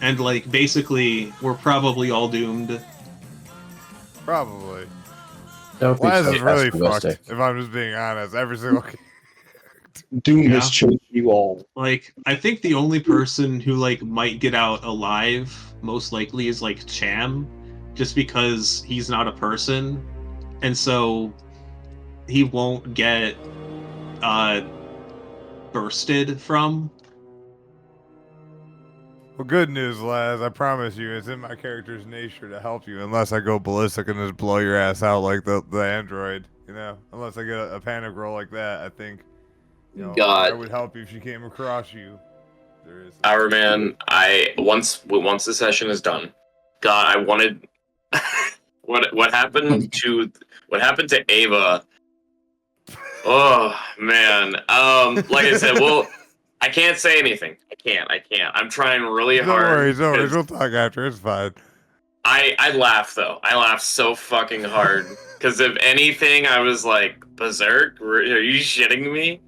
And, like, basically, we're probably all doomed. Probably. Don't be Laz so is really pessimistic. fucked, if I'm just being honest. Every single Doom Yeah. has chosen you all. Like, I think the only person who, like, might get out alive, most likely, is, like, Cham, just because he's not a person, and so he won't get, bursted from. Well, good news, Laz. I promise you, it's in my character's nature to help you, unless I go ballistic and just blow your ass out like the android. You know, unless I get a panic roll like that, I think. You know, I God, would help you if she came across you. There is. Our man, once the session is done, God, I wanted what happened to Ava. Oh man, like I said, well, I can't say anything. I can't. I'm trying really Don't hard. worry, don't worry. 'cause We'll talk after. It's fine. I laughed though. I laughed so fucking hard because if anything, I was like, berserk. Are you shitting me?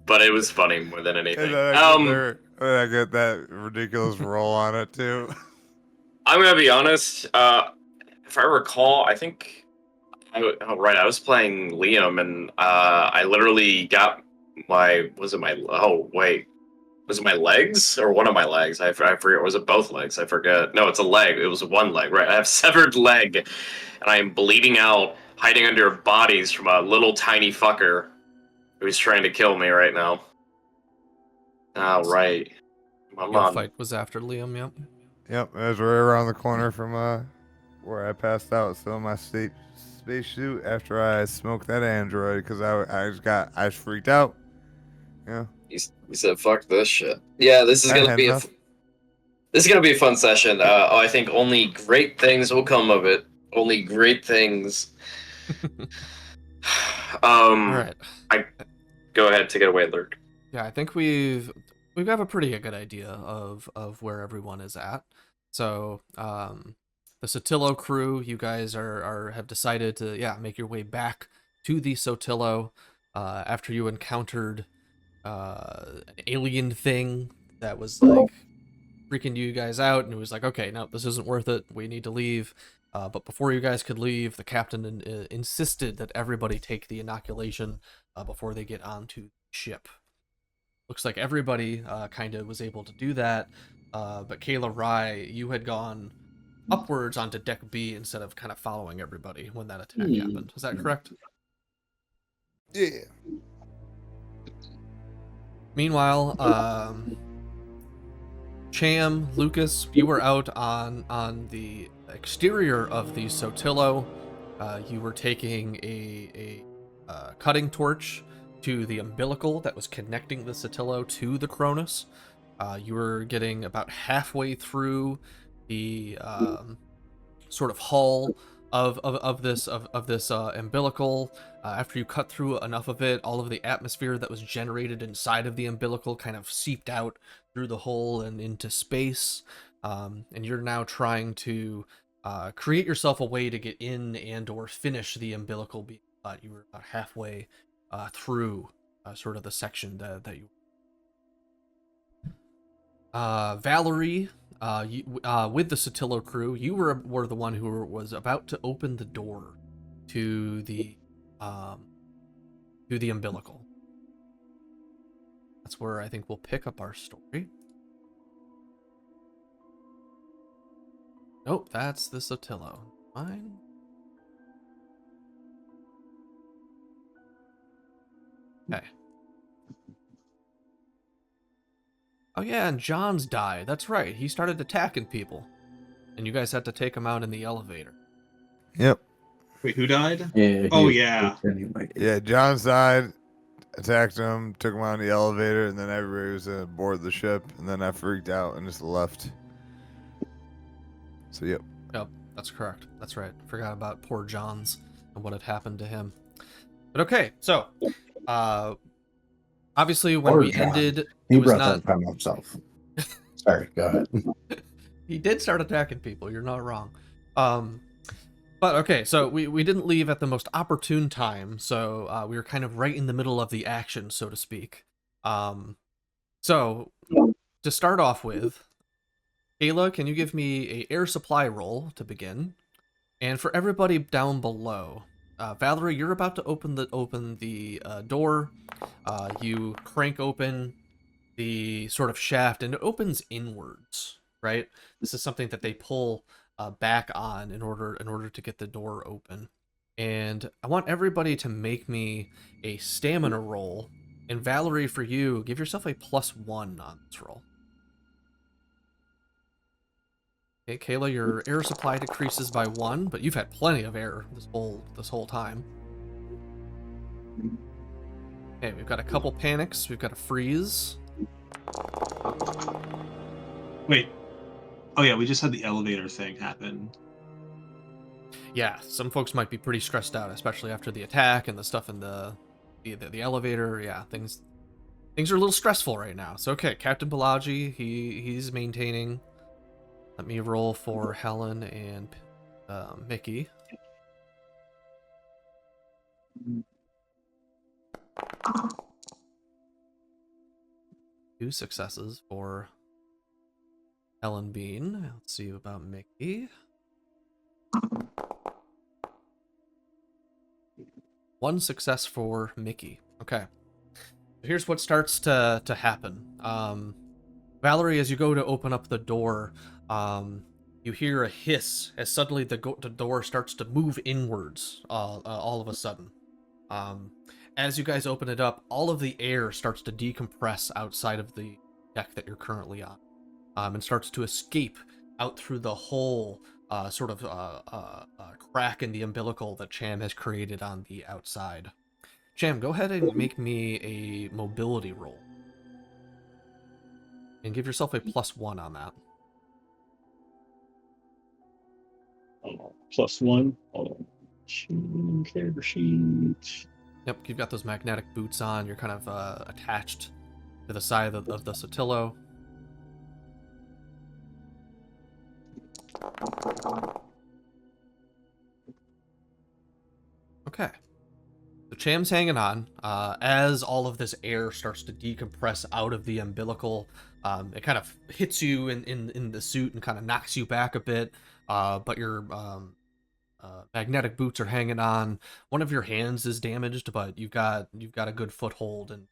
But it was funny more than anything. And then I get that ridiculous roll on it too. I'm gonna be honest. If I recall, I think I was playing Liam, and I literally got was it my legs or one of my legs? I forget. Was it both legs? I forget. No, it's a leg. It was one leg, right? I have severed leg, and I am bleeding out, hiding under bodies from a little tiny fucker who's trying to kill me right now. Oh, right. Come Your on. fight was after Liam, yep. Yep, it was right around the corner from where I passed out. Still in my spacesuit after I smoked that android because I just freaked out. Yeah. He said, "Fuck this shit." Yeah, this is I gonna had be enough. this is gonna be a fun session. I think only great things will come of it. Only great things. All right. Go ahead, take it away, Lurk. Yeah, I think we have a pretty good idea of where everyone is at. So, the Sotillo crew, you guys have decided to make your way back to the Sotillo after you encountered an alien thing that was like freaking you guys out, and it was like, okay, no, this isn't worth it. We need to leave. But before you guys could leave, the captain insisted that everybody take the inoculation before they get onto the ship. Looks like everybody kind of was able to do that, but Kayla Rye, you had gone upwards onto deck B instead of kind of following everybody when that attack happened. Is that correct? Yeah. Meanwhile, Cham, Lucas, you were out on the exterior of the Sotillo. You were taking a cutting torch to the umbilical that was connecting the Sotillo to the Cronus. You were getting about halfway through the sort of hull of this umbilical. After you cut through enough of it, all of the atmosphere that was generated inside of the umbilical kind of seeped out through the hole and into space. And you're now trying to create yourself a way to get in and or finish the umbilical. But you were about halfway through sort of the section that you. Valerie, with the Sotillo crew, you were the one who was about to open the door to the umbilical. That's where I think we'll pick up our story. Nope, that's the Sotillo. Fine. Okay. Oh yeah, and John's died. That's right. He started attacking people. And you guys had to take him out in the elevator. Yep. Wait, who died? Yeah. Oh, yeah. Yeah, John died, attacked him, took him on the elevator, and then everybody was aboard the ship, and then I freaked out and just left. So, yep. Yep, that's correct. That's right. Forgot about poor John's and what had happened to him. But okay, so, obviously when Poor we John. ended, He it was brought not... that upon himself. Sorry, go ahead. He did start attacking people, you're not wrong. But okay, so we didn't leave at the most opportune time, so we were kind of right in the middle of the action, so to speak. So, to start off with, Kayla, can you give me a air supply roll to begin? And for everybody down below, Valerie, you're about to open the door. You crank open the sort of shaft, and it opens inwards. Right. This is something that they pull back on in order to get the door open. And I want everybody to make me a stamina roll. And Valerie, for you, give yourself a +1 on this roll. Okay, Kayla, your air supply decreases by 1, but you've had plenty of air this whole time. Okay, we've got a couple panics. We've got a freeze. Wait. Oh yeah, we just had the elevator thing happen. Yeah, some folks might be pretty stressed out, especially after the attack and the stuff in the elevator. Yeah, things are a little stressful right now. So okay, Captain Balaji, he's maintaining. Let me roll for Helen and Mickey. Two successes for Helen Bean. Let's see about Mickey. One success for Mickey. Okay. Here's what starts to happen. Valerie, as you go to open up the door, you hear a hiss as suddenly the door starts to move inwards all of a sudden. As you guys open it up, all of the air starts to decompress outside of the deck that you're currently on, and starts to escape out through the hole, crack in the umbilical that Cham has created on the outside. Cham, go ahead and make me a mobility roll. And give yourself a +1 on that. +1. Hold on. Character sheet. Yep, you've got those magnetic boots on. You're kind of attached to the side of the Sotillo. Okay. So Cham's hanging on. As all of this air starts to decompress out of the umbilical, it kind of hits you in the suit and kind of knocks you back a bit. But your magnetic boots are hanging on. One of your hands is damaged, but you've got a good foothold and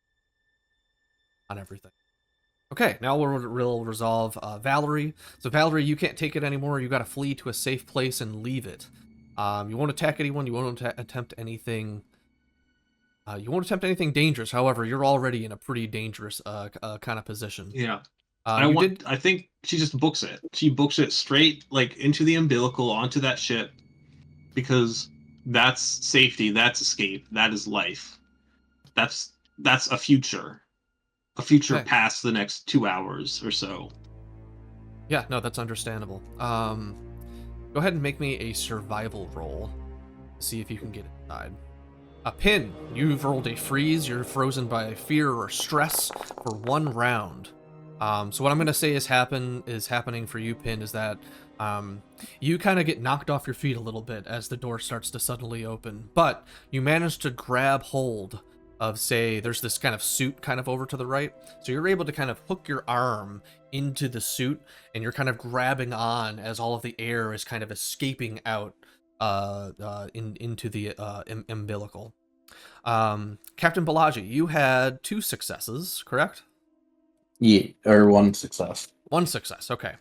on everything. Okay, now we'll resolve Valerie. So Valerie, you can't take it anymore. You got to flee to a safe place and leave it. You won't attack anyone. You won't attempt anything. You won't attempt anything dangerous. However, you're already in a pretty dangerous kind of position. Yeah. I I think she just books it. She books it straight like into the umbilical onto that ship, because that's safety, that's escape, that is life. That's a future. A future Okay. past the next 2 hours or so. Yeah, no, that's understandable. Go ahead and make me a survival roll. See if you can get inside. A Pin, you've rolled a freeze. You're frozen by fear or stress for 1 round. So what I'm gonna say is happening for you, Pin, is that you kind of get knocked off your feet a little bit as the door starts to suddenly open, but you manage to grab hold of, say, there's this kind of suit kind of over to the right, so you're able to kind of hook your arm into the suit, and you're kind of grabbing on as all of the air is kind of escaping out into the umbilical. Captain Balaji, you had 2 successes, correct? Yeah, or 1 success. 1 success. Okay.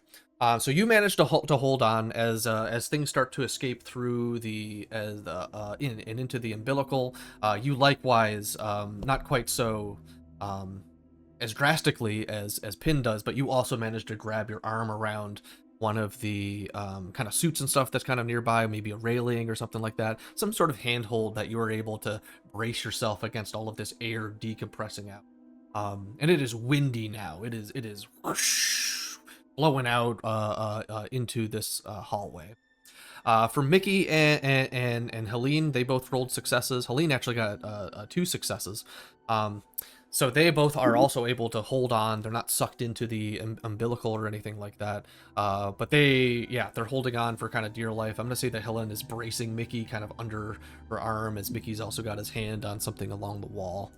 So you managed to hold on as things start to escape through into the umbilical. You likewise, not quite so as drastically as Pin does, but you also managed to grab your arm around one of the kind of suits and stuff that's kind of nearby, maybe a railing or something like that, some sort of handhold that you were able to brace yourself against all of this air decompressing out. And it is windy now. It is whoosh, blowing out into this hallway. For Mickey and Helene, they both rolled successes. Helene actually got 2 successes. So they both are also able to hold on. They're not sucked into the umbilical or anything like that. But they're holding on for kind of dear life. I'm going to say that Helen is bracing Mickey kind of under her arm as Mickey's also got his hand on something along the wall.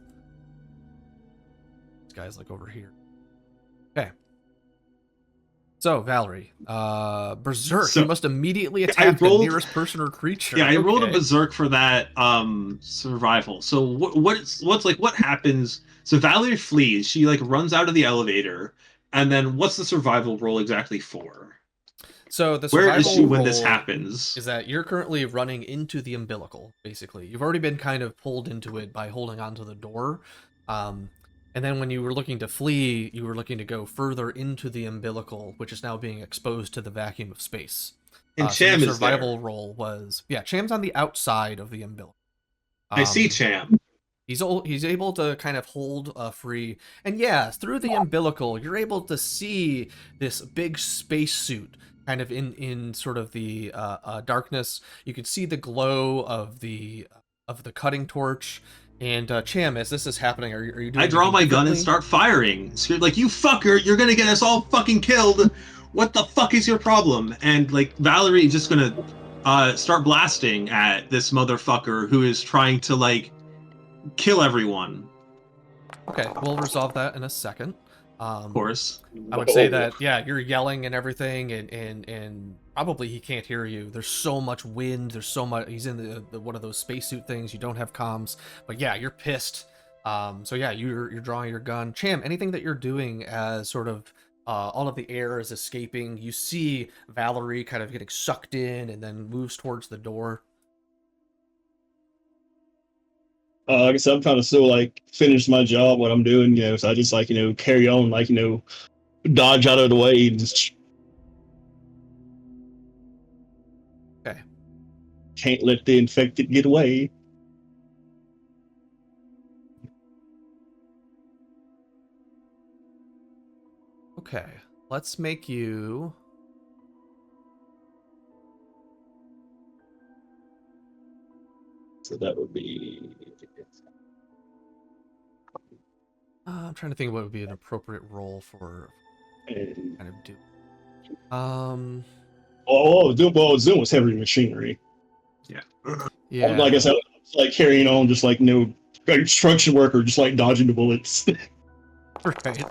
This guy's like over here. Okay. So, Valerie, Berserk, So, you must immediately I attack the rolled- nearest person or creature. Yeah, I rolled a Okay. berserk for that survival. So what happens? So Valerie flees. She like runs out of the elevator, and then what's the survival roll exactly for? So the Where is survival she when this roll happens? is that you're currently running into the umbilical, basically. You've already been kind of pulled into it by holding onto the door. Um, and then when you were looking to flee, you were looking to go further into the umbilical, which is now being exposed to the vacuum of space. And So your Cham is survival there. roll was, yeah, Cham's on the outside of the umbilical. I see Um, Cham. he's able to kind of hold free, and yeah, through the umbilical, you're able to see this big spacesuit kind of in sort of the darkness. You can see the glow of the cutting torch. And Cham, as this is happening, are you I doing draw anything my gun and differently? start firing. Scared like you fucker, you're gonna get us all fucking killed. What the fuck is your problem? And like Valerie just gonna start blasting at this motherfucker who is trying to like kill everyone. Okay, we'll resolve that in a second. Of course. I would say that yeah, you're yelling and everything, and probably he can't hear you. There's so much wind. There's so much. He's in the one of those spacesuit things. You don't have comms, but yeah, you're pissed. So yeah, you're drawing your gun. Cham, anything that you're doing as sort of all of the air is escaping. You see Valerie kind of getting sucked in, and then moves towards the door. Like I said, I'm trying to still like finish my job, what I'm doing, so I just like, carry on, like, dodge out of the way. Just Okay. can't let the infected get away. Okay. Let's make you. So that would be. I'm trying to think what would be an appropriate role for And, kind of do. Zoom was heavy machinery. Yeah. Like I said, it's like carrying on, just like construction worker, just like dodging the bullets. Right.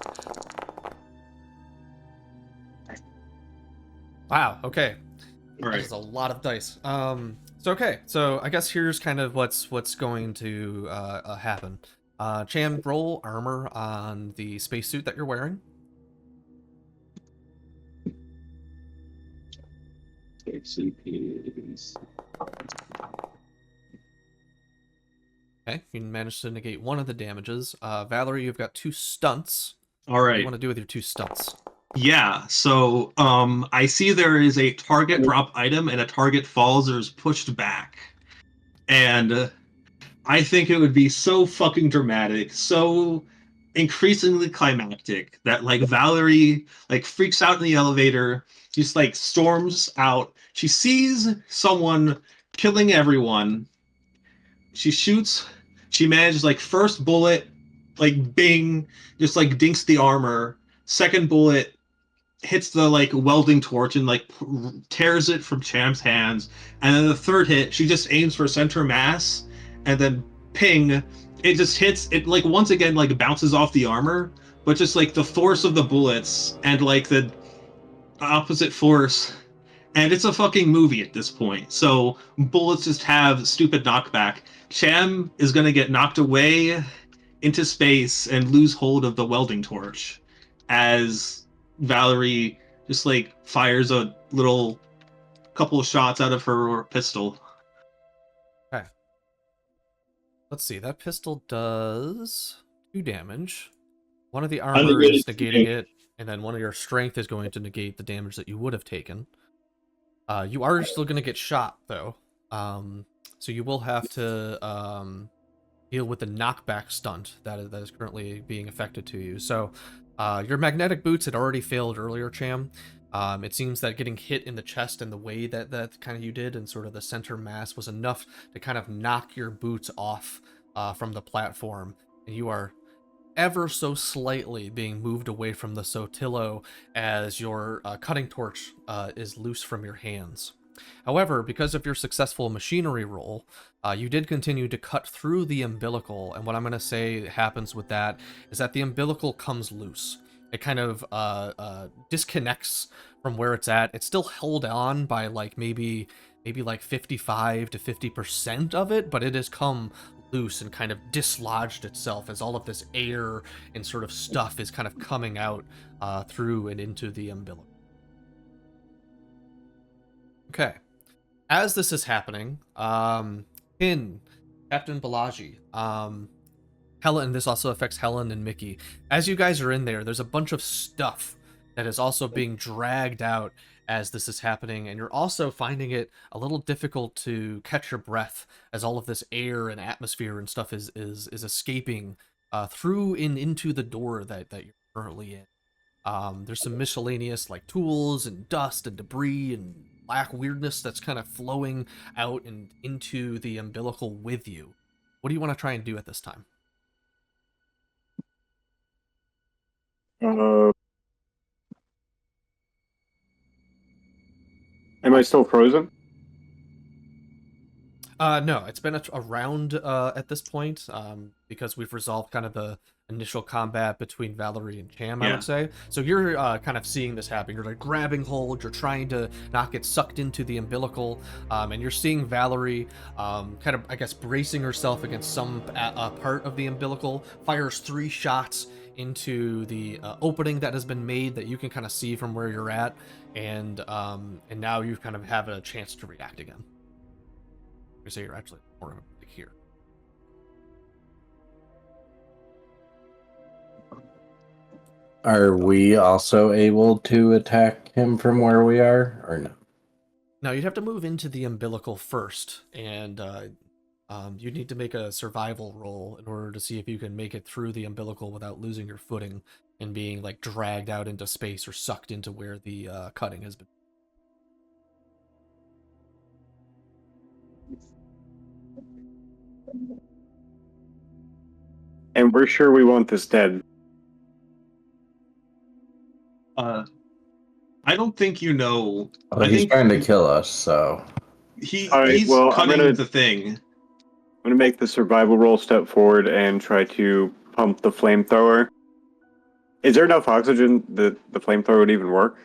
Wow. Okay. All That right. is a lot of dice. So okay. So I guess here's kind of what's going to happen. Cham, roll armor on the spacesuit that you're wearing. Okay. You managed to negate one of the damages. Valerie, you've got 2 stunts. All What do right. you want to do with your 2 stunts? Yeah, so I see there is a target drop item and a target falls or is pushed back. And I think it would be so fucking dramatic, so increasingly climactic that like Valerie like freaks out in the elevator, just like storms out. She sees someone killing everyone. She shoots, she manages like first bullet, like bing, just like dinks the armor. Second bullet hits the like welding torch and like tears it from Cham's hands, and then the third hit, she just aims for center mass, and then ping, it just hits it like once again like bounces off the armor, but just like the force of the bullets and like the opposite force, and it's a fucking movie at this point. So bullets just have stupid knockback. Cham is gonna get knocked away into space and lose hold of the welding torch as Valerie just like fires a little couple of shots out of her pistol. Okay. Let's see. That pistol does 2 damage. One of the armor is negating it, and then one of your strength is going to negate the damage that you would have taken. You are still going to get shot, though. So you will have to deal with the knockback stunt that is currently being affected to you. So your magnetic boots had already failed earlier, Cham. It seems that getting hit in the chest and the way that kind of you did and sort of the center mass was enough to kind of knock your boots off from the platform. And you are ever so slightly being moved away from the Sotillo as your cutting torch is loose from your hands. However, because of your successful machinery roll, you did continue to cut through the umbilical, and what I'm going to say happens with that is that the umbilical comes loose, it kind of disconnects from where it's at. It's still held on by like maybe like 55 to 50% of it, but it has come loose and kind of dislodged itself as all of this air and sort of stuff is kind of coming out through and into the umbilical. Okay. As this is happening, Captain Balaji, Helen, and this also affects Helen and Mickey. As you guys are in there, there's a bunch of stuff that is also being dragged out as this is happening, and you're also finding it a little difficult to catch your breath as all of this air and atmosphere and stuff is escaping through and into the door that you're currently in. There's some miscellaneous like tools and dust and debris and black weirdness that's kind of flowing out and into the umbilical with you. What do you want to try and do at this time? Am I still frozen? No, it's been a round at this point, because we've resolved kind of the initial combat between Valerie and Cham, I Yeah. would say. So you're kind of seeing this happen. You're like grabbing hold, you're trying to not get sucked into the umbilical, and you're seeing Valerie kind of, I guess, bracing herself against some part of the umbilical, fires 3 shots into the opening that has been made that you can kind of see from where you're at, and now you kind of have a chance to react again. You say you're actually more like here. Are we also able to attack him from where we are, or no? Now you'd have to move into the umbilical first, and you need to make a survival roll in order to see if you can make it through the umbilical without losing your footing and being like dragged out into space or sucked into where the cutting has been. And we're sure we want this dead. I don't think you know. Well, I he's think trying to kill us, so All right, he's well, I'm cutting gonna- the thing. I'm gonna make the survival roll, step forward, and try to pump the flamethrower. Is there enough oxygen that the flamethrower would even work?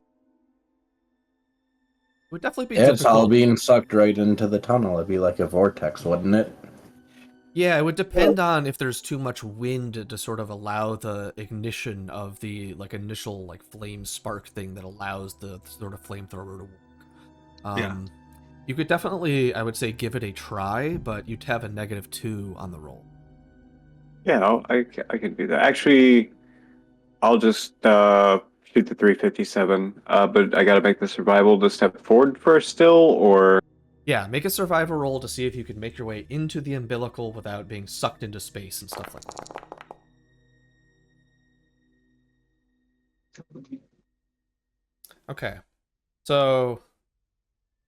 It would definitely be it's all difficult. being sucked right into the tunnel. It'd be like a vortex, wouldn't it? Yeah, it would depend on if there's too much wind to sort of allow the ignition of the like initial like flame spark thing that allows the sort of flamethrower to work. Yeah. You could definitely, I would say, give it a try, but you'd have a -2 on the roll. Yeah, I can do that. Actually, I'll just shoot the 357. But I gotta make the survival to step forward first still, or... Yeah, make a survival roll to see if you can make your way into the umbilical without being sucked into space and stuff like that. Okay. So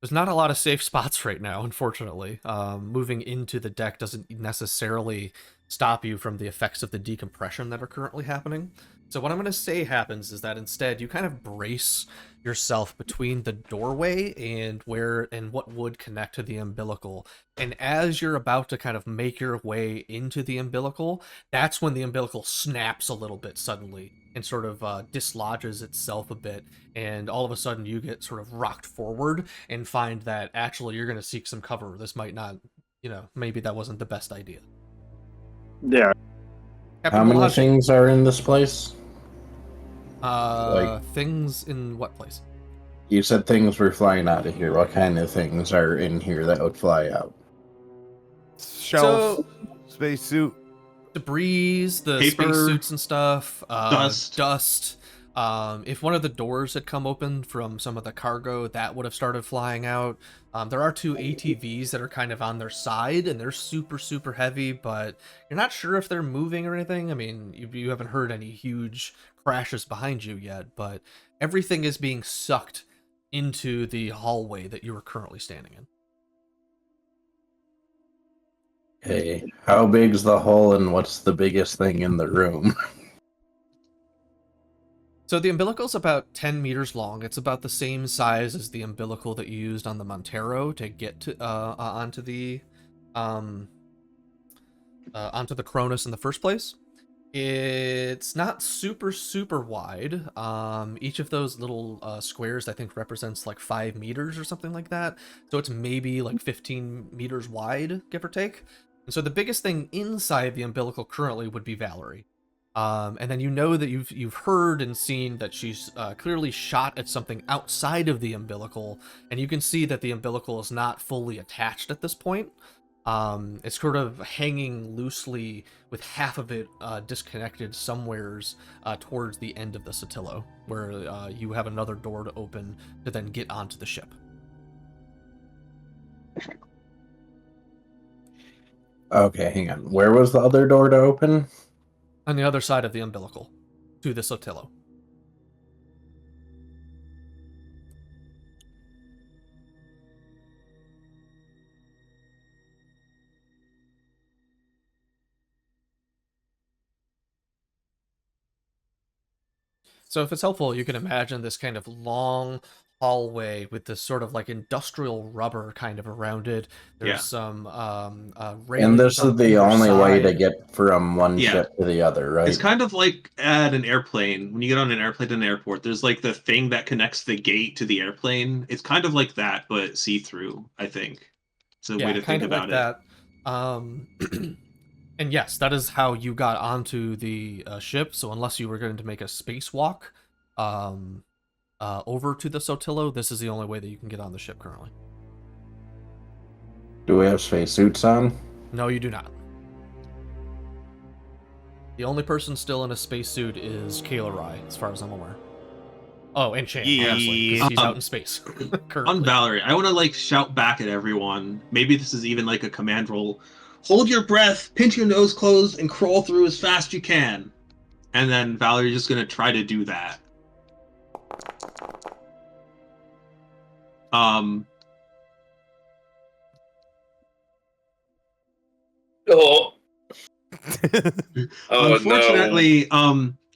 there's not a lot of safe spots right now, unfortunately. Moving into the deck doesn't necessarily stop you from the effects of the decompression that are currently happening. So what I'm going to say happens is that instead you kind of brace yourself between the doorway and what would connect to the umbilical. And as you're about to kind of make your way into the umbilical, that's when the umbilical snaps a little bit suddenly and sort of dislodges itself a bit. And all of a sudden you get sort of rocked forward and find that actually you're going to seek some cover. This might not, maybe that wasn't the best idea. Yeah. How many things are in this place? Things in what place? You said things were flying out of here. What kind of things are in here that would fly out? Shelf, spacesuit, debris, the Paper, spacesuits and stuff, dust. If one of the doors had come open from some of the cargo, that would have started flying out. There are 2 ATVs that are kind of on their side, and they're super, super heavy, but you're not sure if they're moving or anything. I mean, you haven't heard any huge crashes behind you yet, but everything is being sucked into the hallway that you are currently standing in. Okay, how big's the hole and what's the biggest thing in the room? So the umbilical is about 10 meters long. It's about the same size as the umbilical that you used on the Montero to get to onto the Cronus in the first place. It's not super wide. Each of those little squares, I think, represents like 5 meters or something like that. So it's maybe like 15 meters wide, give or take. And so the biggest thing inside the umbilical currently would be Valerie. And then you know that you've heard and seen that she's clearly shot at something outside of the umbilical, and you can see that the umbilical is not fully attached at this point. It's sort of hanging loosely with half of it disconnected somewheres towards the end of the Sotillo, where you have another door to open to then get onto the ship. Okay, hang on. Where was the other door to open? On the other side of the umbilical, to the Sotillo. So if it's helpful, you can imagine this kind of long hallway with this sort of like industrial rubber kind of around it. There's Yeah. some And railings this on is the either only way to side. get from one Yeah. ship to the other, right? It's kind of like at an airplane. When you get on an airplane to an airport, there's like the thing that connects the gate to the airplane. It's kind of like that, but see-through, I think. It's a way Yeah, to kind think of like about it. that. Um, and yes, that is how you got onto the ship. So unless you were going to make a spacewalk over to the Sotillo, this is the only way that you can get on the ship currently. Do we have spacesuits on? No, you do not. The only person still in a spacesuit is Kayla Rai, as far as I'm aware. Oh, and Chan, obviously, because he's out in space currently. On Valerie, I want to like shout back at everyone. Maybe this is even like a command roll. Hold your breath, pinch your nose closed, and crawl through as fast you can. And then Valerie's just gonna try to do that. Um. Oh. Oh Unfortunately,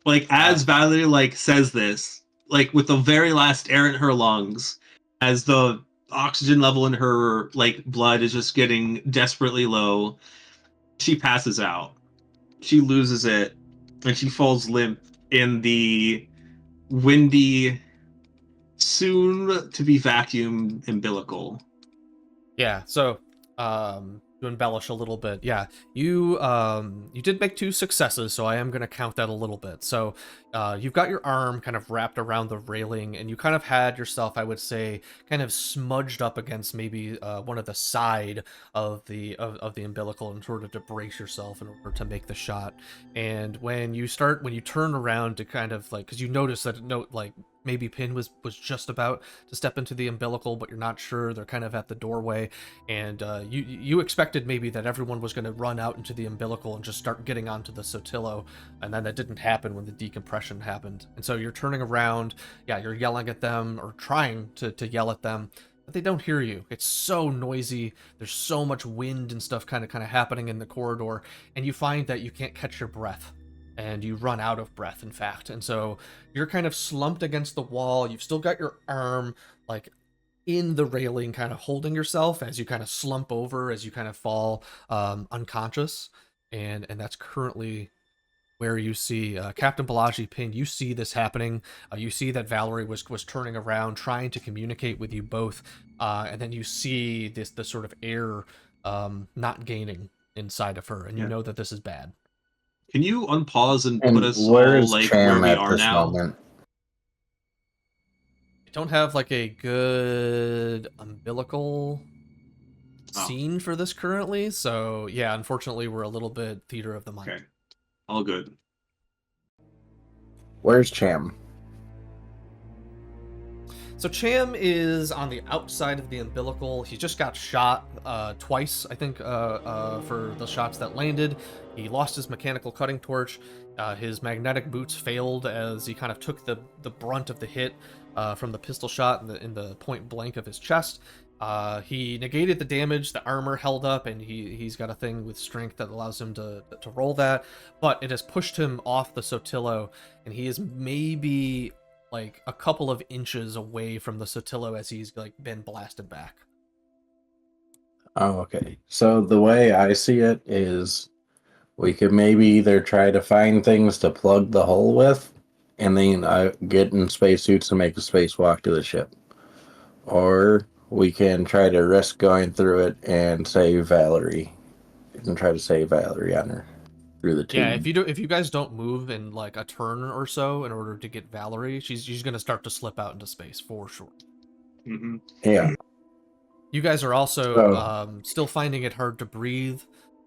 like as Valerie like says this, like with the very last air in her lungs, as the oxygen level in her like blood is just getting desperately low, she passes out. She loses it, and she falls limp in the windy, soon to be vacuumed umbilical. Yeah, so to embellish a little bit, yeah, you did make 2 successes, so I am going to count that a little bit. So you've got your arm kind of wrapped around the railing, and you kind of had yourself, I would say, kind of smudged up against maybe one of the side of the umbilical in order to brace yourself in order to make the shot. And when you turn around to kind of like, because you notice that like maybe Pin was just about to step into the umbilical, but you're not sure. They're kind of at the doorway, and you expected maybe that everyone was going to run out into the umbilical and just start getting onto the Sotillo, and then that didn't happen when the decompression happened. And so you're turning around, yeah, you're yelling at them or trying to yell at them, but they don't hear you. It's so noisy. There's so much wind and stuff kind of happening in the corridor, and you find that you can't catch your breath. And you run out of breath, in fact. And so you're kind of slumped against the wall. You've still got your arm like in the railing, kind of holding yourself as you kind of slump over, as you kind of fall unconscious. And that's currently where you see Captain Balaji, Pin. You see this happening. You see that Valerie was turning around, trying to communicate with you both. And then you see the sort of air not gaining inside of her. And you know that this is bad. Can you unpause and And put us where all is like Cham where we at are this now? moment? I don't have like a good umbilical scene for this currently, so yeah, unfortunately we're a little bit theater of the mind. Okay, all good. Where's Cham? So Cham is on the outside of the umbilical. He just got shot twice, I think, for the shots that landed. He lost his mechanical cutting torch. His magnetic boots failed as he kind of took the brunt of the hit from the pistol shot in the point blank of his chest. He negated the damage. The armor held up, and he's got a thing with strength that allows him to roll that. But it has pushed him off the Sotillo, and he is maybe like a couple of inches away from the Sotillo as he's like been blasted back. Oh, okay. So the way I see it is We could maybe either try to find things to plug the hole with, and then get in spacesuits and make a spacewalk to the ship. Or we can try to risk going through it and save Valerie. And try to save Valerie on her through the tube. Yeah, if you guys don't move in like a turn or so in order to get Valerie, she's gonna start to slip out into space for sure. Mm-hmm. Yeah. You guys are also So- still finding it hard to breathe.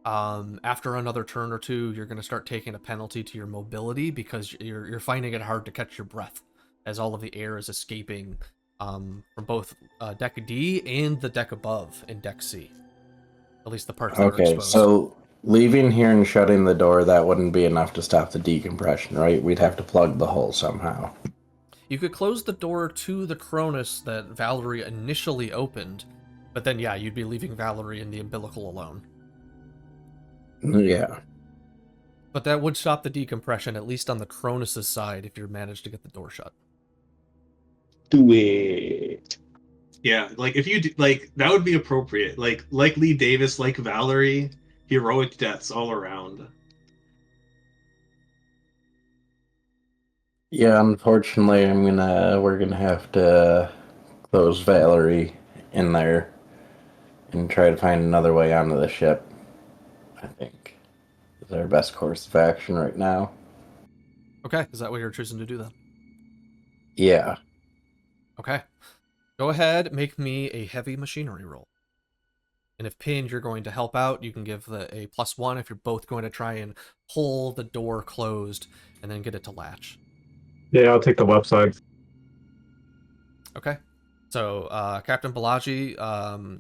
After another turn or two, you're gonna start taking a penalty to your mobility because you're finding it hard to catch your breath as all of the air is escaping from both deck D and the deck above in deck C. At least the parts that are Okay, exposed. so leaving here and shutting the door, that wouldn't be enough to stop the decompression, right? We'd have to plug the hole somehow. You could close the door to the Cronus that Valerie initially opened, but then yeah, you'd be leaving Valerie in the umbilical alone. Yeah. But that would stop the decompression, at least on the Cronus's side, if you managed to get the door shut. Do it. Yeah, like if you like that would be appropriate. Like Lee Davis, like Valerie, heroic deaths all around. Yeah, unfortunately, we're gonna have to close Valerie in there and try to find another way onto the ship. I think is our best course of action right now. Okay, is that what you're choosing to do then? Yeah. Okay. Go ahead, make me a heavy machinery roll. And if pinned, you're going to help out, you can give a +1 if you're both going to try and pull the door closed and then get it to latch. Yeah, I'll take the left side. Okay. So, Captain Balaji,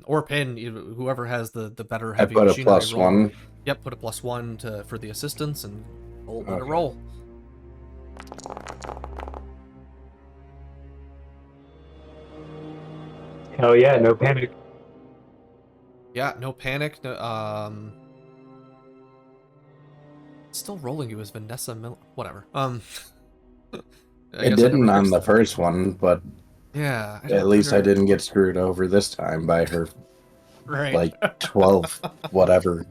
or Pin, whoever has the better I heavy put a machinery roll. +1. Yep, put a +1 for the assistance and let it Okay. roll. Hell yeah, no panic. Yeah, no panic. No, still rolling you as Vanessa whatever. I It guess I never didn't on fixed the that. first one, but Yeah. at least I didn't get screwed over this time by her Right. like 12 whatever.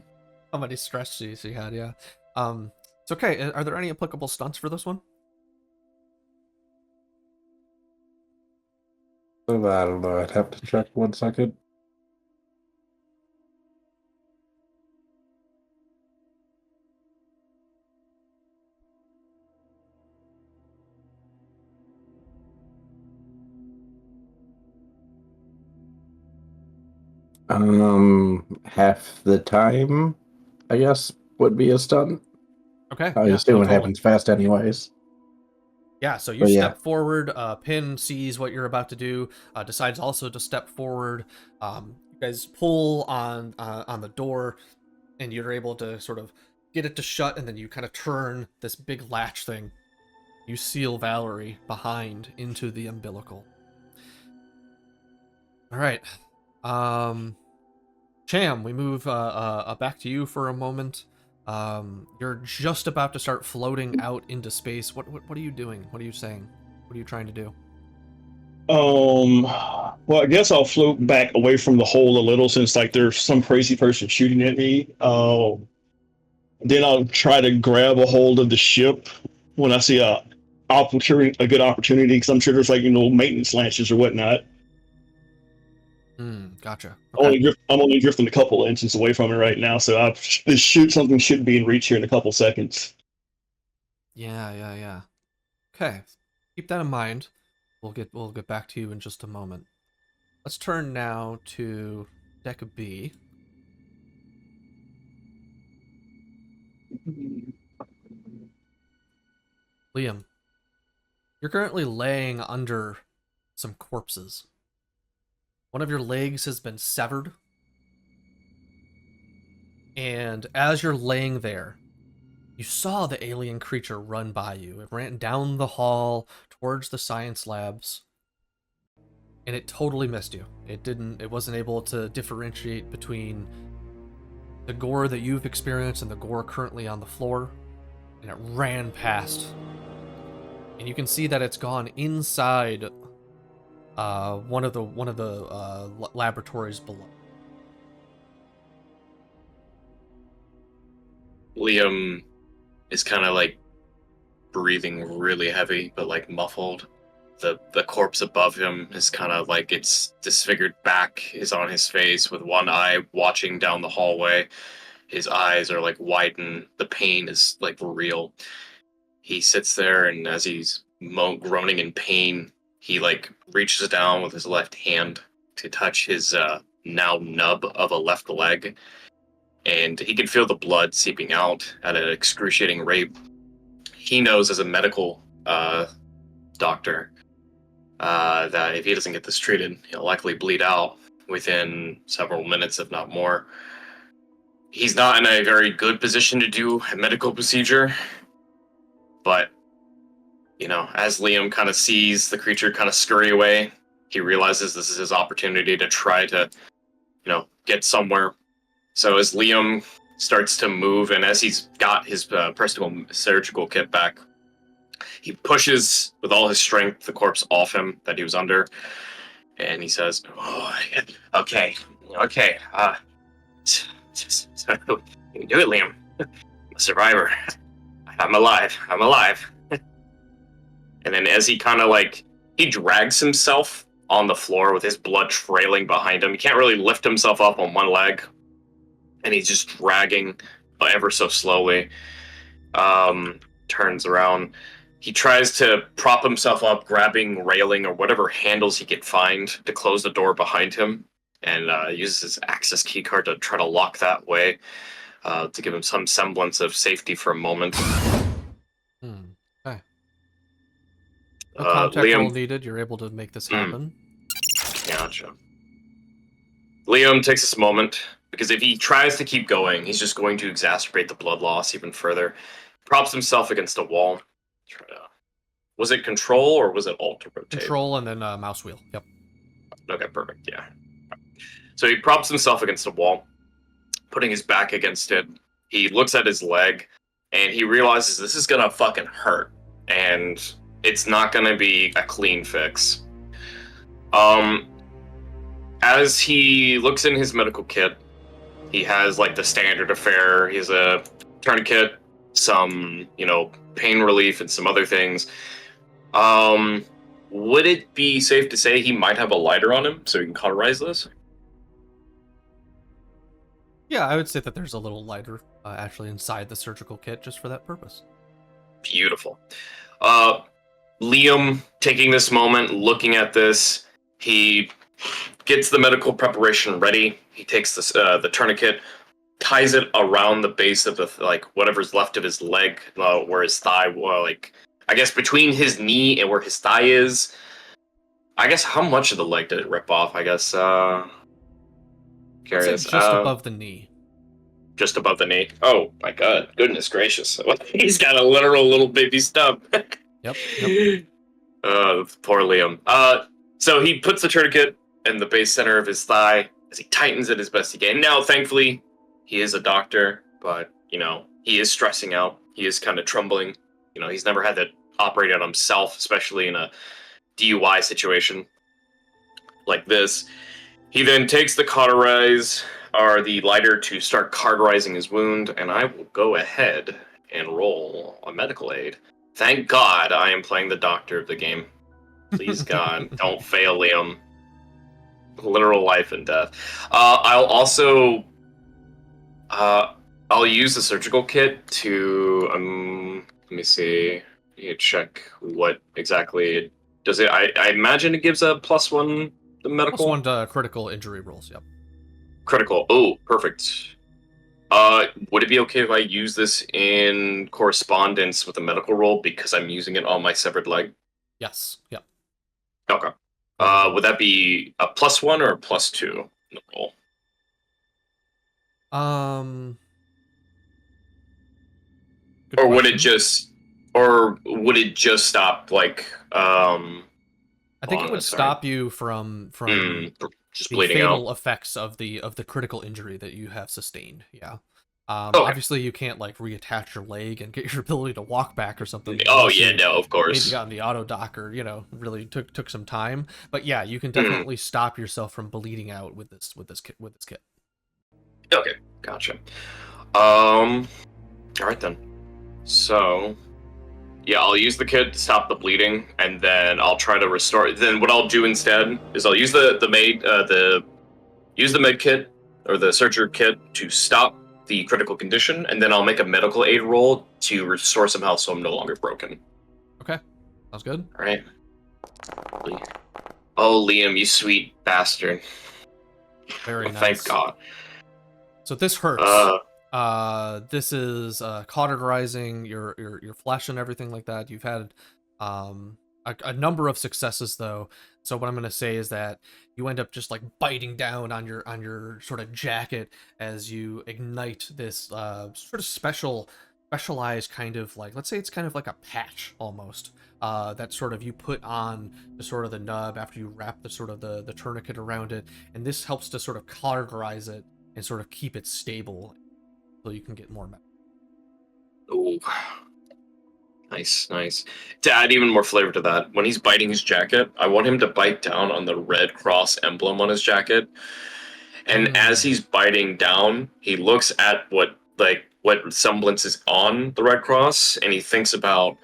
How many stress Gs he had, yeah. It's okay. Are there any applicable stunts for this one? I don't know. I'd have to check 1 second. Half the time, I guess, would be a stunt. Okay. I Yeah, assume no, it totally. happens fast anyways. Yeah, so you But yeah. step forward, Pin sees what you're about to do, decides also to step forward. You guys pull on the door, and you're able to sort of get it to shut, and then you kind of turn this big latch thing. You seal Valerie behind into the umbilical. All right. Cham, we move back to you for a moment. You're just about to start floating out into space. What are you doing? What are you saying? What are you trying to do? Well, I guess I'll float back away from the hole a little since like there's some crazy person shooting at me. Then I'll try to grab a hold of the ship when I see a good opportunity, because I'm sure there's like maintenance lances or whatnot. Gotcha. Okay. I'm only drifting a couple inches away from it right now, so something should be in reach here in a couple seconds. Yeah. Okay. Keep that in mind. We'll get back to you in just a moment. Let's turn now to deck B. Liam, you're currently laying under some corpses. One of your legs has been severed. And as you're laying there, you saw the alien creature run by you. It ran down the hall towards the science labs. And it totally missed you. It wasn't able to differentiate between the gore that you've experienced and the gore currently on the floor. And it ran past. And you can see that it's gone inside one of the laboratories below. Liam is kind of like breathing really heavy, but like muffled. The corpse above him is kind of like its disfigured back is on his face with one eye watching down the hallway. His eyes are like widened. The pain is like real. He sits there, and as he's groaning in pain, he like reaches down with his left hand to touch his now nub of a left leg, and he can feel the blood seeping out at an excruciating rate. He knows as a medical doctor that if he doesn't get this treated, he'll likely bleed out within several minutes, if not more. He's not in a very good position to do a medical procedure, but, you know, as Liam kind of sees the creature kind of scurry away, he realizes this is his opportunity to try to, you know, get somewhere. So as Liam starts to move, and as he's got his personal surgical kit back, he pushes with all his strength the corpse off him that he was under, and he says, "Oh, okay, you can do it, Liam. I'm a survivor. I'm alive. And then as he kind of like, he drags himself on the floor with his blood trailing behind him. He can't really lift himself up on one leg, and he's just dragging ever so slowly. Turns around. He tries to prop himself up, grabbing railing or whatever handles he can find to close the door behind him, and uses his access keycard to try to lock that way, to give him some semblance of safety for a moment. Okay. No contact Liam, roll needed. You're able to make this happen. Gotcha. Liam takes this moment, because if he tries to keep going, he's just going to exacerbate the blood loss even further. Props himself against a wall. Was it control or was it alt to rotate? Control and then mouse wheel. Yep. Okay, perfect. Yeah. So he props himself against a wall, putting his back against it. He looks at his leg, and he realizes this is gonna fucking hurt, and it's not gonna be a clean fix. As he looks in his medical kit, he has like the standard affair. He has a tourniquet, some, you know, pain relief, and some other things. Would it be safe to say he might have a lighter on him so he can cauterize this? Yeah, I would say that there's a little lighter actually inside the surgical kit just for that purpose. Beautiful. Liam, taking this moment, looking at this, he gets the medical preparation ready. He takes this, the tourniquet, ties it around the base of the, like, whatever's left of his leg, where his thigh, like, I guess between his knee and where his thigh is. I guess how much of the leg did it rip off? I guess, curious. Just above the knee. Just above the knee. Oh my god, goodness gracious. He's got a literal little baby stub. Yep. Poor Liam. So he puts the tourniquet in the base center of his thigh as he tightens it as best he can. Now, thankfully, he is a doctor, but, you know, he is stressing out. He is kind of trembling. You know, he's never had that operate on himself, especially in a DUI situation like this. He then takes the cauterize, or the lighter, to start cauterizing his wound, and I will go ahead and roll a medical aid. Thank God I am playing the doctor of the game. Please God, don't fail, Liam. Literal life and death. I'll also I'll use the surgical kit to let me see. You check what exactly it does. It I imagine it gives a +1 the medical. +1 to critical injury rolls. Yep. Critical. Oh, perfect. Would it be okay if I use this in correspondence with a medical roll because I'm using it on my severed leg? Yes. Yep. Okay. Would that be a +1 or a +2 in the roll? Good Or would question. would it just stop like I think it would stop you from just the bleeding fatal out? effects of the critical injury that you have sustained. Yeah. Okay. Obviously you can't like reattach your leg and get your ability to walk back or something. Oh unless yeah, you no, of course. maybe got on the auto dock or, you know, really took some time. But yeah, you can definitely stop yourself from bleeding out with this kit. Okay, gotcha. All right then. So, yeah, I'll use the kit to stop the bleeding, and then I'll try to restore. Then what I'll do instead is I'll use the med kit or the searcher kit to stop the critical condition, and then I'll make a medical aid roll to restore some health, so I'm no longer broken. Okay, sounds good. All right. Oh, Liam, you sweet bastard. Very nice. Thank God. So this hurts. This is cauterizing your flesh and everything like that. You've had a number of successes though. So what I'm gonna say is that you end up just like biting down on your sort of jacket as you ignite this sort of specialized kind of like, let's say it's kind of like a patch almost. That sort of you put on the sort of the nub after you wrap the sort of the tourniquet around it, and this helps to sort of cauterize it and sort of keep it stable so you can get more metal. Ooh. Nice. To add even more flavor to that, when he's biting his jacket, I want him to bite down on the Red Cross emblem on his jacket. And as he's biting down, he looks at what semblance is on the Red Cross, and he thinks about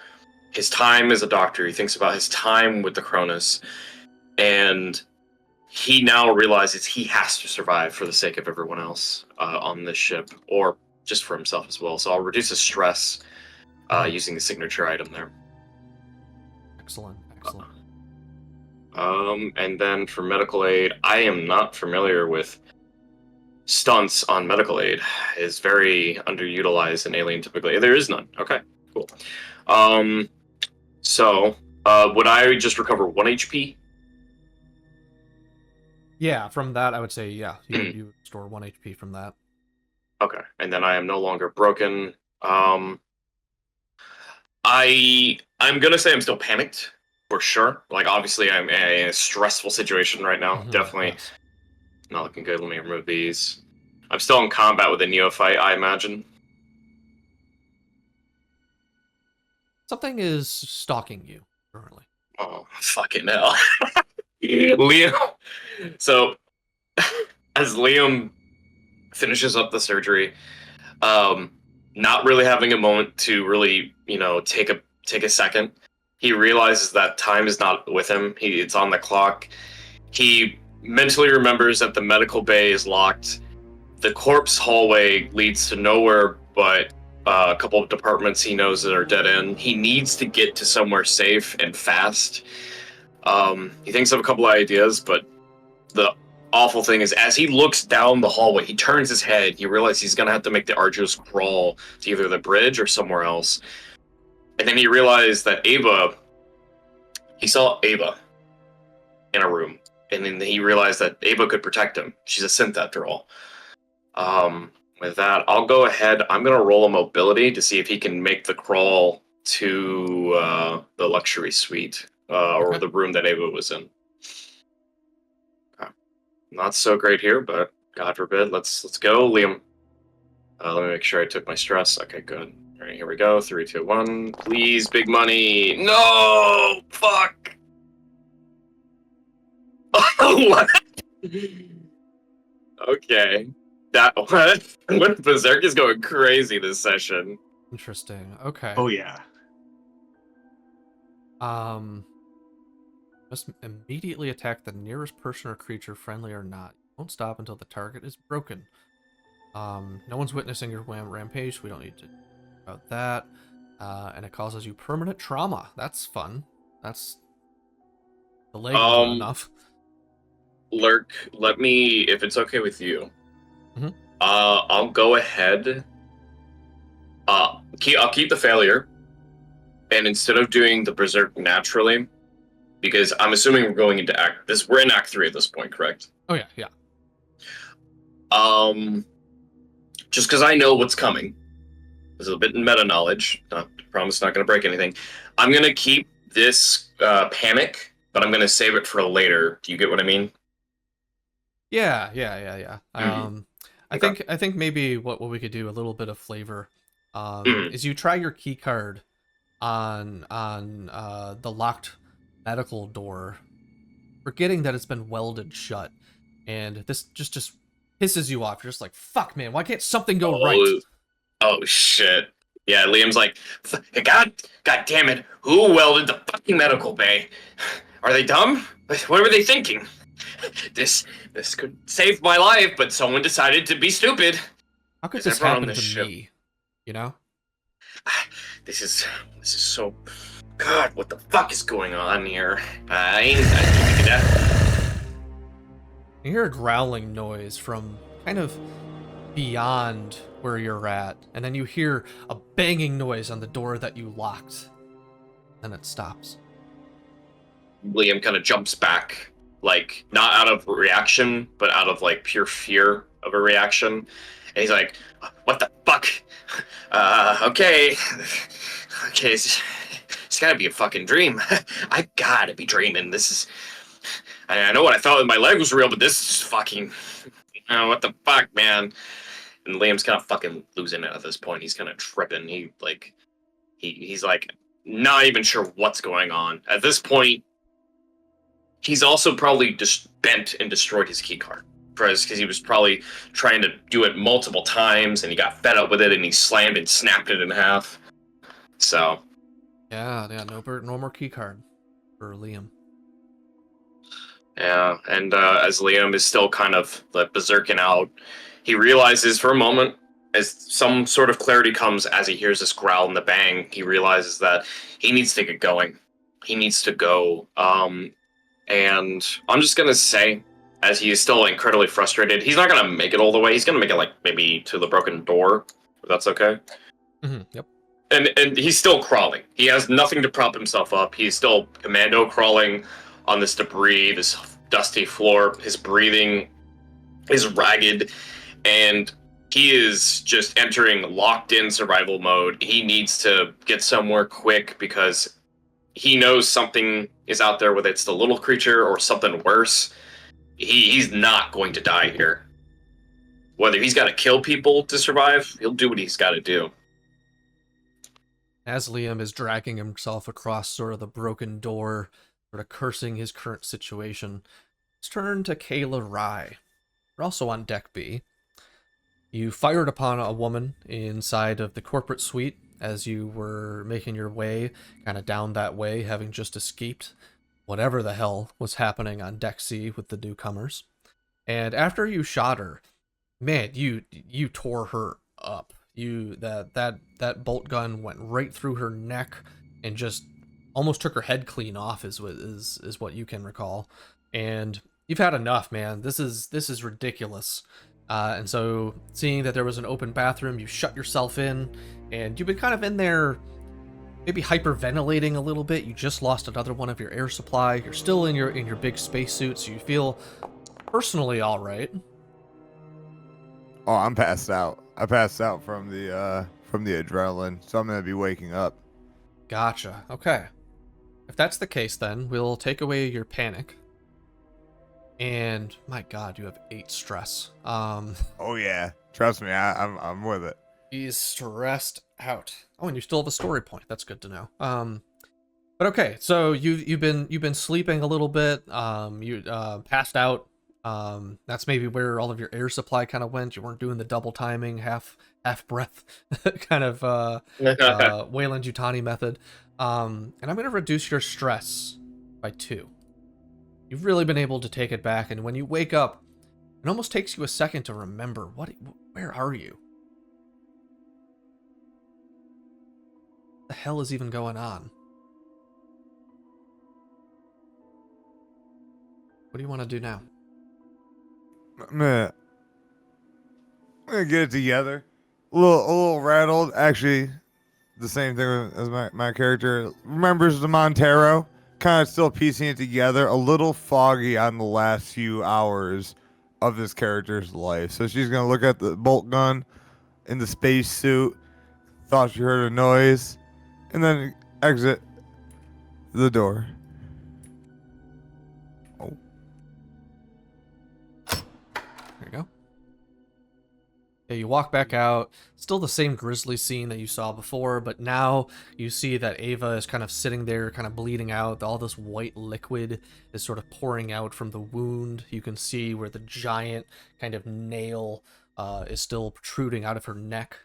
his time as a doctor. He thinks about his time with the Cronus, and he now realizes he has to survive for the sake of everyone else on this ship, or just for himself as well. So I'll reduce his stress using the signature item there. Excellent. And then for medical aid, I am not familiar with stunts on medical aid. It's very underutilized in Alien typically. There is none. Okay, cool. So would I just recover 1 HP? Yeah, from that I would say yeah. You restore 1 HP from that. Okay, and then I am no longer broken. I'm gonna say I'm still panicked for sure. Like obviously I'm in a stressful situation right now. Definitely yes. not looking good. Let me remove these. I'm still in combat with a neophyte, I imagine. Something is stalking you currently. Oh fucking hell. Liam. So as Liam finishes up the surgery, not really having a moment to really, take a second. He realizes that time is not with him. It's on the clock. He mentally remembers that the medical bay is locked. The corpse hallway leads to nowhere but a couple of departments he knows that are dead end. He needs to get to somewhere safe and fast. He thinks of a couple of ideas, but the awful thing is, as he looks down the hallway, he turns his head. He realizes he's going to have to make the arduous crawl to either the bridge or somewhere else. And then he realized that he saw Ava in a room. And then he realized that Ava could protect him. She's a synth after all. With that, I'll go ahead. I'm going to roll a mobility to see if he can make the crawl to the luxury suite or the room that Ava was in. Not so great here, but God forbid. Let's go, Liam. Let me make sure I took my stress. Okay, good. All right, here we go. 3, 2, 1. Please, big money. No! Fuck! What? Okay. What? Berserk is going crazy this session. Interesting. Okay. Oh yeah. Must immediately attack the nearest person or creature, friendly or not. Won't stop until the target is broken. No one's witnessing your rampage, so we don't need to about that. And it causes you permanent trauma. That's fun. That's delayed enough. Lurk, let me, if it's okay with you, Mm-hmm. I'll go ahead. I'll keep the failure, and instead of doing the berserk naturally, because I'm assuming we're going into we're in Act 3 at this point, correct? Oh yeah. Just because I know what's coming. There's a bit in meta knowledge. I promise not going to break anything. I'm going to keep this panic, but I'm going to save it for later. Do you get what I mean? Yeah. Mm-hmm. I think maybe what we could do, a little bit of flavor, is you try your key card on the locked medical door, forgetting that it's been welded shut, and this just pisses you off. You're just like, fuck, man, why can't something go right? Oh shit. Yeah, Liam's like, God damn it! Who welded the fucking medical bay? Are they dumb? What were they thinking? This could save my life, but someone decided to be stupid. How could Is this everyone on happen this to ship? me? You know? This is so. God, what the fuck is going on here? I ain't thinking that. You hear a growling noise from kind of beyond where you're at, and then you hear a banging noise on the door that you locked. Then it stops. Liam kind of jumps back, like not out of reaction, but out of like pure fear of a reaction. And he's like, "What the fuck? Okay, okay, it's gotta be a fucking dream. I gotta be dreaming. This is. I know what I thought my leg was real, but this is fucking. What the fuck, man?" And Liam's kind of fucking losing it at this point. He's kind of tripping. He's like not even sure what's going on at this point. He's also probably just bent and destroyed his keycard because he was probably trying to do it multiple times and he got fed up with it and he slammed and snapped it in half. So Yeah, no more keycard for Liam. yeah, and as Liam is still kind of like berserking out, he realizes for a moment, as some sort of clarity comes as he hears this growl and the bang, he realizes that he needs to get going. He needs to go. And I'm just going to say, as he is still incredibly frustrated, he's not going to make it all the way. He's going to make it like maybe to the broken door, if that's okay. Yep. And he's still crawling. He has nothing to prop himself up. He's still commando crawling on this debris, this dusty floor. His breathing is ragged, and he is just entering locked-in survival mode. He needs to get somewhere quick because he knows something is out there, whether it's the little creature or something worse. He's not going to die here. Whether he's got to kill people to survive, he'll do what he's got to do. As Liam is dragging himself across sort of the broken door, sort of cursing his current situation, let's turn to Kayla Rye. We're also on Deck B. You fired upon a woman inside of the corporate suite as you were making your way kind of down that way, having just escaped whatever the hell was happening on Deck C with the newcomers. And after you shot her, man, you tore her up. That bolt gun went right through her neck and just almost took her head clean off, is what you can recall. And you've had enough, man. This is ridiculous. And so, seeing that there was an open bathroom, you shut yourself in, and you've been kind of in there, maybe hyperventilating a little bit. You just lost another one of your air supply. You're still in your big spacesuit, so you feel personally all right. Oh, I'm passed out. I passed out from the adrenaline, so I'm gonna be waking up. Gotcha. Okay. If that's the case, then we'll take away your panic. And my God, you have 8 stress. Oh yeah, trust me, I'm with it. He's stressed out. Oh, and you still have a story point. That's good to know. But okay, so you've been sleeping a little bit. You passed out. That's maybe where all of your air supply kind of went. You weren't doing the double timing, half breath kind of Wayland-Yutani method. And I'm gonna reduce your stress by 2. You've really been able to take it back, and when you wake up, it almost takes you a second to remember where are you? What the hell is even going on? What do you want to do now? I'm gonna get it together. A little rattled. Actually, the same thing as my character remembers the Montero. Kind of still piecing it together. A little foggy on the last few hours of this character's life. So she's gonna look at the bolt gun in the space suit. Thought she heard a noise, and then exit the door. Oh. There you go. Yeah, you walk back out, still the same grisly scene that you saw before, but now you see that Ava is kind of sitting there, kind of bleeding out. All this white liquid is sort of pouring out from the wound. You can see where the giant kind of nail is still protruding out of her neck.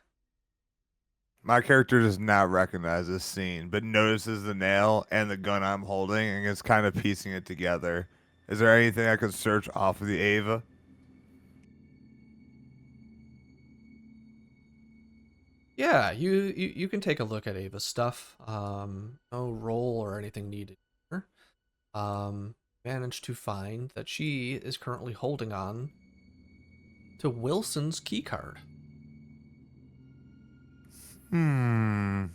My character does not recognize this scene, but notices the nail and the gun I'm holding and is kind of piecing it together. Is there anything I could search off of the Ava? Yeah, you can take a look at Ava's stuff. No roll or anything needed here. Managed to find that she is currently holding on to Wilson's key card. Hmm.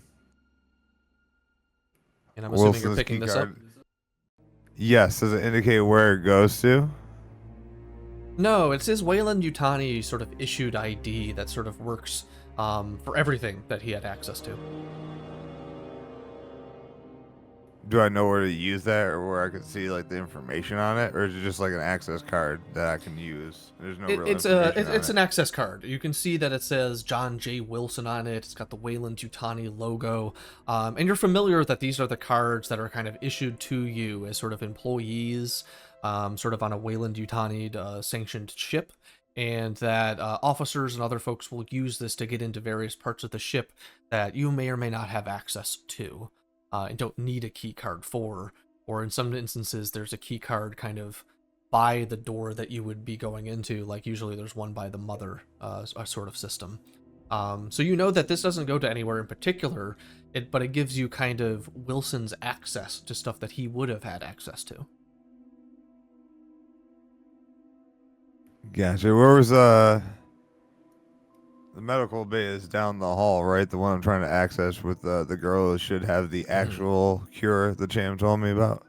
And I'm assuming you're Wilson's picking key this up? card. Yes. Does it indicate where it goes to? No, it's his Wayland Yutani sort of issued ID that sort of works for everything that he had access to. Do I know where to use that, or where I can see like the information on it, or is it just like an access card that I can use? There's no real information on It's it. an access card. You can see that it says John J. Wilson on it. It's got the Wayland Yutani logo, and you're familiar that these are the cards that are kind of issued to you as sort of employees, sort of on a Wayland Yutani sanctioned ship, and that officers and other folks will use this to get into various parts of the ship that you may or may not have access to. And don't need a key card for, or in some instances there's a key card kind of by the door that you would be going into, like usually there's one by the mother sort of system. So you know that this doesn't go to anywhere in particular, but it gives you kind of Wilson's access to stuff that he would have had access to. Gotcha. Where was the medical bay is down the hall, right? The one I'm trying to access with the girl who should have the actual cure the Cham told me about.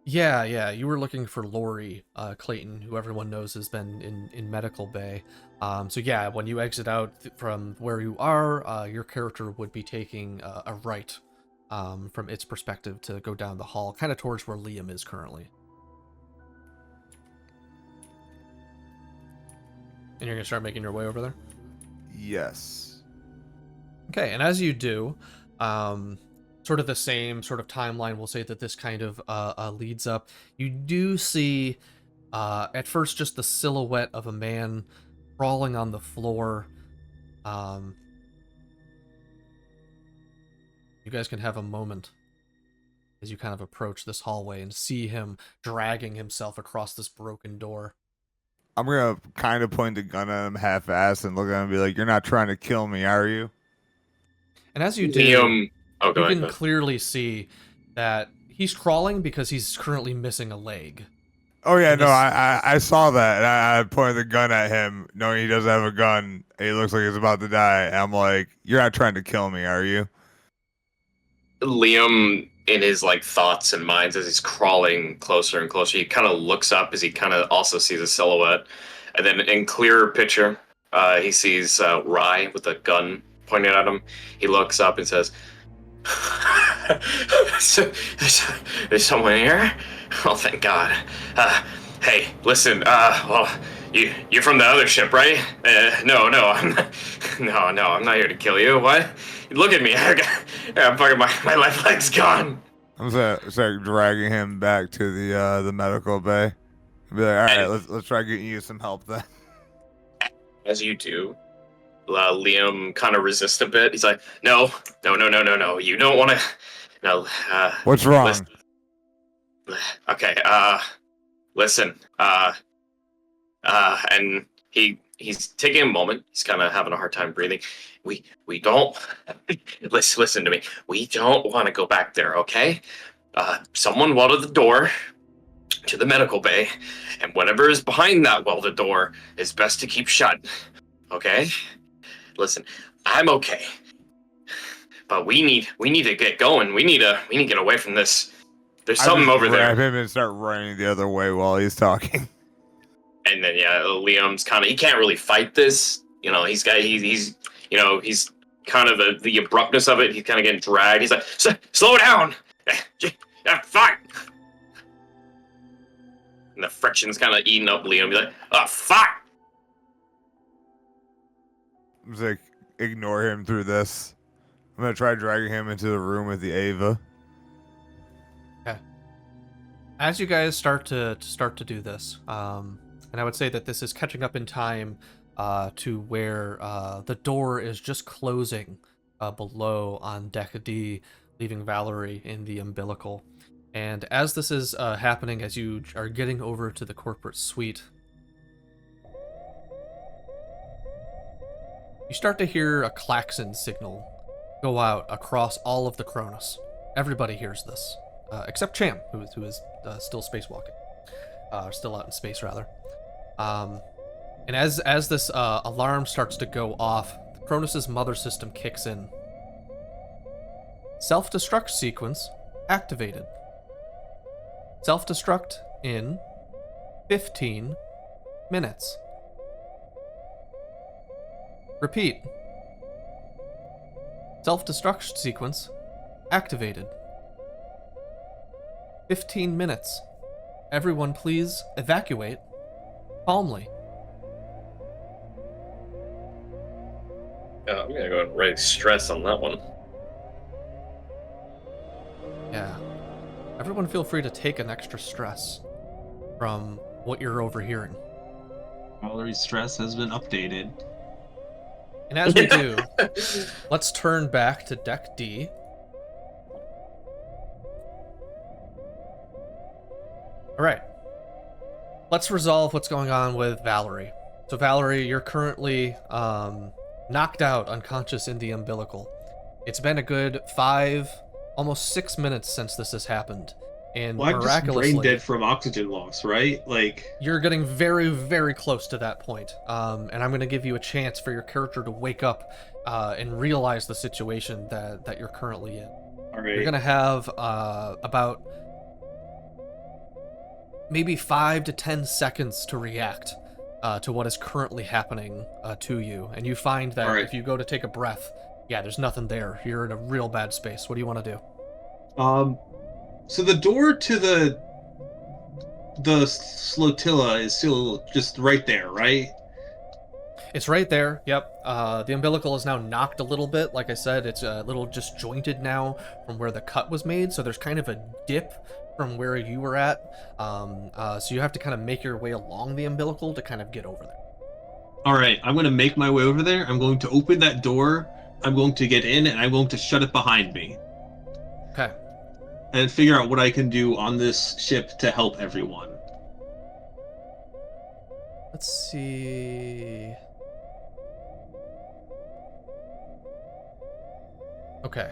Yeah. You were looking for Lori Clayton, who everyone knows has been in medical bay. So yeah, when you exit out from where you are, your character would be taking a right from its perspective to go down the hall, kind of towards where Liam is currently. And you're gonna start making your way over there? Yes. Okay, and as you do, sort of the same sort of timeline, we'll say that this kind of leads up. You do see, at first, just the silhouette of a man crawling on the floor. You guys can have a moment as you kind of approach this hallway and see him dragging himself across this broken door. I'm gonna kind of point the gun at him half-assed and look at him and be like, "You're not trying to kill me, are you?" And as you do, Liam. Oh, go you ahead. can clearly see that he's crawling because he's currently missing a leg. Oh yeah, And no, this- I saw that. And I pointed the gun at him, knowing he doesn't have a gun. He looks like he's about to die. And I'm like, "You're not trying to kill me, are you?" Liam, in his like thoughts and minds as he's crawling closer and closer, he kind of looks up as he kind of also sees a silhouette, and then in clearer picture, he sees Rye with a gun pointed at him. He looks up and says, "There's someone here. Oh, thank God. Hey, listen. Well, you're from the other ship, right? No, I'm not, no, I'm not here to kill you. What? Look at me. I'm fucking my left leg's gone." I'm start dragging him back to the medical bay. Be like, "All right, let's try getting you some help then." As you do, Liam kind of resists a bit. He's like, no. You don't want to. No. What's wrong? Listen. Okay. Listen. And he's taking a moment. He's kind of having a hard time breathing. We don't. Listen to me. We don't want to go back there. Okay. Someone welded the door to the medical bay, and whatever is behind that welded door is best to keep shut. Okay? Listen, I'm okay, but we need to get going. We need to get away from this. There's something over there. Grab him and start running the other way while he's talking. And then Liam's kind of, he can't really fight this. You know, he's kind of the abruptness of it. He's kind of getting dragged. He's like, slow down. Fuck. And the friction's kind of eating up Liam. He's like, oh, fuck. I'm just like, ignore him through this. I'm gonna try dragging him into the room with the Ava. As you guys start to do this, and I would say that this is catching up in time to where the door is just closing below on deck D, leaving Valerie in the umbilical. And as this is happening, as you are getting over to the corporate suite, you start to hear a klaxon signal go out across all of the Cronus. Everybody hears this, except Cham, who is still spacewalking, still out in space rather. And as this alarm starts to go off, Cronus's mother system kicks in. Self-destruct sequence activated. Self-destruct in 15 minutes. Repeat. Self-destruct sequence activated. 15 minutes. Everyone please evacuate calmly. I'm gonna go and write stress on that one. Yeah. Everyone feel free to take an extra stress from what you're overhearing. Valerie's stress has been updated. And as we do, let's turn back to deck D. Alright. Let's resolve what's going on with Valerie. So Valerie, you're currently knocked out unconscious in the umbilical. It's been a good 5, almost 6 minutes since this has happened. And Well, I'm just miraculously, brain dead from oxygen loss, right? Like, you're getting very, very close to that point. And I'm going to give you a chance for your character to wake up and realize the situation that you're currently in. all You're right. going to have about maybe 5 to 10 seconds to react to what is currently happening to you. And you find that Alright. if you go to take a breath, yeah, there's nothing there. You're in a real bad space. What do you want to do? So the door to the flotilla is still just right there, right? It's right there. Yep. The umbilical is now knocked a little bit. Like I said, it's a little disjointed now from where the cut was made. So there's kind of a dip from where you were at. So you have to kind of make your way along the umbilical to kind of get over there. All right, I'm going to make my way over there. I'm going to open that door. I'm going to get in, and I'm going to shut it behind me. Okay. And figure out what I can do on this ship to help everyone. Let's see. Okay.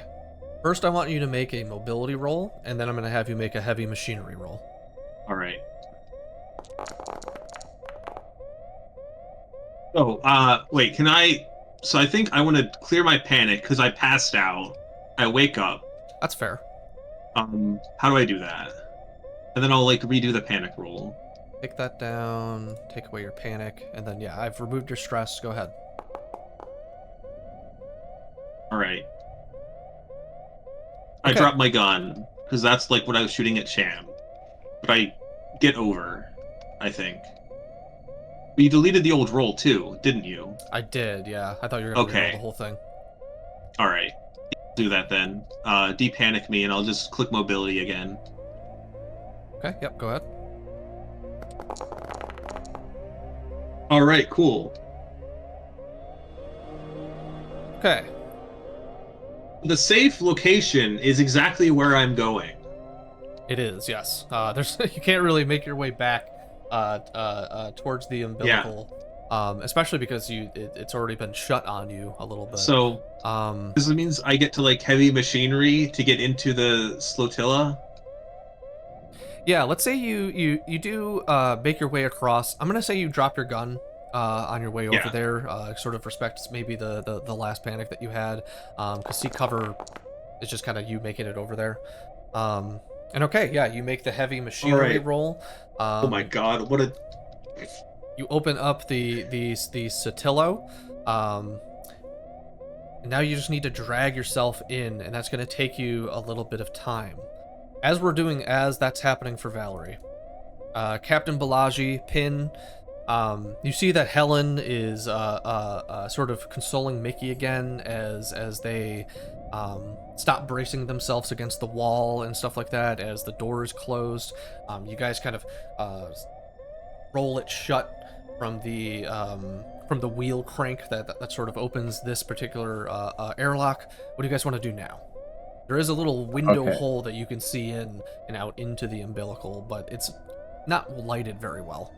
First, I want you to make a mobility roll, and then I'm going to have you make a heavy machinery roll. All right. Oh, wait, can I... So I think I want to clear my panic, because I passed out. I wake up. That's fair. How do I do that? And then I'll, like, redo the panic roll. Take that down, take away your panic, and then, yeah, I've removed your stress. Go ahead. All right. I Okay. dropped my gun, because that's, like, what I was shooting at Cham. But I get over, I think. But you deleted the old roll, too, didn't you? I did, yeah. I thought you were going to Okay. reroll the whole thing. All right. Do that then. Depanic me, and I'll just click mobility again. Okay, yep, go ahead. All right, cool. Okay. The safe location is exactly where I'm going. It is, yes. There's you can't really make your way back towards the umbilical, especially because it's already been shut on you a little bit. So, this means I get to, like, heavy machinery to get into the flotilla? yeah, let's say you do make your way across. I'm gonna say you drop your gun on your way over Yeah. there. Sort of respects maybe the last panic that you had, because seek cover is just kind of you making it over there. And okay, yeah, you make the heavy machinery Alright. roll. Oh my god, what a... You open up the Sotillo. And now you just need to drag yourself in, and that's going to take you a little bit of time. As that's happening for Valerie, Captain Balaji, Pin, you see that Helen is sort of consoling Mickey again as they stop bracing themselves against the wall and stuff like that as the door is closed. You guys kind of roll it shut from the from the wheel crank that sort of opens this particular airlock. What do you guys want to do now? There is a little window Okay. hole that you can see in and out into the umbilical, but it's not lighted very well.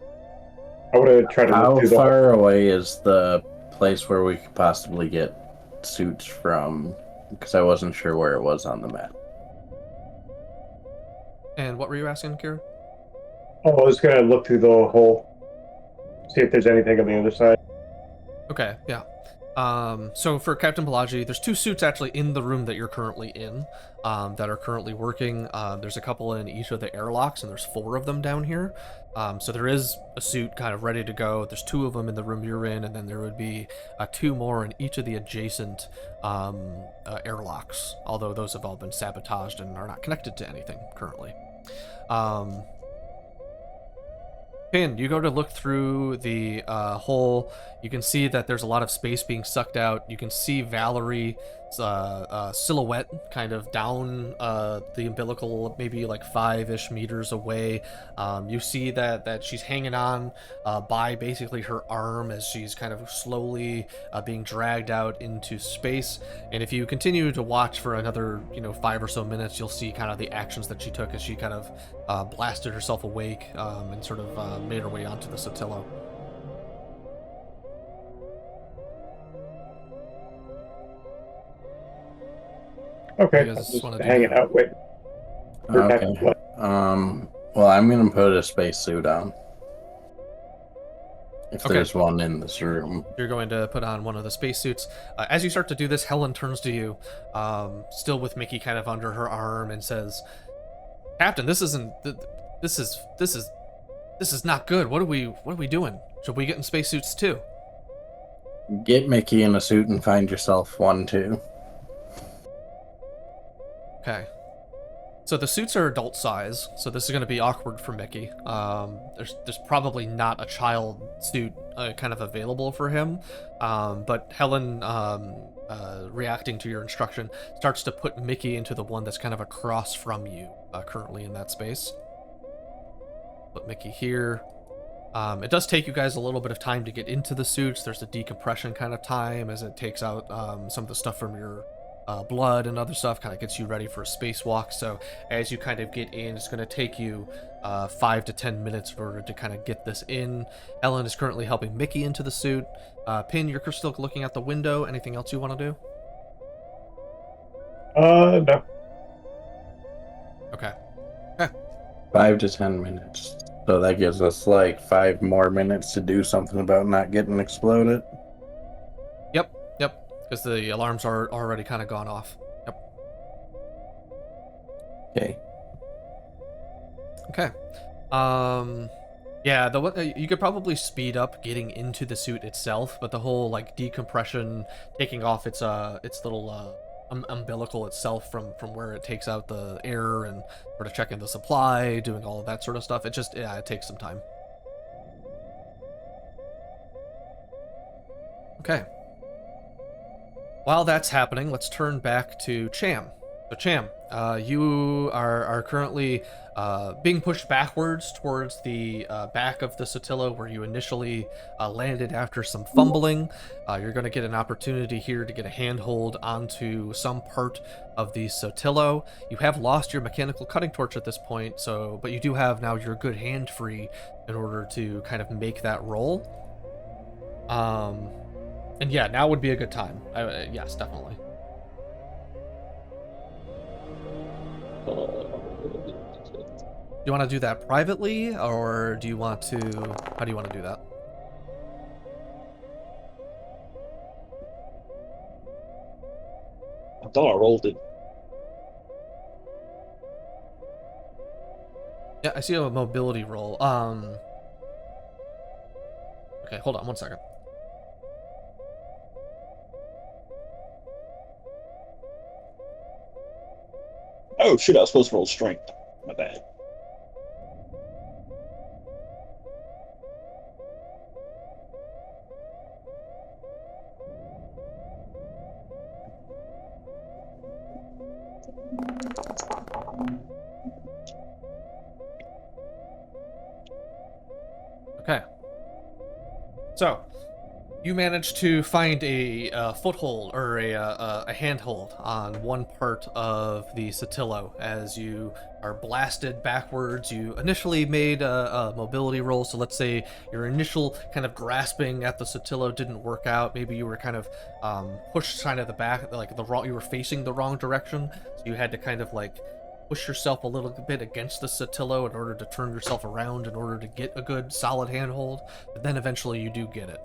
I want to try to How look through the far away is the place where we could possibly get suits from? Because I wasn't sure where it was on the map. And what were you asking, Kieran? Oh, I was gonna look through the hole, see if there's anything on the other side. Okay, yeah. So for Captain Pelagi, there's 2 suits actually in the room that you're currently in, that are currently working. There's a couple in each of the airlocks, and there's 4 of them down here. So there is a suit kind of ready to go. There's 2 of them in the room you're in, and then there would be 2 more in each of the adjacent airlocks, although those have all been sabotaged and are not connected to anything currently. Pin, you go to look through the hole. You can see that there's a lot of space being sucked out. You can see Valerie's silhouette kind of down the umbilical, maybe like 5-ish meters away. You see that she's hanging on by basically her arm as she's kind of slowly being dragged out into space. And if you continue to watch for another 5 or so minutes, you'll see kind of the actions that she took as she kind of blasted herself awake and sort of made her way onto the Sotillo. Okay, You I'm guys just wanna do hanging that? out, wait. For Okay. Captain Flood. Well, I'm gonna put a spacesuit on. If Okay. there's one in this room. You're going to put on one of the spacesuits. As you start to do this, Helen turns to you, still with Mickey kind of under her arm, and says, "Captain, this isn't. This is not good. What are we doing? Should we get in spacesuits too?" Get Mickey in a suit and find yourself one too. Okay. So the suits are adult size, so this is going to be awkward for Mickey. There's probably not a child suit kind of available for him, but Helen, reacting to your instruction, starts to put Mickey into the one that's kind of across from you, currently in that space. Put Mickey here. It does take you guys a little bit of time to get into the suits. There's a decompression kind of time as it takes out some of the stuff from your blood and other stuff, kind of gets you ready for a spacewalk. So as you kind of get in, it's going to take you 5 to 10 minutes in order to kind of get this in. Ellen is currently helping Mickey into the suit. Pin, you're still looking out the window. Anything else you want to do? No. Okay. 5 to 10 minutes. So that gives us like 5 more minutes to do something about not getting exploded. Yep. Because the alarms are already kind of gone off. Yep. Okay. Yeah, you could probably speed up getting into the suit itself, but the whole like decompression, taking off its little umbilical itself from where it takes out the air and sort of checking the supply, doing all of that sort of stuff, it takes some time. Okay. While that's happening, let's turn back to Cham. So Cham, you are currently being pushed backwards towards the back of the Sotillo where you initially landed after some fumbling. You're going to get an opportunity here to get a handhold onto some part of the Sotillo. You have lost your mechanical cutting torch at this point, but you do have now your good hand free in order to kind of make that roll. And yeah, now would be a good time. Yes, definitely. Do you want to do that privately, or do you want to... How do you want to do that? I thought I rolled it. Yeah, I see a mobility roll. Okay, hold on one second. Oh shit! I was supposed to roll strength. My bad. Okay. So, You manage to find a foothold or a handhold on one part of the Sotillo as you are blasted backwards. You initially made a mobility roll, so let's say your initial kind of grasping at the Sotillo didn't work out. Maybe you were kind of pushed kind of the back, like you were facing the wrong direction, so you had to kind of like push yourself a little bit against the Sotillo in order to turn yourself around in order to get a good solid handhold. But then eventually you do get it.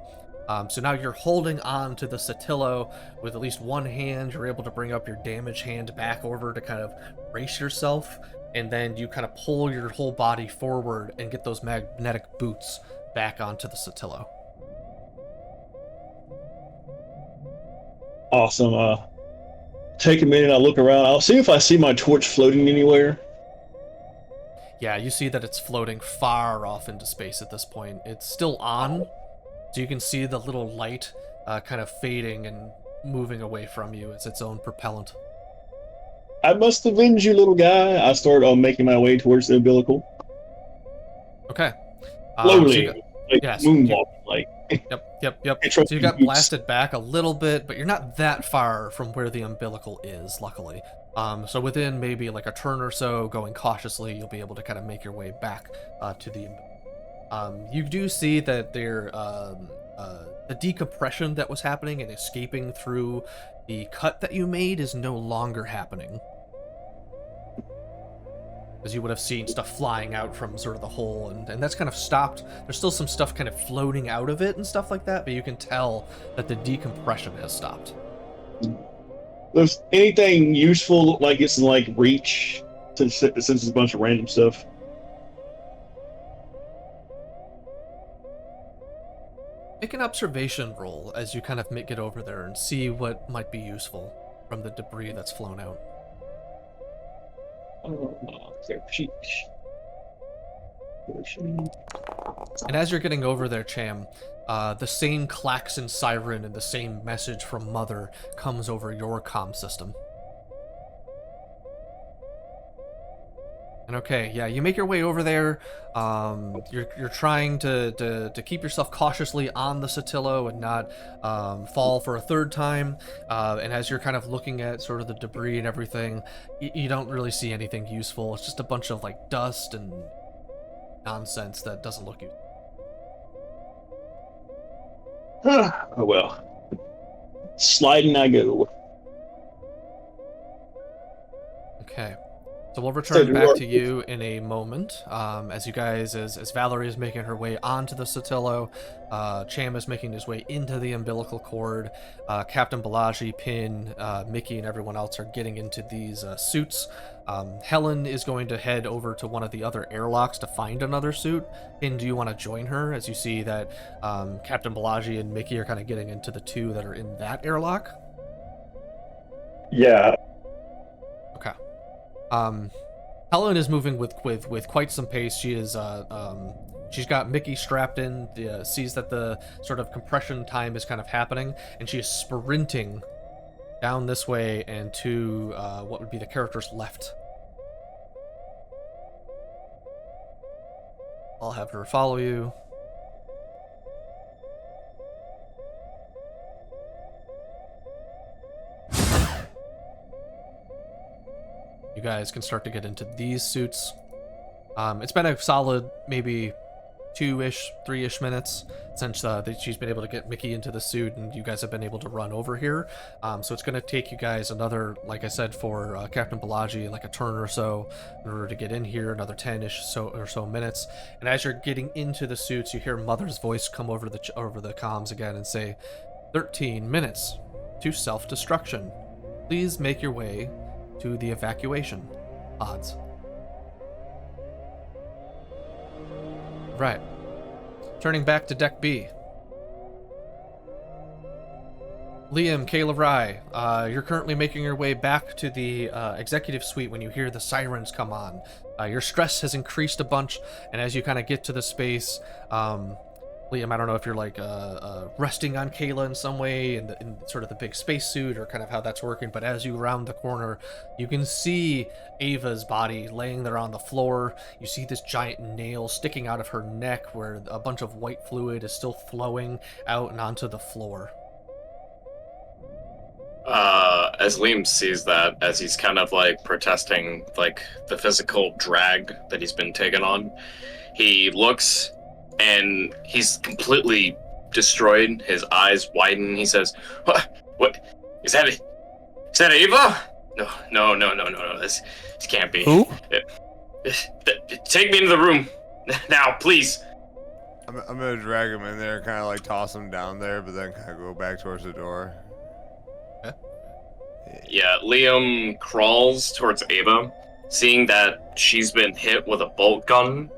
So now you're holding on to the Sotillo with at least one hand. You're able to bring up your damaged hand back over to kind of brace yourself, and then you kind of pull your whole body forward and get those magnetic boots back onto the Sotillo. Awesome. Take a minute, I look around. I'll see if I see my torch floating anywhere. Yeah, you see that it's floating far off into space at this point. It's still on, so you can see the little light kind of fading and moving away from you as its own propellant. I must avenge you, little guy. I start making my way towards the umbilical. Okay. Slowly, like yes, moonwalk, like. Yep. So you got blasted back a little bit, but you're not that far from where the umbilical is, luckily. So within maybe like a turn or so, going cautiously, you'll be able to kind of make your way back to the umbilical. You do see that the decompression that was happening and escaping through the cut that you made is no longer happening. As you would have seen stuff flying out from sort of the hole, and that's kind of stopped. There's still some stuff kind of floating out of it and stuff like that, but you can tell that the decompression has stopped. There's anything useful like it's in like reach, since it's a bunch of random stuff. Make an observation roll as you kind of get over there and see what might be useful from the debris that's flown out. And as you're getting over there, Cham, the same klaxon siren and the same message from Mother comes over your comm system. And okay, yeah, you make your way over there. You're trying to keep yourself cautiously on the Sotillo and not fall for a third time. And as you're kind of looking at sort of the debris and everything, you don't really see anything useful. It's just a bunch of like dust and nonsense that doesn't look useful. Oh well. Sliding I go. Okay. So we'll return back to you in a moment. As you guys, as Valerie is making her way onto the Sotillo, Cham is making his way into the umbilical cord. Captain Balaji, Pin, Mickey, and everyone else are getting into these suits. Helen is going to head over to one of the other airlocks to find another suit. Pin, do you want to join her? As you see that Captain Balaji and Mickey are kind of getting into the two that are in that airlock. Yeah. Okay. Helen is moving with quite some pace. She is she's got Mickey strapped in, sees that the sort of compression time is kind of happening, and she is sprinting down this way and to what would be the character's left. I'll have her follow you. You guys can start to get into these suits. It's been a solid maybe 2-ish, 3-ish minutes since she's been able to get Mickey into the suit, and you guys have been able to run over here. So it's going to take you guys another, like I said, for Captain Balaji, like a turn or so in order to get in here, another 10-ish or so minutes. And as you're getting into the suits, you hear Mother's voice come over the comms again and say, 13 minutes to self-destruction. Please make your way to the evacuation pods. Right. Turning back to Deck B. Liam, Kayla Rye, you're currently making your way back to the executive suite when you hear the sirens come on. Your stress has increased a bunch, and as you kind of get to the space, Liam, I don't know if you're like resting on Kayla in some way in sort of the big spacesuit or kind of how that's working, but as you round the corner, you can see Ava's body laying there on the floor. You see this giant nail sticking out of her neck where a bunch of white fluid is still flowing out and onto the floor. As Liam sees that, as he's kind of like protesting like the physical drag that he's been taken on, he looks and he's completely destroyed. His eyes widen. He says, What? Is that Ava? No. This can't be. Who? Take me into the room now, please." I'm gonna drag him in there, kind of like toss him down there, but then kind of go back towards the door. Yeah, Liam crawls towards Ava, seeing that she's been hit with a bolt gun,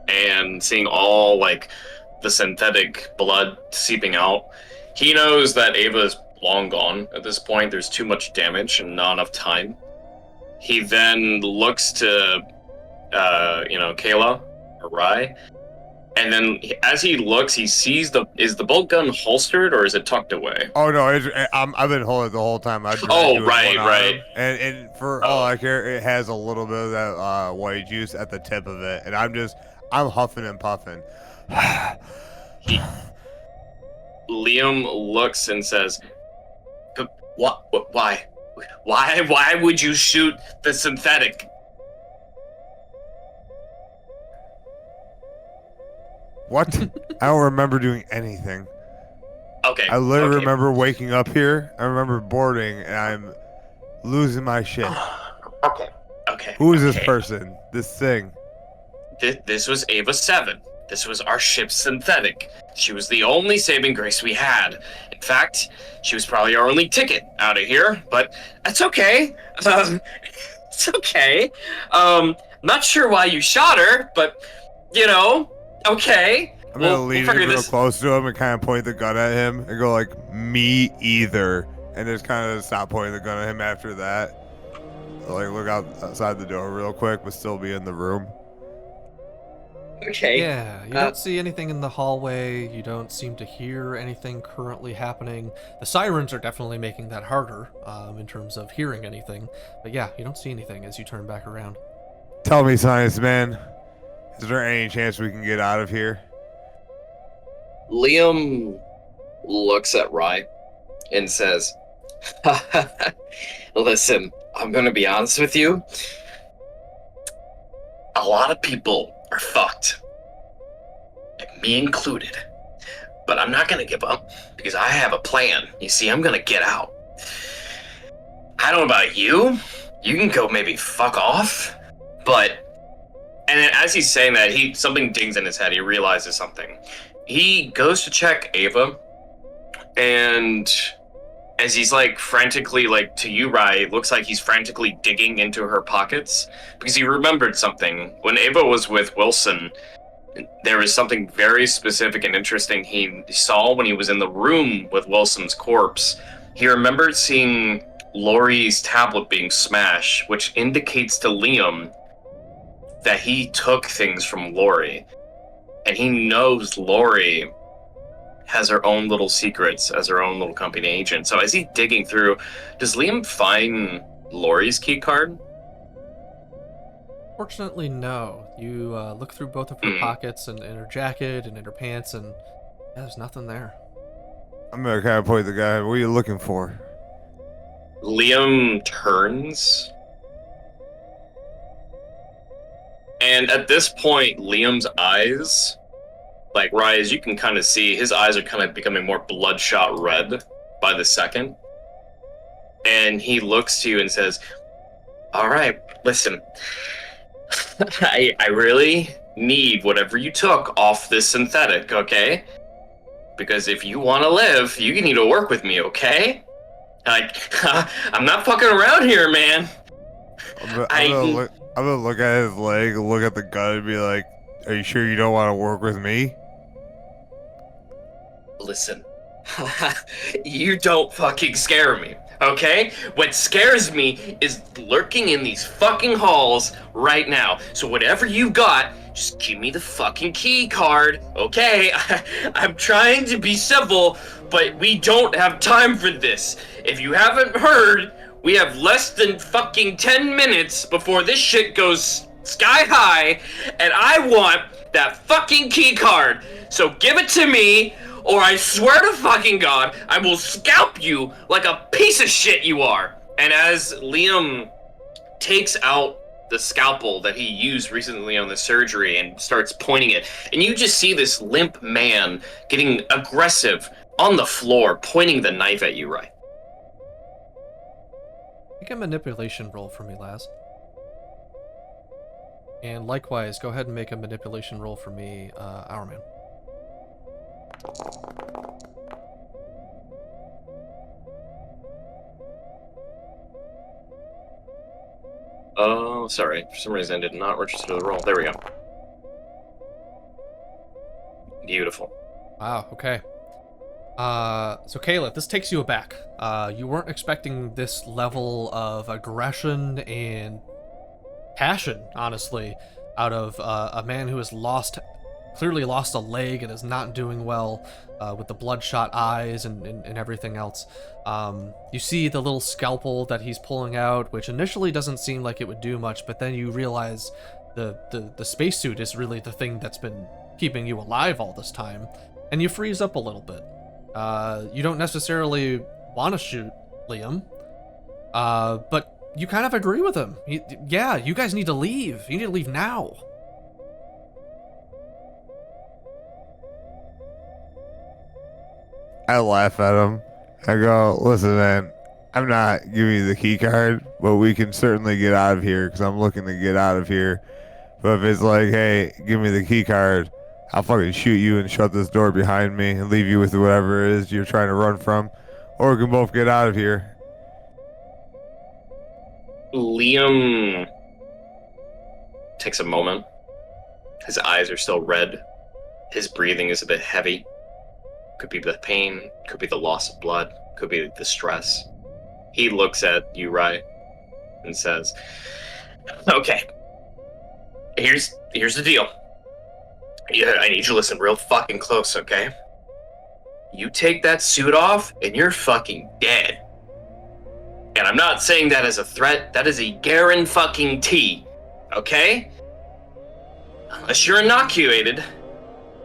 and seeing all like the synthetic blood seeping out. He knows that Ava is long gone at this point. There's too much damage and not enough time. He then looks to, Kayla or Rai, and then as he looks, he sees is the bolt gun holstered or is it tucked away? Oh no, I've been holding it the whole time. Right. And for all I care, it has a little bit of that white juice at the tip of it, and I'm huffing and puffing. Liam looks and says, "What? Why? Why would you shoot the synthetic?" What? I don't remember doing anything. Okay. I literally remember waking up here. I remember boarding, and I'm losing my shit. Okay. Who is this person? This thing? This was Ava 7. This was our ship's synthetic. She was the only saving grace we had. In fact, she was probably our only ticket out of here, but that's okay. It's okay. Not sure why you shot her, but, okay. I'm gonna We'll lean in figure real this. close to him and kind of point the gun at him and go like, "Me either," and just kind of stop pointing the gun at him after that. Like look outside the door real quick, but still be in the room. Okay. Yeah, you don't see anything in the hallway. You don't seem to hear anything currently happening. The sirens are definitely making that harder in terms of hearing anything. But yeah, you don't see anything as you turn back around. Tell me, science man, is there any chance we can get out of here? Liam looks at Rai and says, "Listen, I'm gonna be honest with you. A lot of people are fucked, me included. But I'm not gonna give up because I have a plan. You see, I'm gonna get out. I don't know about you. You can go maybe fuck off, but." And then as he's saying that, something dings in his head. He realizes something. He goes to check Ava, and as he's like frantically, like to you, Rai, it looks like he's frantically digging into her pockets because he remembered something. When Ava was with Wilson, there was something very specific and interesting he saw when he was in the room with Wilson's corpse. He remembered seeing Laurie's tablet being smashed, which indicates to Liam that he took things from Laurie. And he knows Laurie has her own little secrets as her own little company agent. So as he's digging through, does Liam find Laurie's key card? Fortunately, no. You look through both of her pockets and in her jacket and in her pants, and there's nothing there. I'm gonna kind of point the guy. What are you looking for? Liam turns. And at this point, Liam's eyes, like Rai, as you can kind of see, his eyes are kind of becoming more bloodshot red by the second. And he looks to you and says, "All right, listen, I really need whatever you took off this synthetic, okay? Because if you want to live, you need to work with me, okay? Like, I'm not fucking around here, man." I'm gonna look at his leg, look at the gun, and be like, "Are you sure you don't want to work with me?" Listen, you don't fucking scare me, okay? What scares me is lurking in these fucking halls right now. So whatever you got, Just give me the fucking key card, okay? I'm trying to be civil, but we don't have time for this. If you haven't heard, we have less than fucking 10 minutes before this shit goes sky high, and I want that fucking key card. So give it to me, or I swear to fucking God, I will scalp you like a piece of shit you are. And as Liam takes out the scalpel that he used recently on the surgery and starts pointing it, and you just see this limp man getting aggressive on the floor, pointing the knife at you, right? Make a manipulation roll for me, Laz. And likewise, go ahead and make a manipulation roll for me, Hourman. Oh, sorry. For some reason, I did not register the roll. There we go. Beautiful. Wow, okay. So Kayla, this takes you aback. You weren't expecting this level of aggression and passion, honestly, out of a man who has clearly lost a leg and is not doing well, with the bloodshot eyes and everything else. You see the little scalpel that he's pulling out, which initially doesn't seem like it would do much, but then you realize the spacesuit is really the thing that's been keeping you alive all this time, and you freeze up a little bit. You don't necessarily want to shoot Liam, but you kind of agree with him. Yeah, you guys need to leave. You need to leave now. I laugh at him. I go, listen, man, I'm not giving you the key card, but we can certainly get out of here because I'm looking to get out of here. But if it's like, hey, give me the key card, I'll fucking shoot you and shut this door behind me and leave you with whatever it is you're trying to run from. Or we can both get out of here. Liam takes a moment. His eyes are still red. His breathing is a bit heavy. Could be the pain, could be the loss of blood, could be the stress. He looks at you, right, and says, okay, here's the deal. Yeah, I need you to listen real fucking close, okay? You take that suit off, and you're fucking dead. And I'm not saying that as a threat, that is a guarantee, okay? Unless you're inoculated,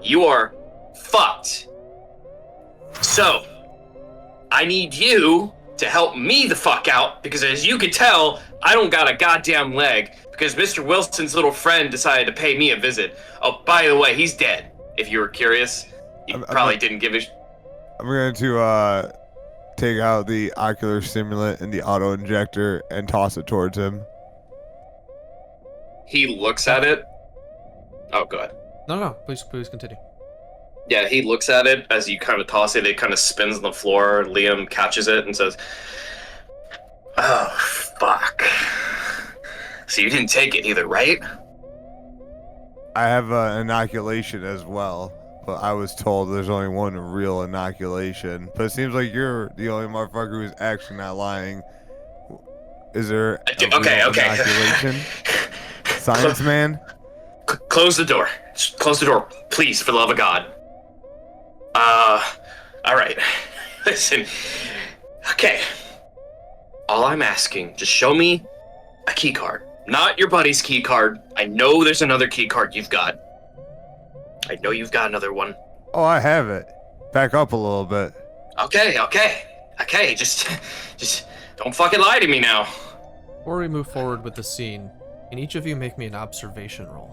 you are fucked. So, I need you to help me the fuck out, because as you can tell, I don't got a goddamn leg, because Mr. Wilson's little friend decided to pay me a visit. Oh, by the way, he's dead. If you were curious, you probably didn't give a I'm going to take out the ocular stimulant and the auto injector and toss it towards him. He looks at it. Oh, go ahead. No, please continue. Yeah, he looks at it as you kind of toss it. It kind of spins on the floor. Liam catches it and says, oh, fuck. So you didn't take it either, right? I have an inoculation as well, but I was told there's only one real inoculation. But it seems like you're the only motherfucker who's actually not lying. Is there a real inoculation? Science man? Close the door. Just close the door, please, for the love of God. Alright. Listen. Okay. All I'm asking, just show me a key card. Not your buddy's key card. I know there's another key card you've got. I know you've got another one. Oh, I have it. Back up a little bit. Okay, just don't fucking lie to me now. Before we move forward with the scene, can each of you make me an observation roll?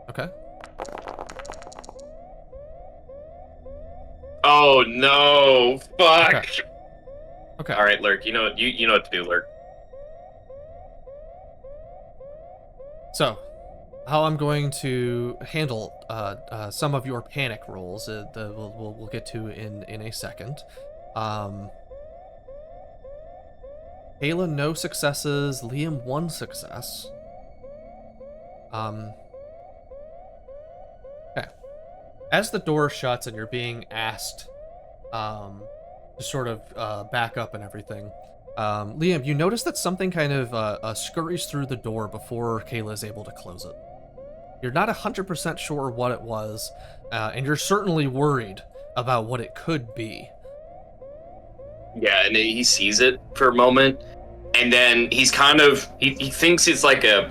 Okay. Oh no! Fuck. Okay. All right, Lurk. You know what to do, Lurk. So, how I'm going to handle some of your panic rolls, we'll get to in a second. Ayla, no successes. Liam, 1 success. Okay. As the door shuts and you're being asked to sort of back up and everything. Liam, you notice that something kind of scurries through the door before Kayla is able to close it. You're not 100% sure what it was, and you're certainly worried about what it could be. Yeah, and he sees it for a moment, and then he's kind of he thinks it's like a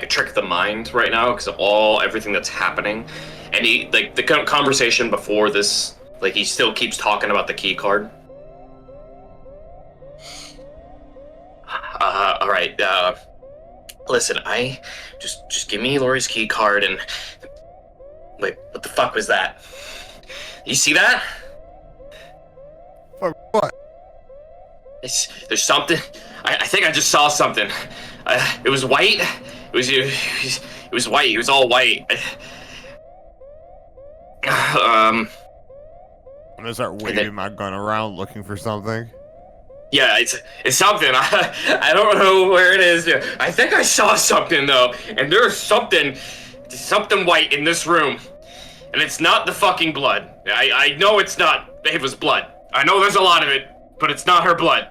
trick of the mind right now because of everything that's happening, and he like the conversation before this, like he still keeps talking about the key card. All right. Listen, I just give me Lori's key card and wait. What the fuck was that? You see that? Fuck what? There's something. I think I just saw something. It was white. It was white. It was all white. I'm gonna start waving my gun around looking for something. Yeah, it's something. I don't know where it is. I think I saw something though, and there's something white in this room, and it's not the fucking blood. I know it's not Ava's blood. I know there's a lot of it, but it's not her blood.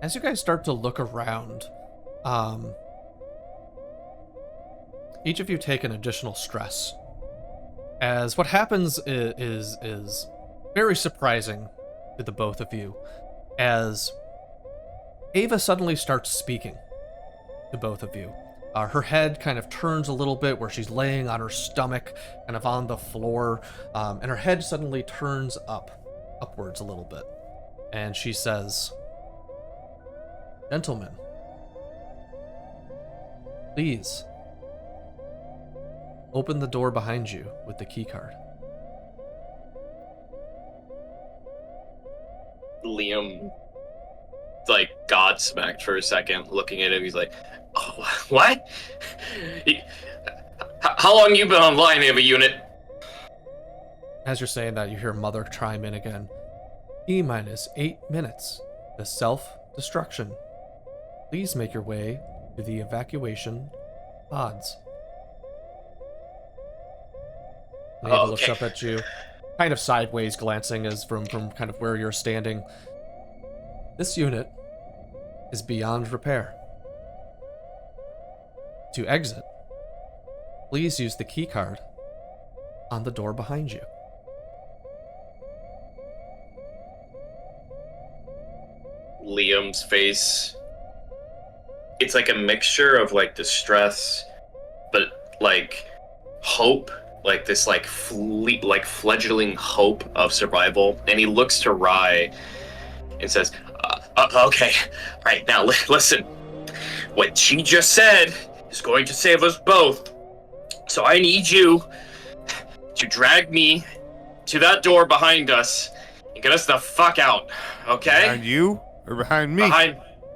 As you guys start to look around, each of you take an additional stress. As what happens is very surprising to the both of you, as Ava suddenly starts speaking to both of you. Her head kind of turns a little bit where she's laying on her stomach, kind of on the floor, and her head suddenly turns upwards a little bit. And she says, "Gentlemen, please open the door behind you with the key card." Liam, like, godsmacked for a second, looking at him. He's like, "Oh, what? How long you been online, Ava unit?" As you're saying that, you hear Mother chime in again. "T-minus 8 minutes. The self-destruction. Please make your way to the evacuation pods." Ava looks up at you, kind of sideways glancing as from kind of where you're standing. "This unit is beyond repair. To exit, please use the key card on the door behind you." Liam's face, it's like a mixture of like distress, but like hope, like this like fledgling hope of survival. And he looks to Rye and says, "Okay, all right, now listen. What she just said is going to save us both. So I need you to drag me to that door behind us and get us the fuck out, okay?" Behind you or behind me?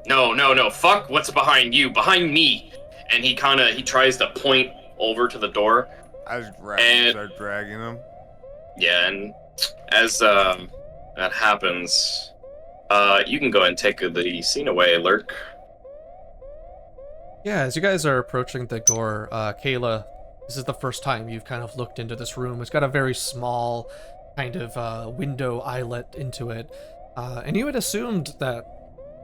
No. Fuck what's behind you. Behind me. And he tries to point over to the door. I just start dragging him. Yeah, and as that happens, you can go ahead and take the scene away, Lurk. Yeah, as you guys are approaching the door, Kayla, this is the first time you've kind of looked into this room. It's got a very small kind of window eyelet into it. And you had assumed that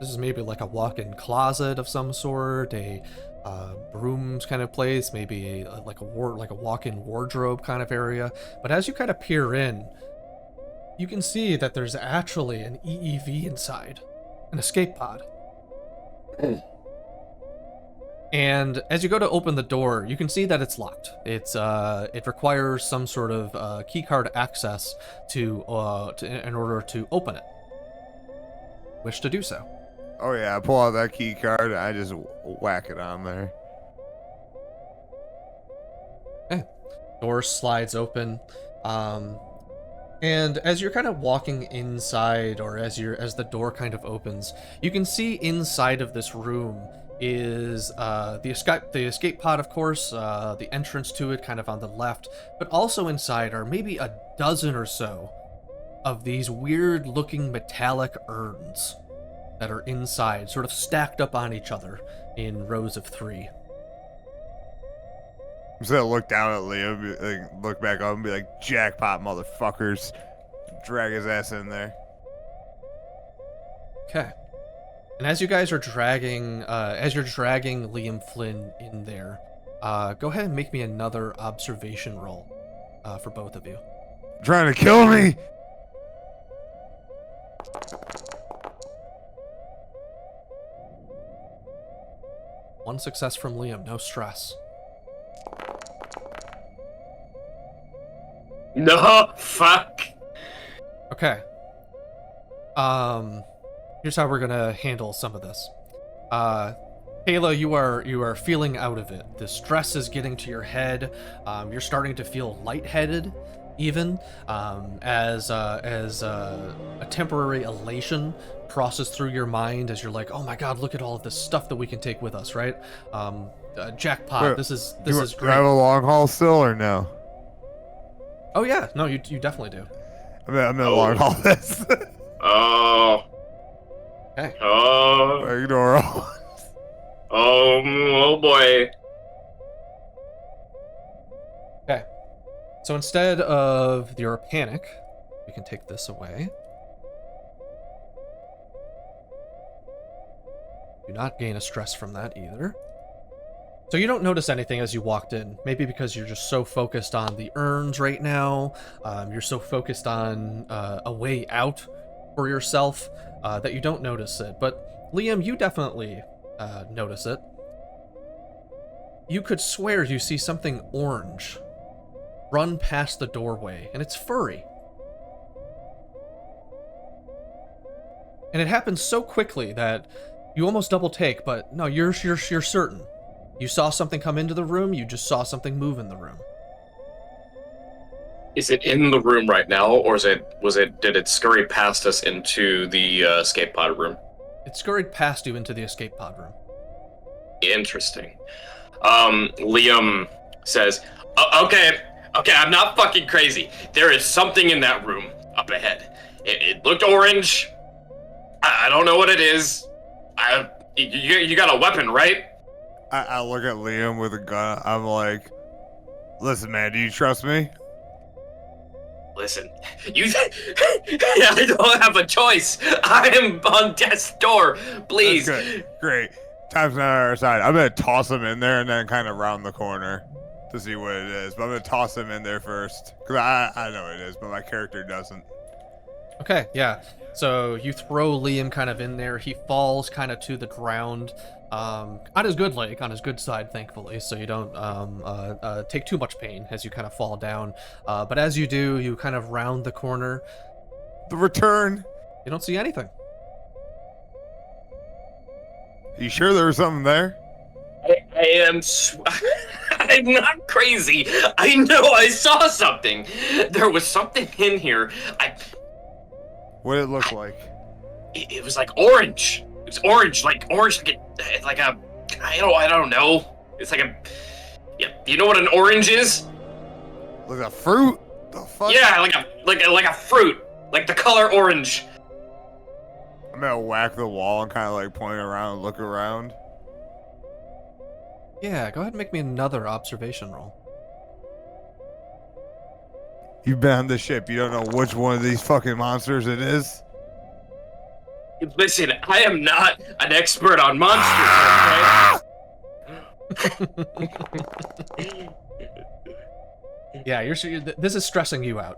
this is maybe like a walk-in closet of some sort, a brooms kind of place, maybe like a walk-in wardrobe kind of area. But as you kind of peer in, you can see that there's actually an EEV inside, an escape pod. And as you go to open the door, you can see that it's locked. It requires some sort of keycard access in order to open it. Wish to do so? Oh yeah, I pull out that key card and I just whack it on there. Okay. Door slides open. And as you're kind of walking inside, or as the door kind of opens, you can see inside of this room is the escape pod, of course, the entrance to it kind of on the left, but also inside are maybe a dozen or so of these weird looking metallic urns that are inside, sort of stacked up on each other in rows of 3. I'm just gonna look down at Liam, look back up and be like, "Jackpot, motherfuckers." Drag his ass in there. Okay. And as you guys are dragging, as you're dragging Liam Flynn in there, go ahead and make me another observation roll for both of you. Trying to kill me? One success from Liam, no stress. No, fuck. Okay. Here's how we're gonna handle some of this. Kayla, you are feeling out of it. The stress is getting to your head. You're starting to feel lightheaded, even as a temporary elation crosses through your mind as you're like, oh my god, look at all of this stuff that we can take with us, right? Jackpot. Wait, this is Do great. I have a long haul still or no? Oh yeah, no, you definitely do. I'm in long haul this. Oh. Okay. Oh. Ignore all. Oh boy. Okay. So instead of your panic, we can take this away. Do not gain a stress from that either. So you don't notice anything as you walked in, maybe because you're just so focused on the urns right now. You're so focused on a way out for yourself that you don't notice it. But Liam, you definitely notice it. You could swear you see something orange run past the doorway, and it's furry. And it happens so quickly that you almost double take, but no, you're certain. You saw something come into the room, you just saw something move in the room. Is it in the room right now, or did it scurry past us into the escape pod room? It scurried past you into the escape pod room. Interesting. Liam says, okay, I'm not fucking crazy. There is something in that room up ahead. It looked orange. I don't know what it is. You got a weapon, right? I look at Liam with a gun. I'm like, listen, man, do you trust me? Listen, I don't have a choice. I am on death's door. Please. That's good. Great. Time's not on our side. I'm gonna toss him in there and then kind of round the corner to see what it is. But I'm gonna toss him in there first because I know what it is, but my character doesn't. Okay, yeah. So you throw Liam kind of in there. He falls kind of to the ground. On his good leg, on his good side, thankfully, so you don't take too much pain as you kind of fall down. But as you do, you kind of round the corner. The return. You don't see anything. You sure there was something there? I am. I'm not crazy. I know I saw something. There was something in here. What did it look like? It was like orange. It's orange, like a. I don't know. It's like a. Yeah, you know what an orange is? Like a fruit? The fuck? Yeah, like a fruit, like the color orange. I'm gonna whack the wall and kind of like point around and look around. Yeah, go ahead and make me another observation roll. You've been on the ship. You don't know which one of these fucking monsters it is? Listen, I am not an expert on monsters, okay? Yeah, this is stressing you out.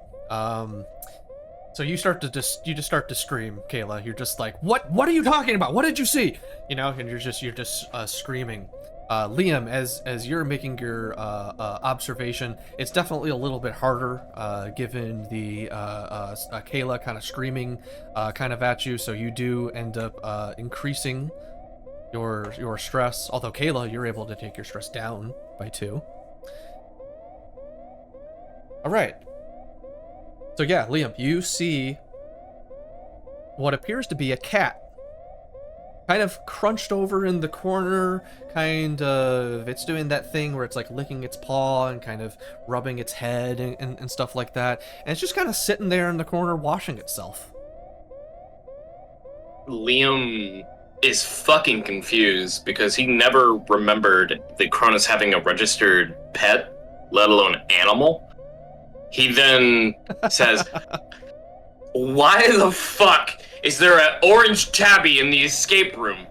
So you just start to scream, Kayla. You're just like, what are you talking about? What did you see? You know, and you're just screaming. Liam, as you're making your observation, it's definitely a little bit harder given the Kayla kind of screaming kind of at you, so you do end up increasing your stress. Although Kayla, you're able to take your stress down by 2. All right. So yeah, Liam, you see what appears to be a cat. Kind of crunched over in the corner, it's doing that thing where it's like licking its paw and kind of rubbing its head and stuff like that. And it's just kind of sitting there in the corner washing itself. Liam is fucking confused because he never remembered the Cronus having a registered pet, let alone animal. He then says, why the fuck Is there an orange tabby in the escape room?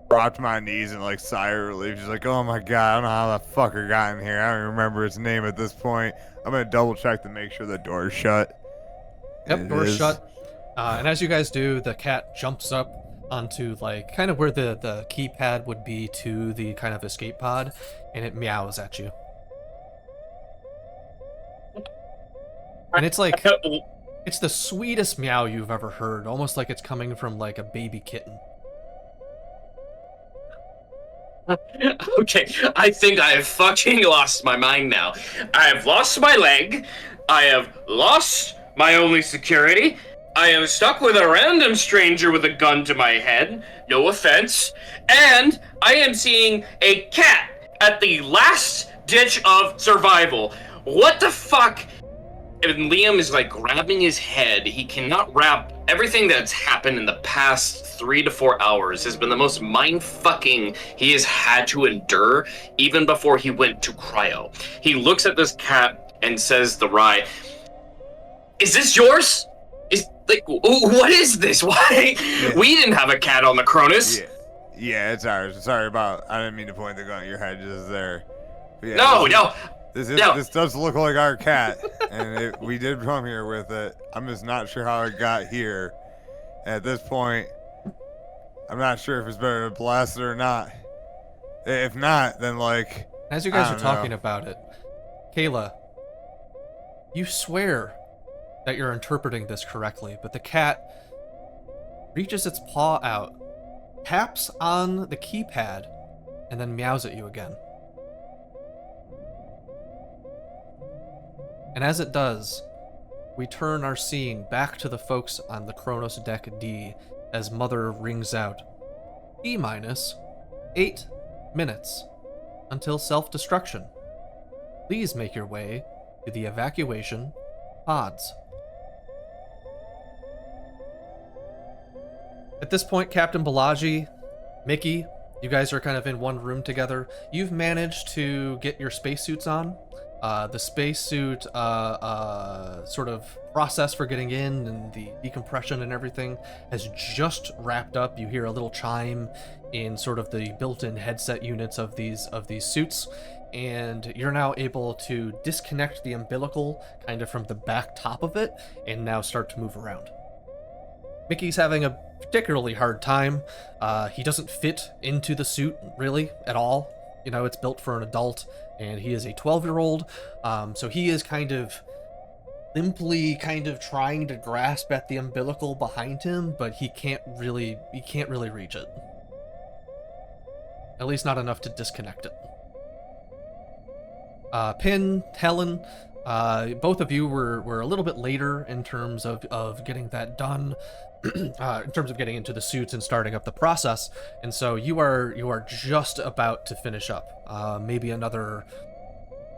Dropped my knees and like sigh of relief. She's like, oh my god, I don't know how the fucker got in here. I don't even remember its name at this point. I'm gonna double check to make sure the door's shut. Yep, It door's is. shut. And as you guys do, the cat jumps up onto like kind of where the keypad would be to the kind of escape pod, and it meows at you. And it's like, it's the sweetest meow you've ever heard, almost like it's coming from like a baby kitten. Okay, I think I have fucking lost my mind now. I have lost my leg. I have lost my only security. I am stuck with a random stranger with a gun to my head. No offense. And I am seeing a cat at the last ditch of survival. What the fuck? And Liam is like grabbing his head. He cannot wrap everything that's happened in the past 3 to 4 hours has been the most mind-fucking he has had to endure even before he went to cryo. He looks at this cat and says to Rye, is this yours? Is like, what is this? Why? Yeah. We didn't have a cat on the Cronus. Yeah, it's ours. Sorry about, I didn't mean to point the gun at your head just there. But yeah, No. This does look like our cat, and we did come here with it. I'm just not sure how it got here. At this point, I'm not sure if it's better to blast it or not. If not, then like... As you guys are talking about it, Kayla, you swear that you're interpreting this correctly, but the cat reaches its paw out, taps on the keypad, and then meows at you again. And as it does, we turn our scene back to the folks on the Kronos Deck D as Mother rings out T-minus 8 minutes until self-destruction. Please make your way to the evacuation pods. At this point, Captain Balaji, Mickey, you guys are kind of in one room together. You've managed to get your spacesuits on. The spacesuit sort of process for getting in and the decompression and everything has just wrapped up. You hear a little chime in sort of the built-in headset units of these suits, and you're now able to disconnect the umbilical kind of from the back top of it and now start to move around. Mickey's having a particularly hard time. He doesn't fit into the suit really at all. You know, it's built for an adult, and he is a 12-year-old, so he is kind of limply kind of trying to grasp at the umbilical behind him, but he can't really reach it. At least not enough to disconnect it. Pin, Helen, both of you were a little bit later in terms of getting that done, in terms of getting into the suits and starting up the process, and so you are just about to finish up. Maybe another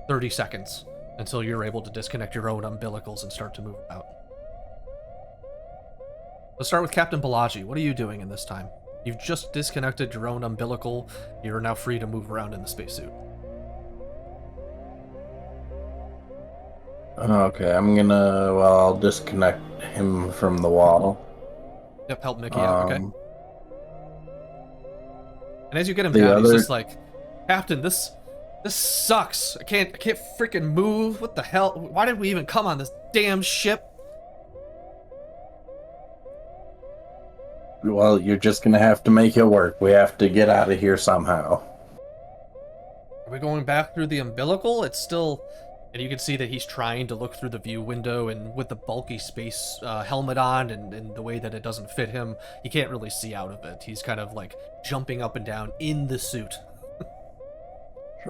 30 seconds until you're able to disconnect your own umbilicals and start to move out. Let's start with Captain Balaji. What are you doing in this time? You've just disconnected your own umbilical. You're now free to move around in the spacesuit. Okay, I'll disconnect him from the wall. Yep, help Mickey out, okay? And as you get him the down, he's other- just like, Captain, this sucks. I can't freaking move. What the hell? Why did we even come on this damn ship? Well, you're just gonna have to make it work. We have to get out of here somehow. Are we going back through the umbilical? It's still... And you can see that he's trying to look through the view window, and with the bulky space helmet on and the way that it doesn't fit him, he can't really see out of it. He's kind of like jumping up and down in the suit.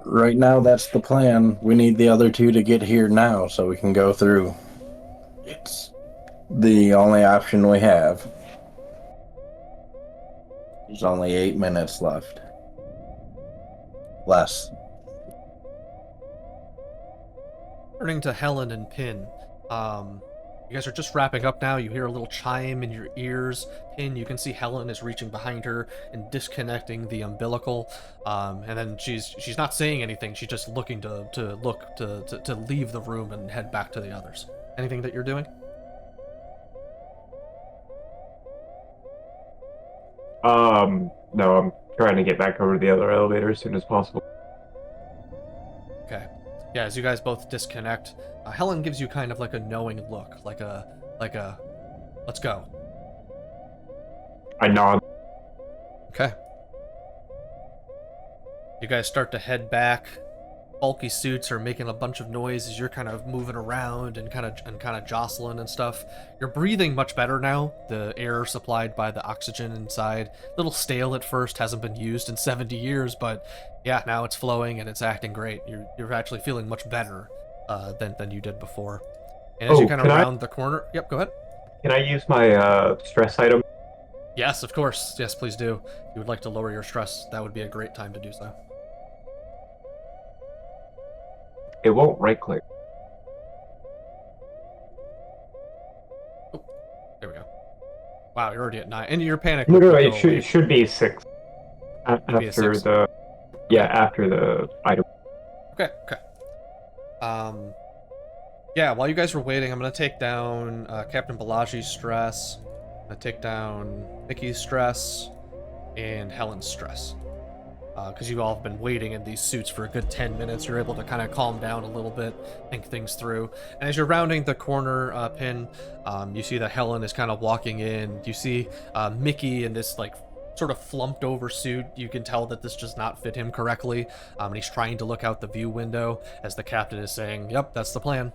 Right now, that's the plan. We need the other two to get here now so we can go through. It's the only option we have. There's only 8 minutes left. Less. Turning to Helen and Pin, you guys are just wrapping up now. You hear a little chime in your ears. Pin, you can see Helen is reaching behind her and disconnecting the umbilical. And then she's not saying anything. She's just looking to leave the room and head back to the others. Anything that you're doing? No, I'm trying to get back over to the other elevator as soon as possible. Okay. Yeah, as you guys both disconnect, Helen gives you kind of like a knowing look, like a, let's go. I nod. Okay. You guys start to head back. Bulky suits are making a bunch of noise as you're kind of moving around and kind of jostling and stuff. You're breathing much better now. The air supplied by the oxygen inside, a little stale at first, hasn't been used in 70 years, but yeah, now it's flowing and it's acting great. You're actually feeling much better than you did before. And as you kind of round the corner, yep, go ahead. Can I use my stress item? Yes, of course. Yes, please do. If you would like to lower your stress, that would be a great time to do so. It won't right click. Oh, there we go. Wow, you're already at 9. And your panic. No, would go it away. should be 6. After be a 6. after the item. Okay. Yeah, while you guys were waiting, I'm gonna take down Captain Balaji's stress. I'm gonna take down Mickey's stress and Helen's stress. Because you all have been waiting in these suits for a good 10 minutes. You're able to kind of calm down a little bit, think things through. And as you're rounding the corner pin, you see that Helen is kind of walking in. You see Mickey in this like sort of flumped over suit. You can tell that this does not fit him correctly. And he's trying to look out the view window as the captain is saying, yep, that's the plan.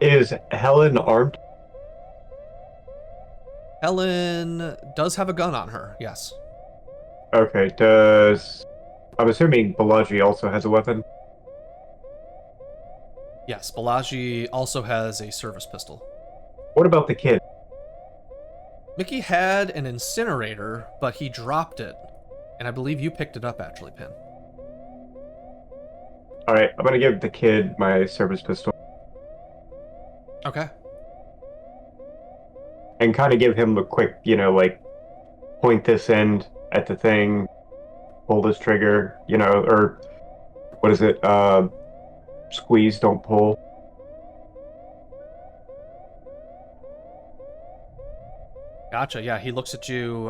Is Helen armed? Helen does have a gun on her, yes. Okay, I'm assuming Balaji also has a weapon? Yes, Balaji also has a service pistol. What about the kid? Mickey had an incinerator, but he dropped it. And I believe you picked it up, actually, Pin. Alright, I'm gonna give the kid my service pistol. Okay. And kind of give him a quick, like, point this end at the thing, pull this trigger, or what is it? Squeeze, don't pull. Gotcha, yeah, he looks at you,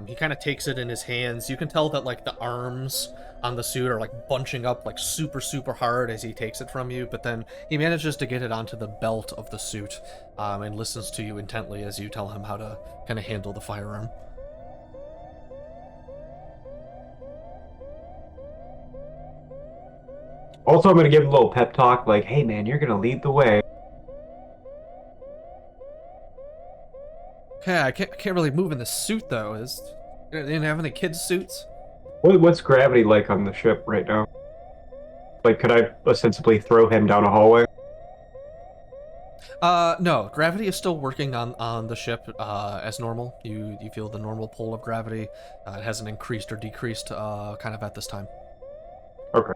he kind of takes it in his hands. You can tell that, like, the arms on the suit are, like, bunching up, like, super, super hard as he takes it from you, but then he manages to get it onto the belt of the suit, and listens to you intently as you tell him how to kind of handle the firearm. Also, I'm gonna give him a little pep talk, like, hey man, you're gonna lead the way. Okay, I can't really move in the suit, though. They didn't have any kids' suits? What's gravity like on the ship right now? Like, could I ostensibly throw him down a hallway? No. Gravity is still working on the ship as normal. You feel the normal pull of gravity. It hasn't increased or decreased kind of at this time. Okay.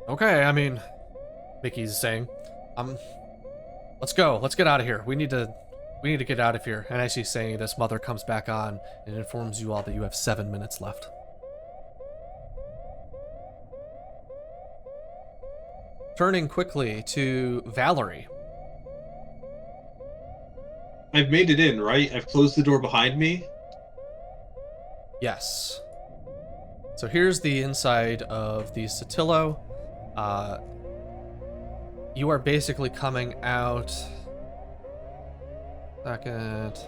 Okay, I mean, Mickey's saying, let's go. Let's get out of here. We need to get out of here. And as he's saying this, Mother comes back on and informs you all that you have 7 minutes left. Turning quickly to Valerie. I've made it in, right? I've closed the door behind me. Yes. So here's the inside of the Sotillo. You are basically coming out. Second.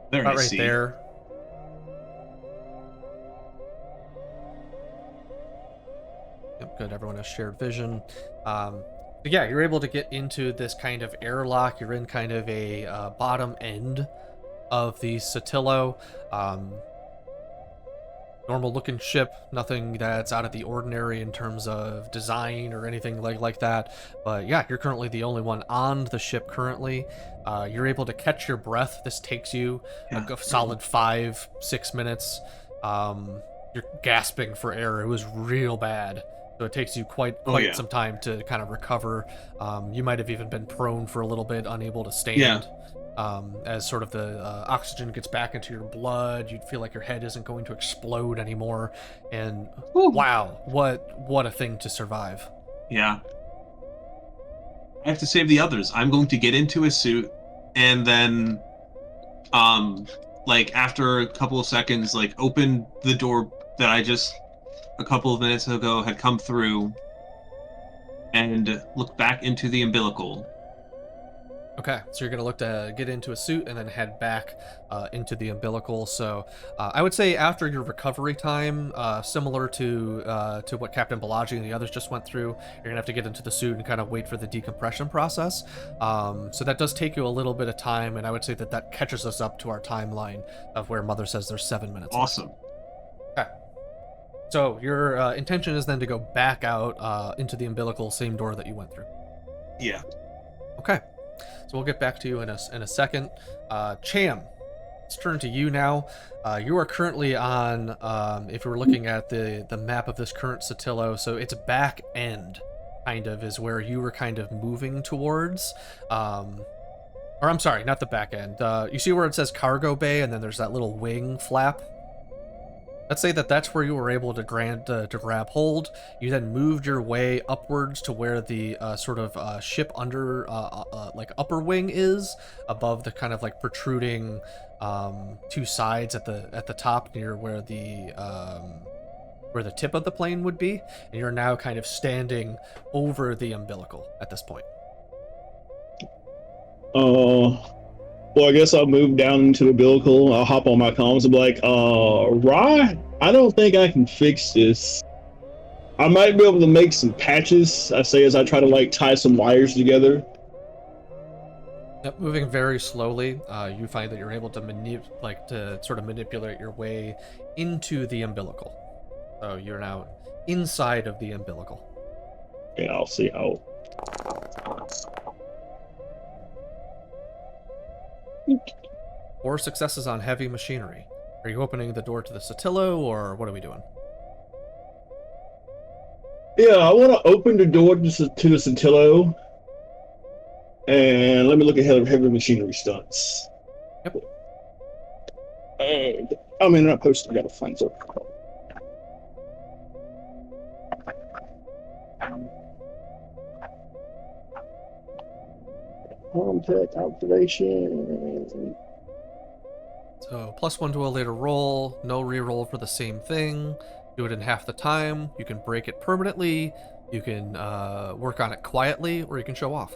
There, About I right see. there. Yep, good. Everyone has shared vision. But yeah, you're able to get into this kind of airlock. You're in kind of a bottom end of the Sotillo. Normal looking ship, nothing that's out of the ordinary in terms of design or anything like that. But yeah, you're currently the only one on the ship currently. You're able to catch your breath. This takes you a solid 5-6 minutes. You're gasping for air. It was real bad. So it takes you quite some time to kind of recover. You might have even been prone for a little bit, unable to stand. Yeah. As sort of the oxygen gets back into your blood, you'd feel like your head isn't going to explode anymore. And wow, what a thing to survive. Yeah. I have to save the others. I'm going to get into a suit, and then like after a couple of seconds, like open the door that I just a couple of minutes ago had come through, and look back into the umbilical. Okay, so you're gonna look to get into a suit and then head back into the umbilical. So I would say after your recovery time, similar to what Captain Balaji and the others just went through, you're gonna have to get into the suit and kind of wait for the decompression process. So that does take you a little bit of time, and I would say that catches us up to our timeline of where Mother says there's 7 minutes. Awesome. Okay. So your intention is then to go back out into the umbilical, same door that you went through. Yeah. Okay. So we'll get back to you in a second. Cham, let's turn to you now. You are currently on, if we're looking at the map of this current Sotillo, so its back end kind of is where you were kind of moving towards. Or I'm sorry, not the back end. You see where it says cargo bay and then there's that little wing flap? Let's say that's where you were able to grab hold. You then moved your way upwards to where the sort of ship under like upper wing is, above the kind of like protruding two sides at the top near where the tip of the plane would be, and you're now kind of standing over the umbilical at this point. Well, I guess I'll move down into the umbilical. I'll hop on my comms and be like, Rye, I don't think I can fix this. I might be able to make some patches, I say, as I try to, like, tie some wires together. Yep, moving very slowly, you find that you're able to sort of manipulate your way into the umbilical. So you're now inside of the umbilical. And I'll see how... 4 successes on heavy machinery. Are you opening the door to the Sotillo, or what are we doing? Yeah, I want to open the door to the Sotillo. And let me look at heavy machinery stunts. Yep. I mean, not posted. I gotta find something. Contact observation. So +1 to a later roll, no reroll for the same thing. Do it in half the time. You can break it permanently. You can work on it quietly, or you can show off.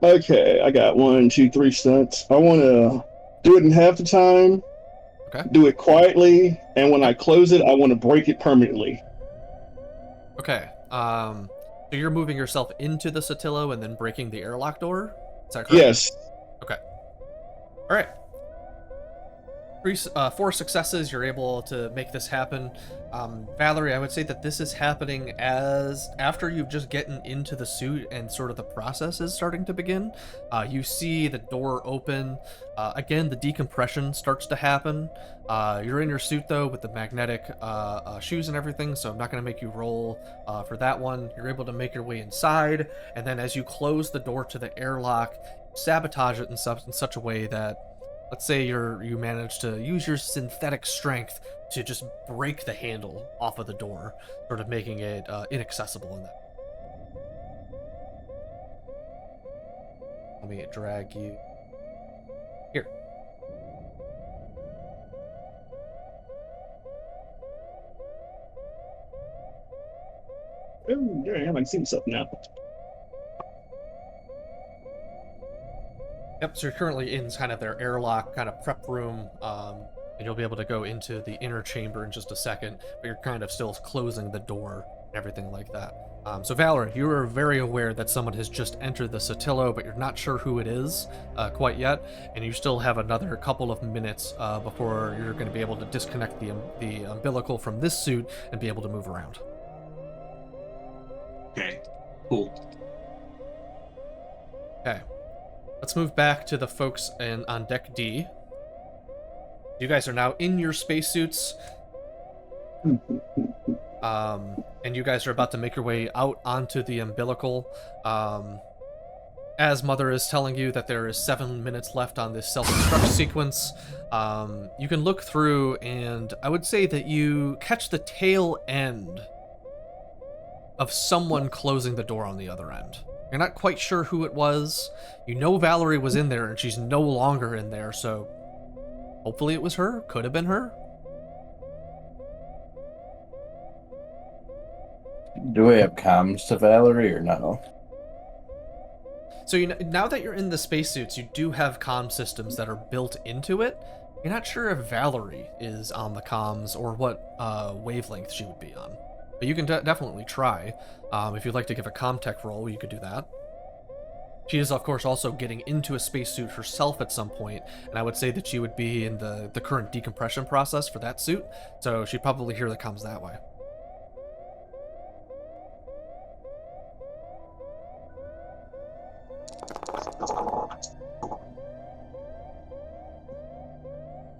Okay, I got 1, 2, 3 stunts. I want to do it in half the time. Okay. Do it quietly, and when I close it, I want to break it permanently. Okay. So you're moving yourself into the Sotillo and then breaking the airlock door? Is that correct? Yes. Okay. All right. 4 successes, you're able to make this happen. Valerie, I would say that this is happening after you've just gotten into the suit and sort of the process is starting to begin. You see the door open. Again, the decompression starts to happen. You're in your suit, though, with the magnetic shoes and everything, so I'm not going to make you roll for that one. You're able to make your way inside, and then as you close the door to the airlock, sabotage it in such a way that, let's say you manage to use your synthetic strength to just break the handle off of the door, sort of making it inaccessible in that. Let me drag you here. Oh, damn, I can see myself now. Yep, so you're currently in kind of their airlock kind of prep room, and you'll be able to go into the inner chamber in just a second, but you're kind of still closing the door and everything like that. So Valerie, you are very aware that someone has just entered the Sotillo, but you're not sure who it is quite yet, and you still have another couple of minutes before you're going to be able to disconnect the umbilical from this suit and be able to move around. Okay. Cool. Okay. Let's move back to the folks on Deck D. You guys are now in your spacesuits. And you guys are about to make your way out onto the umbilical. As Mother is telling you that there is 7 minutes left on this self-destruct sequence, you can look through, and I would say that you catch the tail end of someone closing the door on the other end. You're not quite sure who it was. You know Valerie was in there, and she's no longer in there, so hopefully it was her. Could have been her. Do we have comms to Valerie or no? So now that you're in the spacesuits, you do have comm systems that are built into it. You're not sure if Valerie is on the comms or what wavelength she would be on. But you can definitely try. If you'd like to give a comm-tech roll, you could do that. She is, of course, also getting into a spacesuit herself at some point, and I would say that she would be in the current decompression process for that suit, so she'd probably hear the comms that way.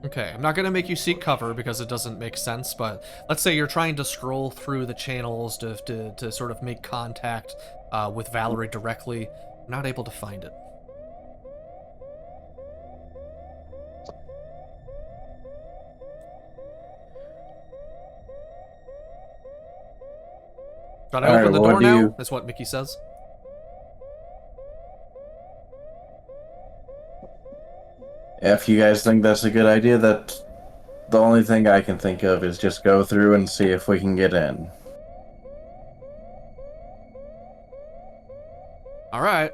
Okay, I'm not going to make you seek cover because it doesn't make sense, but let's say you're trying to scroll through the channels to sort of make contact with Valerie directly. You're not able to find it. Should I open the door now? That's what Mickey says. If you guys think that's a good idea, that's the only thing I can think of is just go through and see if we can get in. All right.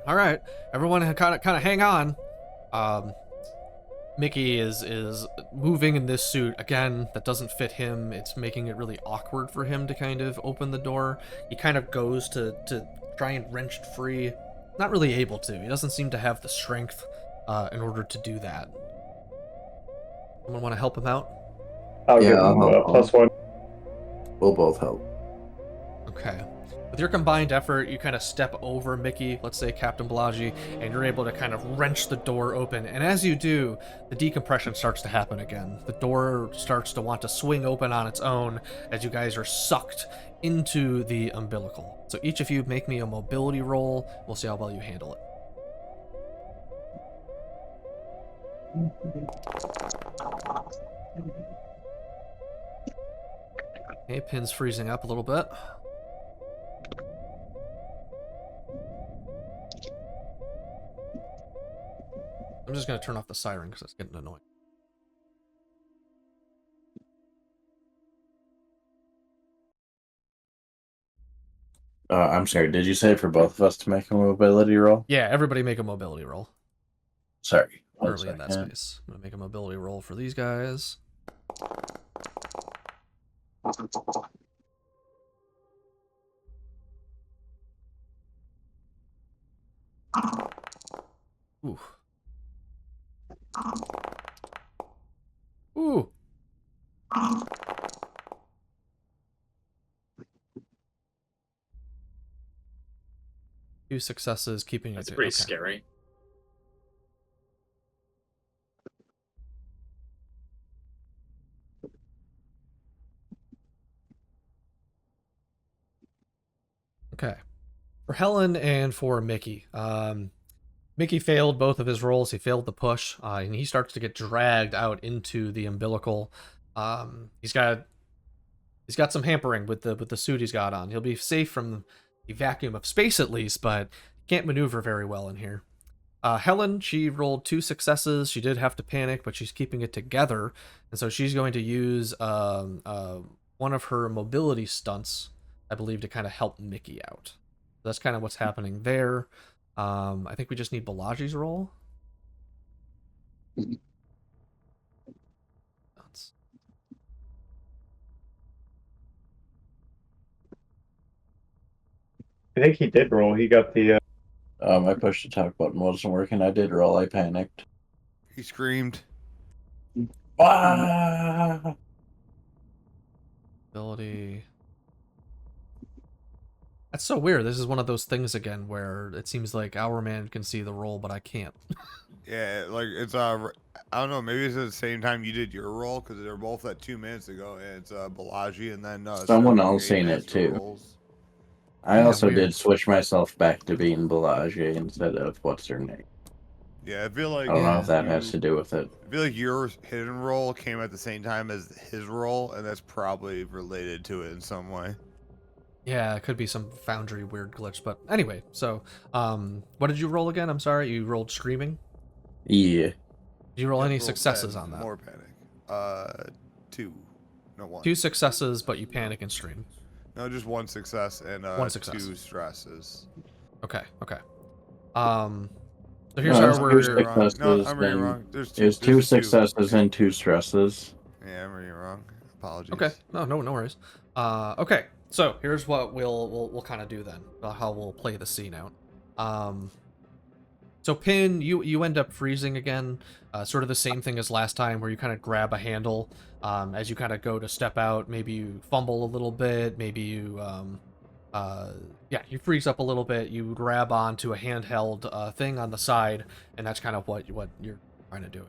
Everyone kind of hang on. Mickey is moving in this suit. Again, that doesn't fit him. It's making it really awkward for him to kind of open the door. He kind of goes to try and wrench it free. Not really able to. He doesn't seem to have the strength in order to do that. Someone want to help him out? I'll give him +1. We'll both help. Okay. With your combined effort, you kind of step over Mickey, let's say Captain Bellagi, and you're able to kind of wrench the door open. And as you do, the decompression starts to happen again. The door starts to want to swing open on its own as you guys are sucked into the umbilical. So each of you make me a mobility roll. We'll see how well you handle it. Okay, pin's freezing up a little bit. I'm just going to turn off the siren because it's getting annoying. I'm sorry, did you say for both of us to make a mobility roll? Yeah, everybody make a mobility roll. Sorry. Early in that space. I'm going to make a mobility roll for these guys. Ooh. Ooh. 2 successes, keeping That's it. pretty scary. Okay. For Helen and for Mickey. Mickey failed both of his rolls. He failed the push, and he starts to get dragged out into the umbilical. He's got some hampering with the suit he's got on. He'll be safe from the vacuum of space at least, but can't maneuver very well in here. Helen, she rolled 2 successes. She did have to panic, but she's keeping it together, and so she's going to use one of her mobility stunts, I believe, to kind of help Mickey out. That's kind of what's happening there. I think we just need Balaji's roll. I think he did roll. He got the. I pushed the talk button, wasn't working. I did roll. I panicked. He screamed. Ah! Ability. That's so weird. This is one of those things again where it seems like our man can see the roll, but I can't. Yeah, like it's I don't know. Maybe it's at the same time you did your roll because they're both at 2 minutes ago. And it's Balaji and then Someone else seen it too. Rolls. I Yeah, also weird. did switch myself back to being Bellagi instead of what's her name. Yeah, I feel like I don't know if that has to do with it. I feel like your hidden roll came at the same time as his roll, and that's probably related to it in some way. Yeah, it could be some Foundry weird glitch, but anyway. So, what did you roll again? I'm sorry, you rolled screaming. Yeah. Did you roll Yeah, any roll successes 10, on that? More panic. 2. No, 1. 2 successes, but you panic and scream. No, just 1 success and 1 success. 2 stresses. Okay. So here's No, how it's I'm two reading we're. it wrong. No, successes, I'm reading it then wrong. There's There's two 2 successes and 2 stresses. Yeah, I'm reading it wrong. Apologies. Okay. No worries. Okay. So here's what we'll kind of do then. How we'll play the scene out. So Pin, you end up freezing again. Sort of the same thing as last time, where you kind of grab a handle as you kind of go to step out. Maybe you fumble a little bit. Maybe you you freeze up a little bit. You grab onto a handheld thing on the side, and that's kind of what you're trying to do.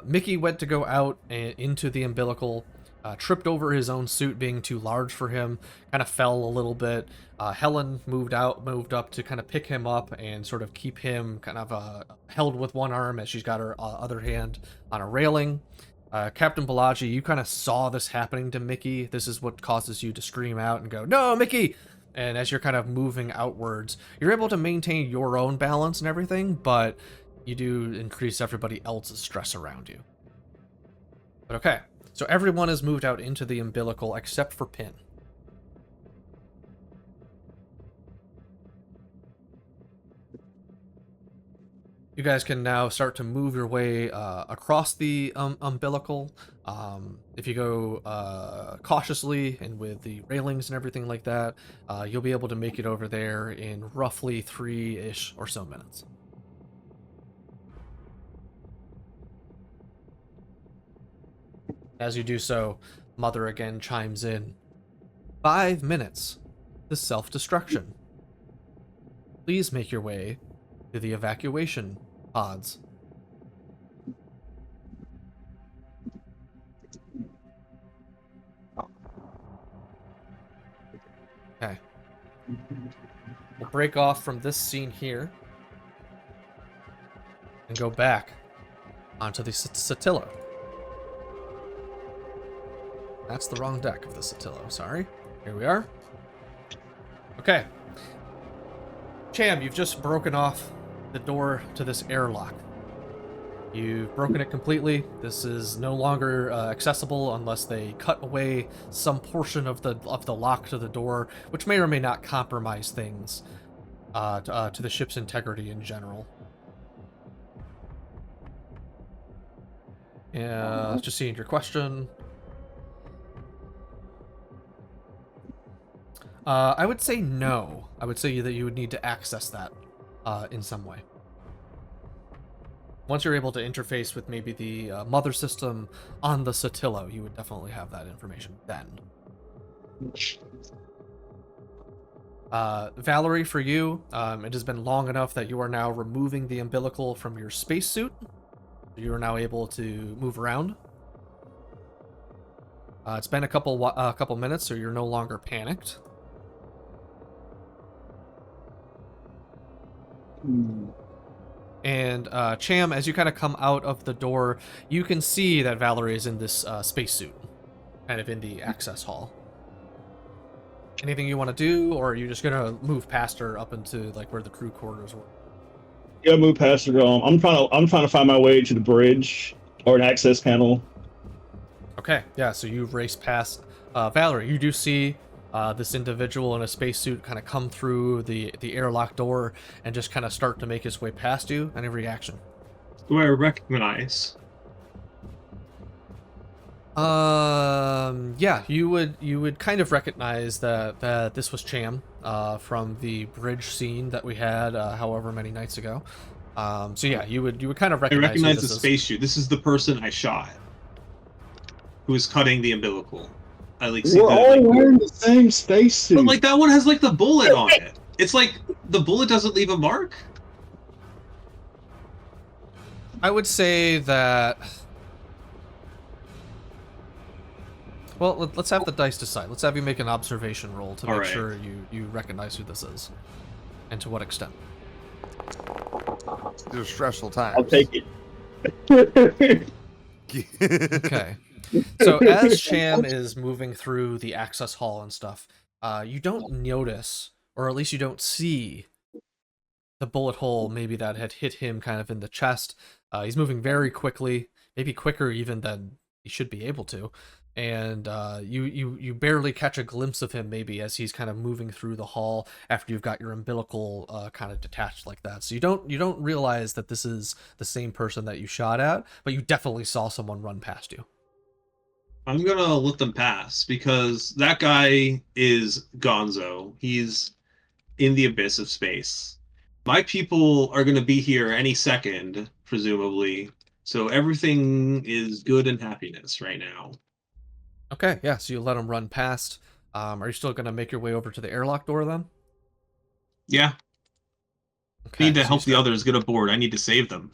Mickey went to go out into the umbilical, tripped over his own suit being too large for him, kind of fell a little bit. Helen moved up to kind of pick him up and sort of keep him kind of held with one arm as she's got her other hand on a railing. Captain Balaji, you kind of saw this happening to Mickey. This is what causes you to scream out and go, "No, Mickey!" And as you're kind of moving outwards, you're able to maintain your own balance and everything, but you do increase everybody else's stress around you. But okay, so everyone has moved out into the umbilical except for Pin. You guys can now start to move your way across the umbilical. If you go cautiously and with the railings and everything like that, you'll be able to make it over there in roughly 3-ish or so minutes. As you do so, Mother again chimes in. 5 minutes to self-destruction. Please make your way to the evacuation pods. Okay. We'll break off from this scene here and go back onto the Satillo. That's the wrong deck of the Satillo, sorry. Here we are. Okay. Cham, you've just broken off the door to this airlock. You've broken it completely. This is no longer accessible unless they cut away some portion of the lock to the door, which may or may not compromise things to the ship's integrity in general. Yeah, just seeing your question. I would say no. I would say that you would need to access that in some way. Once you're able to interface with maybe the mother system on the Satillo, you would definitely have that information then. Valerie, for you, it has been long enough that you are now removing the umbilical from your spacesuit. You are now able to move around. It's been a couple minutes, so you're no longer panicked. And Cham, as you kind of come out of the door, you can see that Valerie is in this spacesuit, kind of in the access hall. Anything you want to do, or are you just gonna move past her up into like where the crew quarters were? Yeah, move past her. I'm trying to find my way to the bridge or an access panel. Okay, yeah. So you race past Valerie. You do see this individual in a spacesuit kind of come through the airlock door and just kind of start to make his way past you. Any reaction? Do I recognize? Yeah, you would kind of recognize that this was Cham from the bridge scene that we had however many nights ago. So yeah, you would kind of I recognize. recognize the spacesuit. This is the person I shot, who was cutting the umbilical. I like see We're that. all Like, wearing the same spacesuit. but like that one has like the bullet on it. It's like the bullet doesn't leave a mark. I would say that. Well, let's have the dice decide. Let's have you make an observation roll to make sure you recognize who this is, and to what extent. These are stressful times. I'll take it. Okay. So as Cham is moving through the access hall and stuff, you don't notice, or at least you don't see, the bullet hole maybe that had hit him kind of in the chest. He's moving very quickly, maybe quicker even than he should be able to. And you barely catch a glimpse of him maybe as he's kind of moving through the hall after you've got your umbilical kind of detached like that. So you don't realize that this is the same person that you shot at, but you definitely saw someone run past you. I'm gonna let them pass because that guy is Gonzo. He's in the abyss of space. My people are gonna be here any second, presumably. So everything is good and happiness right now. Okay, yeah, so you let him run past. Are you still going to make your way over to the airlock door then? Yeah, Okay, need to so you help the start. others get aboard. I need to save them.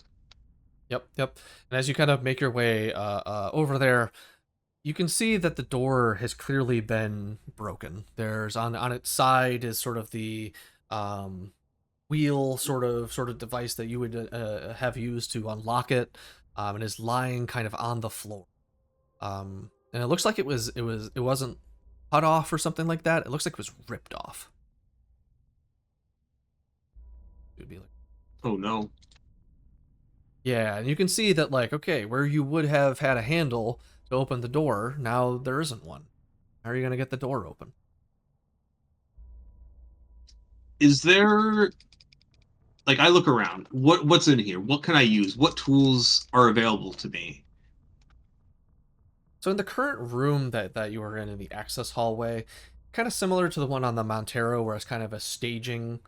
Yep. And as you kind of make your way over there, you can see that the door has clearly been broken. There's on its side is sort of the wheel sort of device that you would have used to unlock it, and is lying kind of on the floor. And it looks like it wasn't cut off or something like that. It looks like it was ripped off. It would be like, Oh no. yeah, and you can see that, like, okay, where you would have had a handle to open the door, now there isn't one. How are you gonna get the door open? Is there like I look around. What's in here? What can I use? What tools are available to me? So in the current room that you are in the access hallway, kind of similar to the one on the Montero, where it's kind of a staging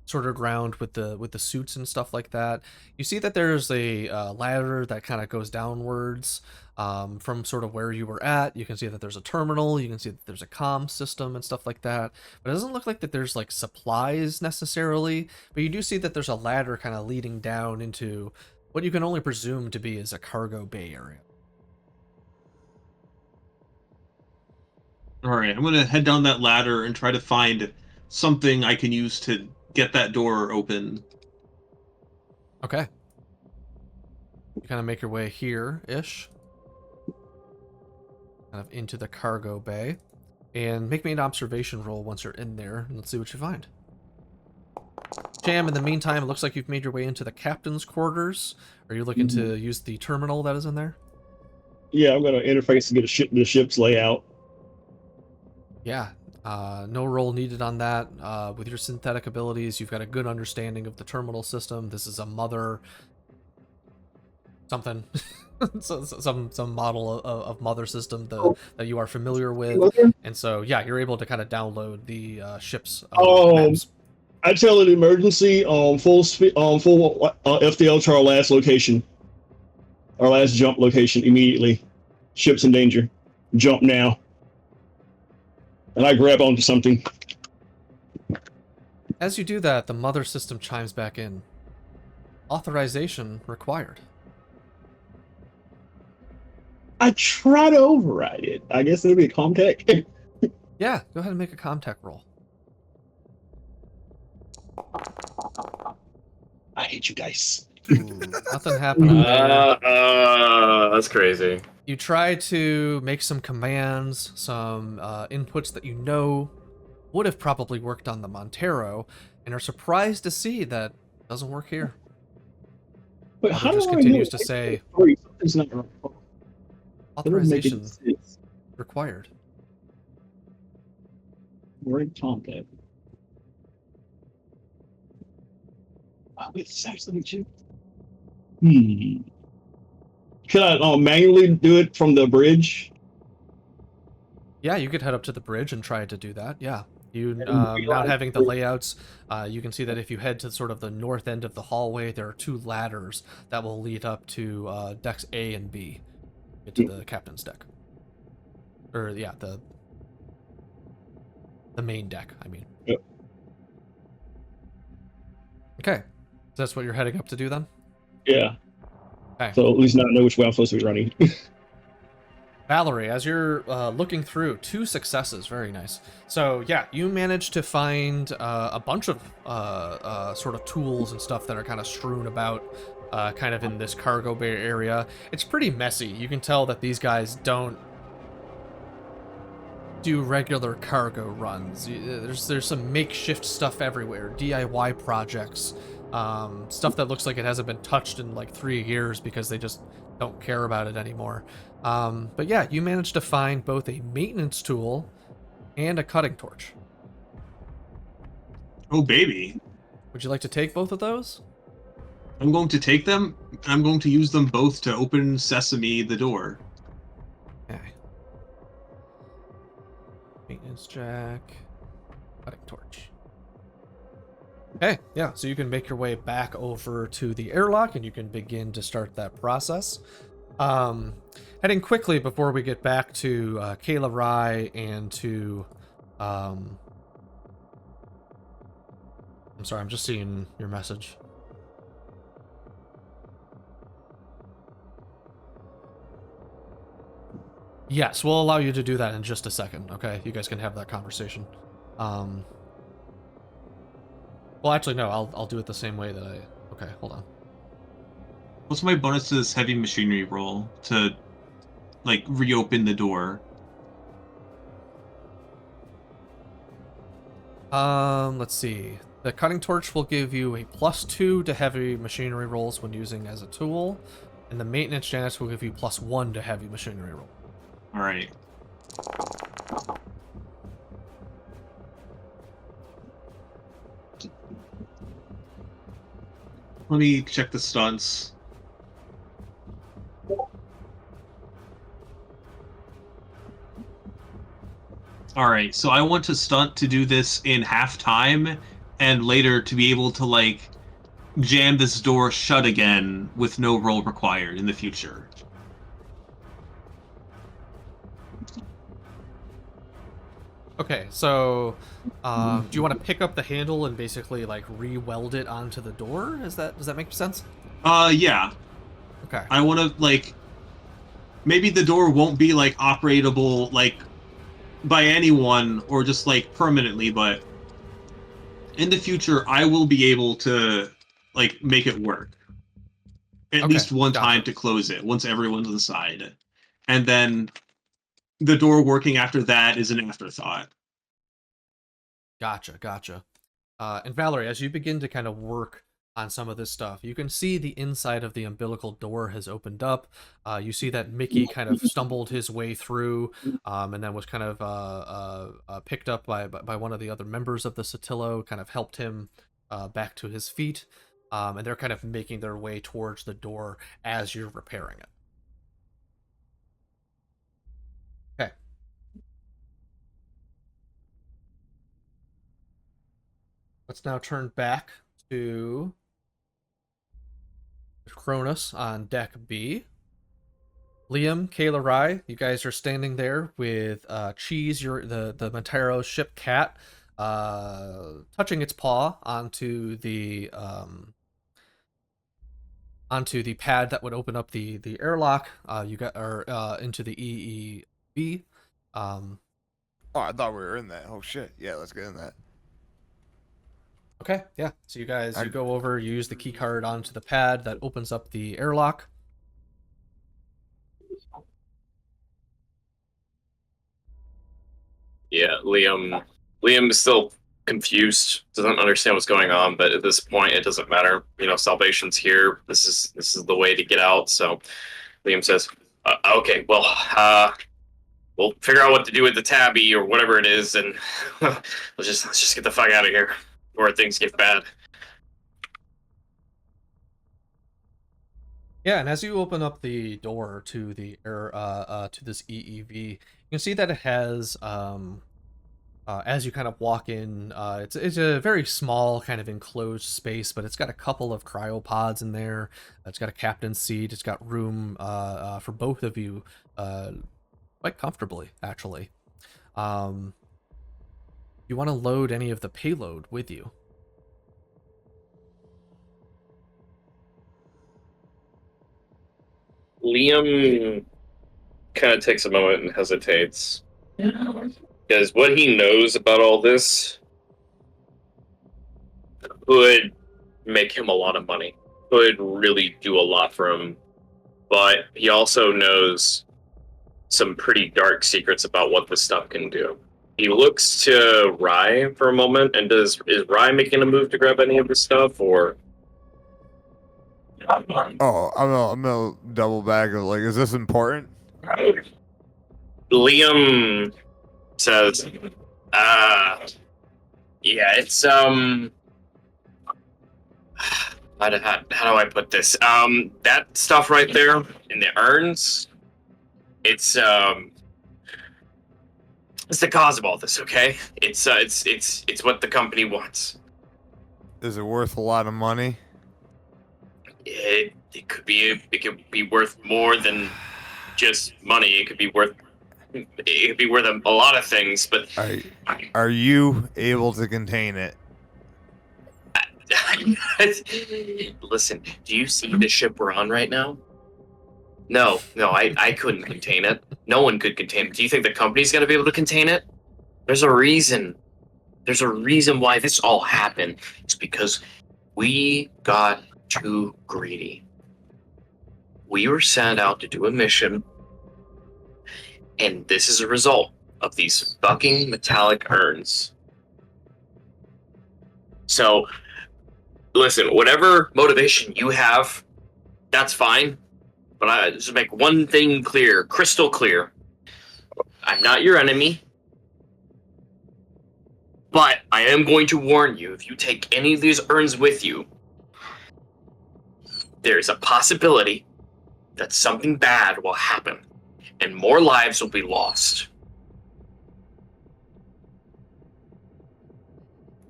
sort of ground with the suits and stuff like that. You see that there's a ladder that kind of goes downwards from sort of where you were at. You can see that there's a terminal. You can see that there's a comm system and stuff like that. But it doesn't look like that there's like supplies necessarily. But you do see that there's a ladder kind of leading down into what you can only presume to be is a cargo bay area. All right, I'm gonna head down that ladder and try to find something I can use to get that door open. Okay. You kind of make your way here-ish. Kind of into the cargo bay. And make me an observation roll once you're in there, and let's see what you find. Cham, in the meantime, it looks like you've made your way into the captain's quarters. Are you looking to use the terminal that is in there? Yeah, I'm gonna interface to get the ship's layout. Yeah. No roll needed on that. With your synthetic abilities, you've got a good understanding of the terminal system. This is a mother something. some model of mother system that you are familiar with. And so, yeah, you're able to kind of download the ship's maps. I tell it emergency full FTL to our last location. Our last jump location immediately. Ship's in danger. Jump now. And I grab onto something. As you do that, the mother system chimes back in. Authorization required. I try to override it. I guess it'll be a Comtech. Yeah, go ahead and make a Comtech roll. I hate you guys. Ooh, nothing happening there. That's crazy. You try to make some commands, some inputs that you know would have probably worked on the Montero, and are surprised to see that it doesn't work here. But Mother how just do continues I to say, something's not right. authorization required. We're in Comtech. Oh, it's actually too. Can I manually do it from the bridge? Yeah, you could head up to the bridge and try to do that. Yeah. You not having the layouts, you can see that if you head to sort of the north end of the hallway, there are two ladders that will lead up to decks A and B, get to the captain's deck. Or yeah, the main deck, I mean. Yep. Okay. So that's what you're heading up to do then? Yeah. Okay. So at least now I know which way I'm supposed to be running. Valerie, as you're looking through, 2 successes, very nice. So yeah, you managed to find a bunch of sort of tools and stuff that are kind of strewn about kind of in this cargo bay area. It's pretty messy. You can tell that these guys don't do regular cargo runs. There's some makeshift stuff everywhere, DIY projects, stuff that looks like it hasn't been touched in like 3 years because they just don't care about it anymore. But yeah, you managed to find both a maintenance tool and a cutting torch. Oh, baby. Would you like to take both of those? I'm going to take them. I'm going to use them both to open Sesame the door. Okay. Maintenance jack, cutting torch. Okay, yeah, so you can make your way back over to the airlock and you can begin to start that process. Heading quickly before we get back to Kayla Rye and to... I'm sorry, I'm just seeing your message. Yes, we'll allow you to do that in just a second, okay? You guys can have that conversation. Well, actually, no, I'll do it the same way that I... Okay, hold on. What's my bonus to this heavy machinery roll to, like, reopen the door? Let's see. The cutting torch will give you a +2 to heavy machinery rolls when using as a tool, and the maintenance janice will give you +1 to heavy machinery roll. All right. Let me check the stunts. All right, so I want to stunt to do this in half time, and later to be able to, like, jam this door shut again with no roll required in the future. Okay, so do you want to pick up the handle and basically like re-weld it onto the door? Does that make sense? Yeah. Okay. I want to, like, maybe the door won't be, like, operatable, like, by anyone or just, like, permanently, but in the future I will be able to, like, make it work. At least one time to close it once everyone's inside. And then the door working after that is an afterthought. Gotcha. And Valerie, as you begin to kind of work on some of this stuff, you can see the inside of the umbilical door has opened up. You see that Mickey kind of stumbled his way through, and then was kind of picked up by one of the other members of the Sotillo, kind of helped him back to his feet, and they're kind of making their way towards the door as you're repairing it. Okay. Let's now turn back to Cronus on deck B. Liam, Kayla Rye, you guys are standing there with Cheese, the Montero ship cat, touching its paw onto the pad that would open up the airlock. You got into the EEV. Oh, I thought we were in that. Oh shit! Yeah, let's get in that. Okay, yeah. So you guys, you go over, you use the key card onto the pad that opens up the airlock. Yeah, Liam is still confused, doesn't understand what's going on, but at this point it doesn't matter. You know, salvation's here. This is the way to get out. So Liam says, okay, well, we'll figure out what to do with the tabby or whatever it is, and let's just get the fuck out of here before things get bad. Yeah, and as you open up the door to the air to this EEV, you can see that it has as you kind of walk in, it's a very small kind of enclosed space, but it's got a couple of cryopods in there. It's got a captain's seat. It's got room for both of you quite comfortably, actually. You want to load any of the payload with you? Liam kind of takes a moment and hesitates. Because what he knows about all this could make him a lot of money. Could really do a lot for him. But he also knows some pretty dark secrets about what this stuff can do. He looks to Rye for a moment, and is Rye making a move to grab any of this stuff, or? Oh, I'm gonna double back. Like, is this important? Liam says, yeah, it's, how do I put this? That stuff right there in the urns, it's the cause of all this, okay? It's what the company wants. Is it worth a lot of money? It could be worth more than just money. It could be worth a lot of things, but Are you able to contain it? listen, do you see the ship we're on right now? No, I couldn't contain it. No one could contain it. Do you think the company's gonna be able to contain it? There's a reason. There's a reason why this all happened. It's because we got too greedy. We were sent out to do a mission, and this is a result of these fucking metallic urns. So, listen, whatever motivation you have, that's fine. But I just make one thing clear, crystal clear. I'm not your enemy. But I am going to warn you, if you take any of these urns with you, there's a possibility that something bad will happen, and more lives will be lost.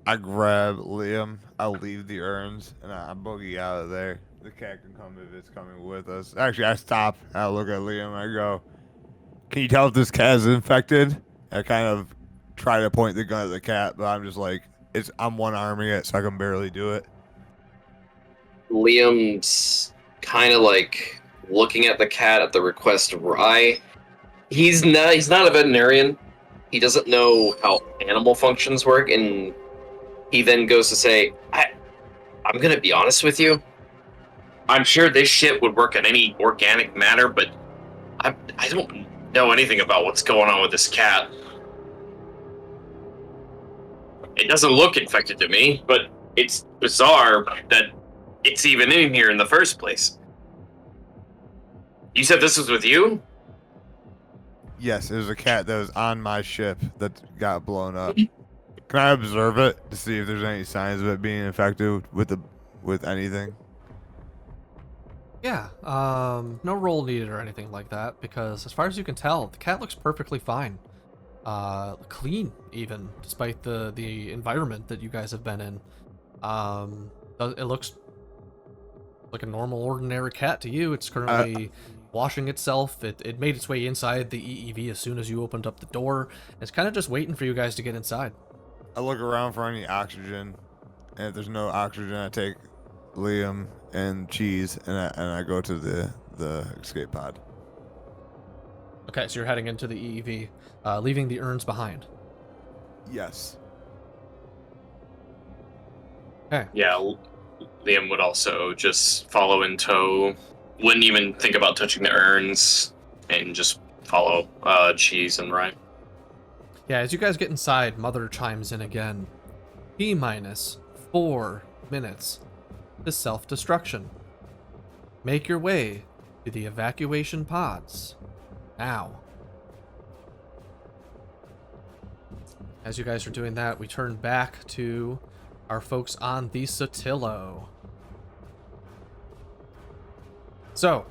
I grab Liam, I leave the urns, and I boogie out of there. The cat can come if it's coming with us. Actually, I stop, and I look at Liam, and I go, can you tell if this cat is infected? I kind of try to point the gun at the cat, but I'm just like, I'm one-arming it, so I can barely do it. Liam's kind of like looking at the cat at the request of Rye. He's not a veterinarian. He doesn't know how animal functions work, and he then goes to say, I'm gonna be honest with you. I'm sure this shit would work on any organic matter, but I don't know anything about what's going on with this cat. It doesn't look infected to me, but it's bizarre that it's even in here in the first place. You said this was with you? Yes, it was a cat that was on my ship that got blown up. Can I observe it to see if there's any signs of it being infected with anything? Yeah, no roll needed or anything like that, because as far as you can tell, the cat looks perfectly fine. Clean, even, despite the environment that you guys have been in. It looks like a normal, ordinary cat to you. It's currently washing itself. It made its way inside the EEV as soon as you opened up the door. It's kind of just waiting for you guys to get inside. I look around for any oxygen, and if there's no oxygen, I take Liam and Cheese, and I go to the escape pod. Okay, so you're heading into the EEV, leaving the urns behind. Yes. Okay. Yeah, Liam would also just follow in tow. Wouldn't even think about touching the urns, and just follow Cheese and Ryan. Yeah, as you guys get inside, Mother chimes in again. T-minus 4 minutes to self-destruction. Make your way to the evacuation pods now. As you guys are doing that, we turn back to our folks on the Sotillo. So,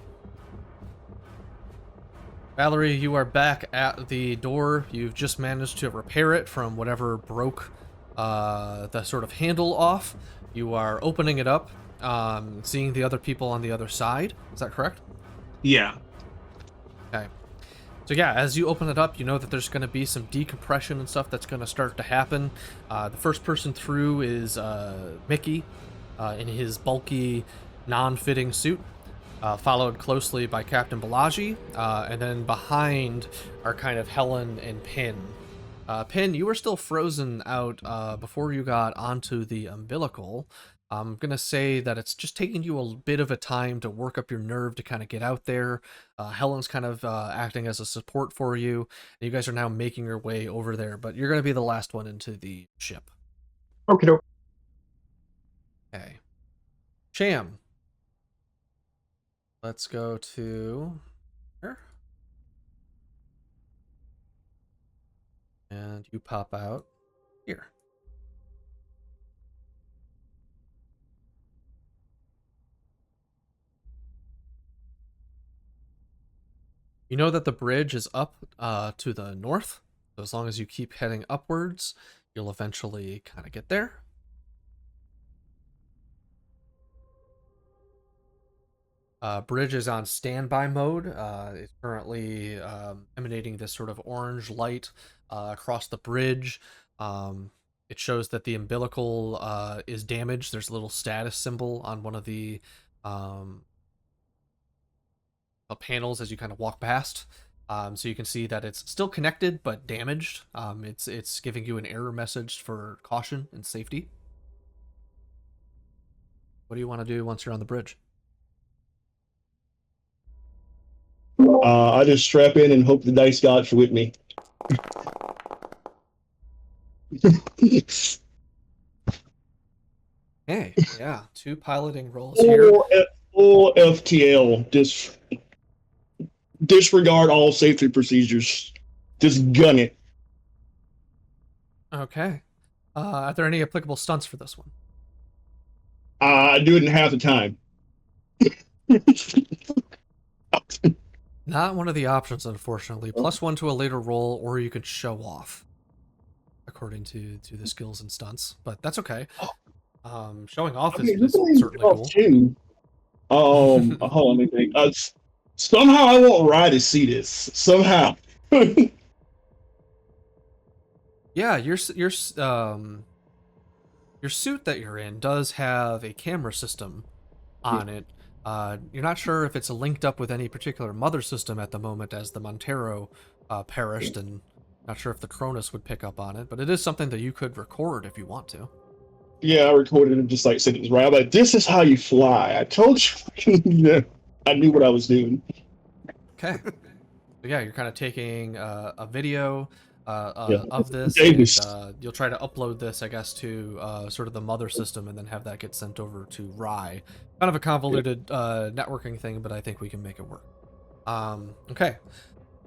Valerie, you are back at the door. You've just managed to repair it from whatever broke the sort of handle off. You are opening it up, seeing the other people on the other side. Is that correct? Yeah. Okay. So yeah, as you open it up, you know that there's going to be some decompression and stuff that's going to start to happen. The first person through is Mickey in his bulky, non-fitting suit, followed closely by Captain Balaji, and then behind are kind of Helen and Pin. Pin, you were still frozen out before you got onto the umbilical. I'm going to say that it's just taking you a bit of a time to work up your nerve to kind of get out there. Helen's kind of acting as a support for you. And you guys are now making your way over there, but you're going to be the last one into the ship. Okay, doke. Okay. Cham. Let's go to here. And you pop out here. You know that the bridge is up to the north. So as long as you keep heading upwards, you'll eventually kind of get there. Bridge is on standby mode. It's currently emanating this sort of orange light across the bridge. It shows that the umbilical is damaged. There's a little status symbol on one of the panels as you kind of walk past. So you can see that it's still connected but damaged. It's giving you an error message for caution and safety. What do you want to do once you're on the bridge? I just strap in and hope the dice gods are with me. Hey, yeah, 2 piloting rolls here. Full FTL. Disregard all safety procedures. Just gun it. Okay. Are there any applicable stunts for this one? I do it in half the time. Not one of the options, unfortunately. +1 to a later roll, or you could show off, according to the skills and stunts. But that's okay. Showing off is certainly cool. Too. Hold on, let me think. Somehow I want Rye to see this. Somehow. Yeah, your suit that you're in does have a camera system on it. You're not sure if it's linked up with any particular mother system at the moment, as the Montero perished, and not sure if the Cronus would pick up on it, but it is something that you could record if you want to. Yeah, I recorded it just like said it was right. I'm like, this is how you fly. I told you. Yeah, I knew what I was doing. Okay. So yeah, you're kind of taking a video Yeah. of this, Davis. and you'll try to upload this, I guess, to sort of the mother system, and then have that get sent over to Rye. Kind of a convoluted networking thing, but I think we can make it work. Okay.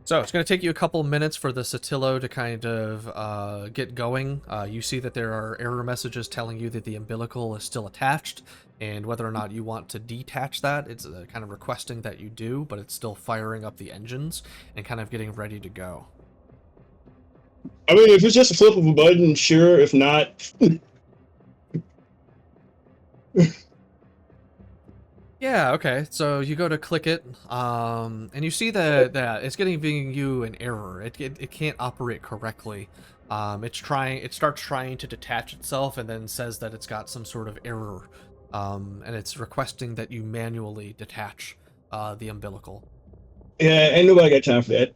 So it's going to take you a couple minutes for the Sotillo to kind of get going. You see that there are error messages telling you that the umbilical is still attached, and whether or not you want to detach that, it's kind of requesting that you do, but it's still firing up the engines and kind of getting ready to go. I mean, if it's just a flip of a button, sure. If not, Yeah, okay. So you go to click it, and you see that it's giving you an error. It can't operate correctly. It starts trying to detach itself, and then says that it's got some sort of error, and it's requesting that you manually detach the umbilical. yeah, ain't nobody got time for that.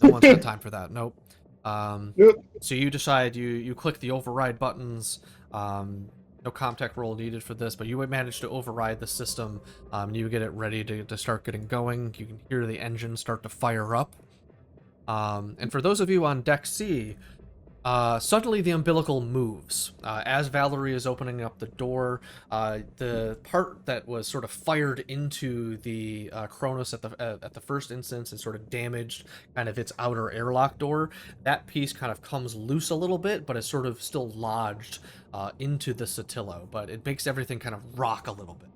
No one's got time for that. Nope. Yep. So you decide you click the override buttons. No ComTech roll needed for this, but you would manage to override the system. You get it ready to start getting going. You can hear the engine start to fire up. And for those of you on Deck C, suddenly the umbilical moves. As Valerie is opening up the door, the part that was sort of fired into the Cronus at the first instance and sort of damaged kind of its outer airlock door, that piece kind of comes loose a little bit, but is sort of still lodged into the Sotillo, but it makes everything kind of rock a little bit.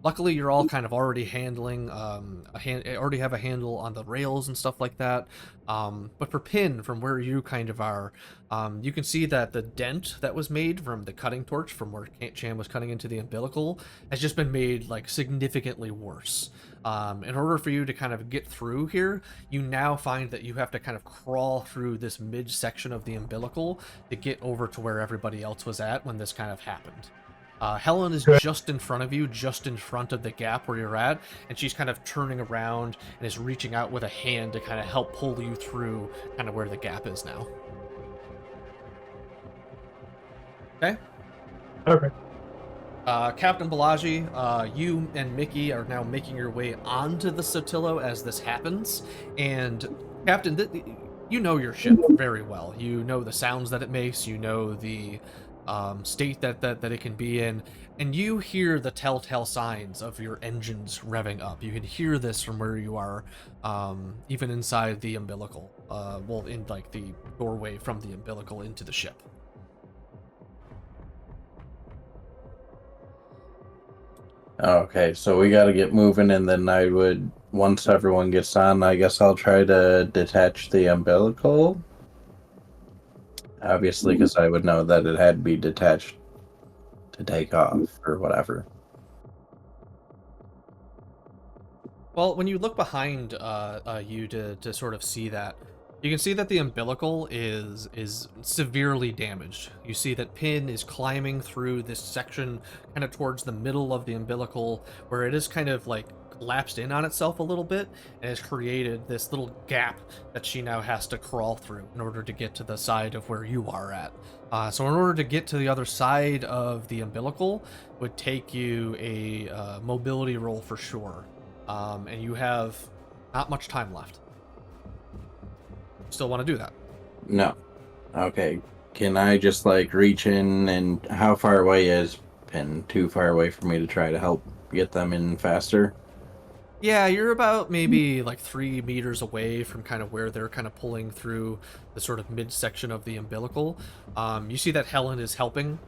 Luckily, you're all kind of already handling, already have a handle on the rails and stuff like that. But for Pin, from where you kind of are, you can see that the dent that was made from the cutting torch from where Cham was cutting into the umbilical has just been made like significantly worse. In order for you to kind of get through here, you now find that you have to kind of crawl through this mid-section of the umbilical to get over to where everybody else was at when this kind of happened. Helen is just in front of you, just in front of the gap where you're at, and she's kind of turning around and is reaching out with a hand to kind of help pull you through kind of where the gap is now. Okay? Okay. Captain Balaji, you and Mickey are now making your way onto the Sotillo as this happens. And Captain, you know your ship very well. You know the sounds that it makes. You know the state that it can be in, and you hear the telltale signs of your engines revving up. You can hear this from where you are, even inside the umbilical. Well, in like the doorway from the umbilical into the ship. Okay, so we got to get moving, and then I would, once everyone gets on, I guess I'll try to detach the umbilical. Obviously, because I would know that it had to be detached to take off or whatever. Well, when you look behind you to sort of see that, you can see that the umbilical is severely damaged. You see that Pin is climbing through this section kind of towards the middle of the umbilical, where it is kind of like collapsed in on itself a little bit and has created this little gap that she now has to crawl through in order to get to the side of where you are at. So in order to get to the other side of the umbilical would take you a mobility roll for sure. And you have not much time left. Still want to do that? No. Okay. Can I just like reach in, and how far away is Pin? Too far away for me to try to help get them in faster? Yeah, you're about maybe like 3 meters away from kind of where they're kind of pulling through the sort of midsection of the umbilical. You see that Helen is helping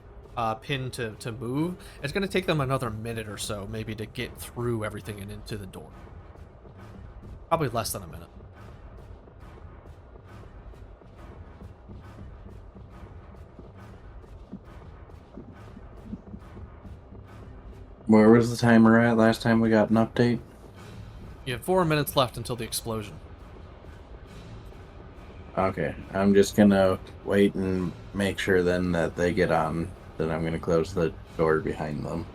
Pin to move. It's going to take them another minute or so, maybe, to get through everything and into the door. Probably less than a minute. Where was the timer at last time we got an update? You have 4 minutes left until the explosion. Okay, I'm just gonna wait and make sure then that they get on. Then I'm gonna close the door behind them.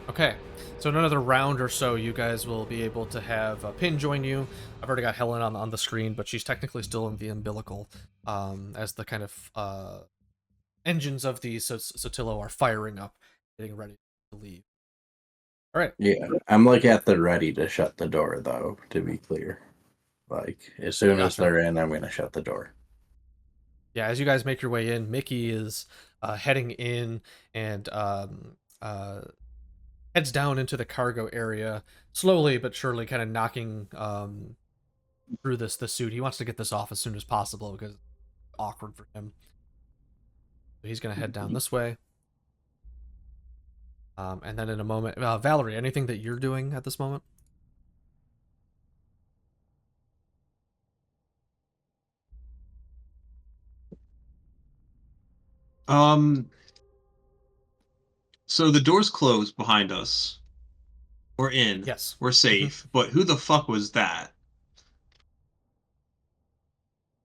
Okay, so in another round or so, you guys will be able to have Pin join you. I've already got Helen on the screen, but she's technically still in the umbilical, as the kind of engines of the Sotillo are firing up, getting ready to leave. All right. Yeah, I'm like at the ready to shut the door though, to be clear. Like as soon as Gotcha. they're in, I'm gonna shut the door. Yeah, as you guys make your way in, Mickey is heading in and heads down into the cargo area, slowly but surely, kind of knocking through the suit. He wants to get this off as soon as possible because it's awkward for him. So he's gonna head down this way. And then in a moment, Valerie, anything that you're doing at this moment? So the door's closed behind us. We're in. Yes. We're safe. But who the fuck was that?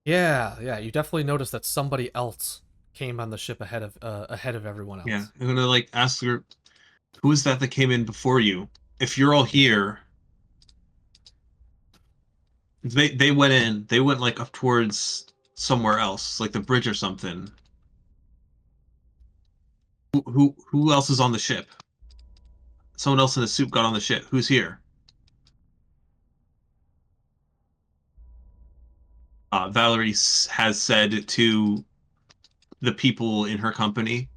Yeah. You definitely noticed that somebody else came on the ship ahead of everyone else. Yeah, I'm gonna like ask her, who is that came in before you? If you're all here, they went in. They went like up towards somewhere else, like the bridge or something. Who else is on the ship? Someone else in a suit got on the ship. Who's here? Valerie has said to the people in her company.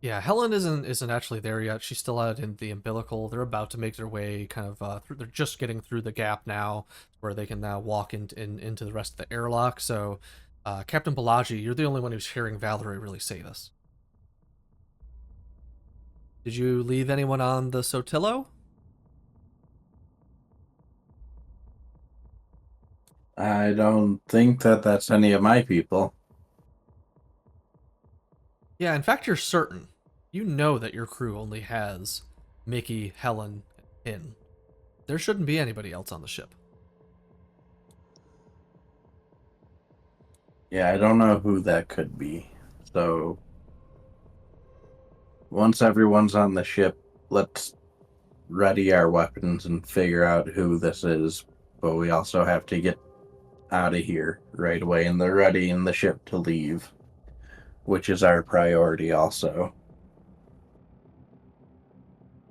Yeah, Helen isn't actually there yet. She's still out in the umbilical. They're about to make their way kind of through. They're just getting through the gap now, where they can now walk into the rest of the airlock. So, Captain Balaji, you're the only one who's hearing Valerie really say this. Did you leave anyone on the Sotillo? I don't think that that's any of my people. Yeah, in fact, you're certain. You know that your crew only has Mickey, Helen, and Pin. There shouldn't be anybody else on the ship. Yeah, I don't know who that could be. So once everyone's on the ship, let's ready our weapons and figure out who this is. But we also have to get out of here right away, and they're ready in the ship to leave. which is our priority also.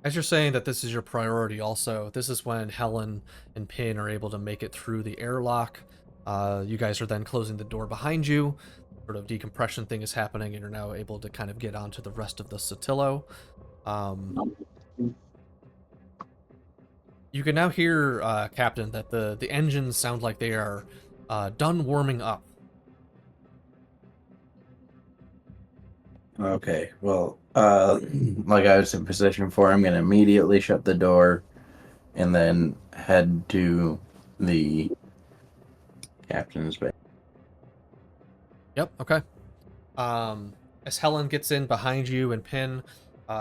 As you're saying that this is your priority also, this is when Helen and Pin are able to make it through the airlock. You guys are then closing the door behind you. Sort of decompression thing is happening, and you're now able to kind of get onto the rest of the Sotillo. You can now hear, Captain, that the engines sound like they are done warming up. Okay, well, like I was in position for, I'm going to immediately shut the door and then head to the captain's bay. Yep, okay. As Helen gets in behind you and Pin,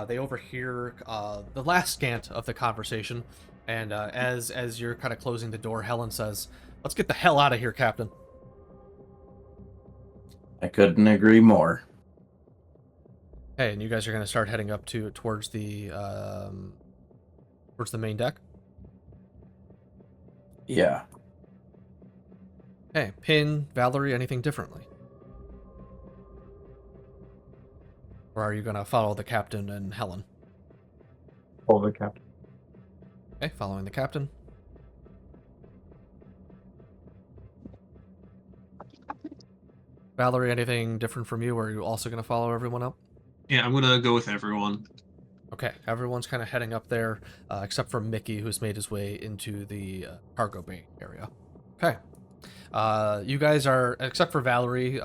they overhear the last scant of the conversation, and as you're kind of closing the door, Helen says, "Let's get the hell out of here, Captain." I couldn't agree more. Hey, and you guys are going to start heading up towards the main deck. Yeah. Hey, Pin, Valerie, anything differently? Or are you going to follow the captain and Helen? Hold the captain. Okay, following the captain. Valerie, anything different from you, or are you also going to follow everyone up? Yeah, I'm gonna go with everyone. Okay, everyone's kind of heading up there, except for Mickey, who's made his way into the cargo bay area. Okay. You guys are, except for Valerie,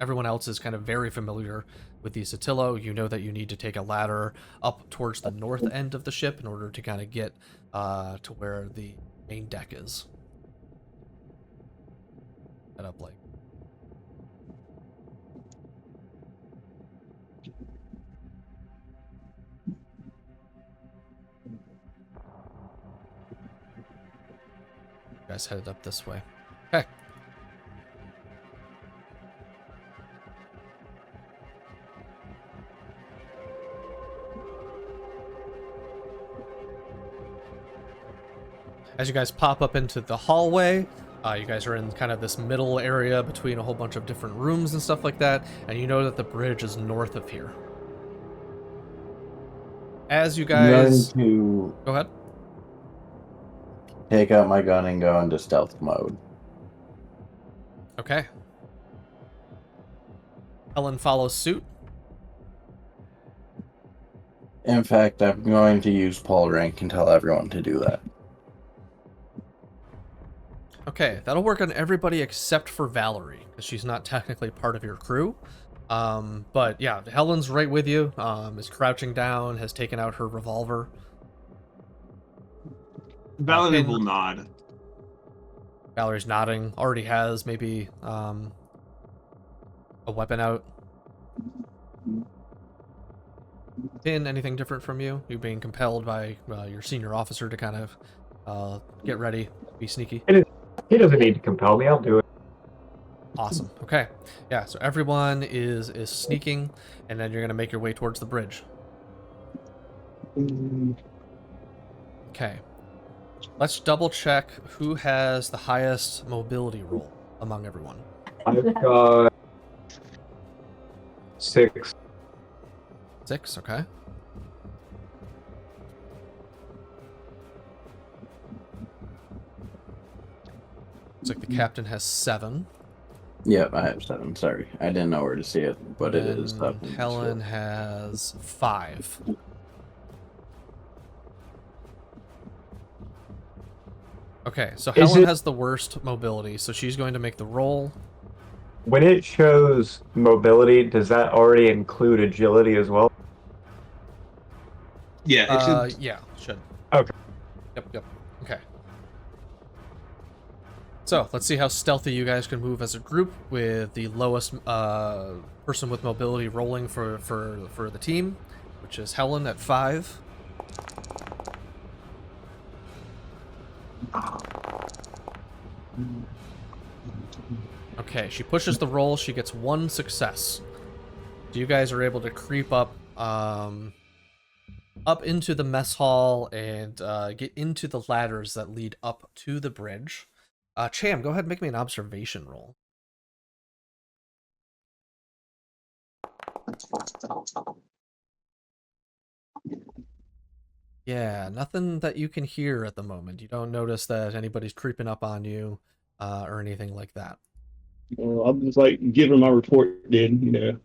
everyone else is kind of very familiar with the Sotillo. You know that you need to take a ladder up towards the north end of the ship in order to kind of get to where the main deck is. Head up, like. You guys headed up this way. Okay. As you guys pop up into the hallway, you guys are in kind of this middle area between a whole bunch of different rooms and stuff like that, and you know that the bridge is north of here. As you guys... I'm going to Go ahead. take out my gun and go into stealth mode. Okay. Helen follows suit. In fact, I'm going to use Paul rank and tell everyone to do that. Okay, that'll work on everybody except for Valerie, because she's not technically part of your crew. But yeah, Helen's right with you, is crouching down, has taken out her revolver. Valerie Pin- will nod. Valerie's nodding, already has maybe a weapon out. Pin, anything different from you? You being compelled by your senior officer to kind of get ready, be sneaky? He doesn't need to compel me. I'll do it. Awesome. Okay. Yeah, so everyone is sneaking, and then you're going to make your way towards the bridge. Okay. Let's double check who has the highest mobility roll among everyone. I've got 6. 6, okay. Looks like the captain has 7. Yep, I have 7. Sorry, I didn't know where to see it, but it is And tough. Helen has 5. Okay, so Helen has the worst mobility, so she's going to make the roll. When it shows mobility, does that already include agility as well? Yeah, it should. Yeah, should. Okay. Yep. Okay. So, let's see how stealthy you guys can move as a group with the lowest person with mobility rolling for the team, which is Helen at 5. Okay, she pushes the roll, she gets 1 success. So you guys are able to creep up into the mess hall and get into the ladders that lead up to the bridge. Cham, go ahead and make me an observation roll. Yeah, nothing that you can hear at the moment. You don't notice that anybody's creeping up on you, or anything like that. I'm just like giving my report. Then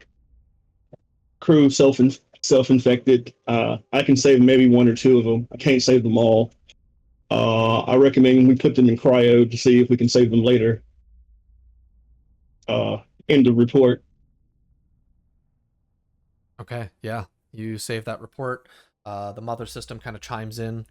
crew self-infected. I can save maybe one or two of them. I can't save them all. I recommend we put them in cryo to see if we can save them later. In the report. Okay, yeah. You save that report. The mother system kind of chimes in.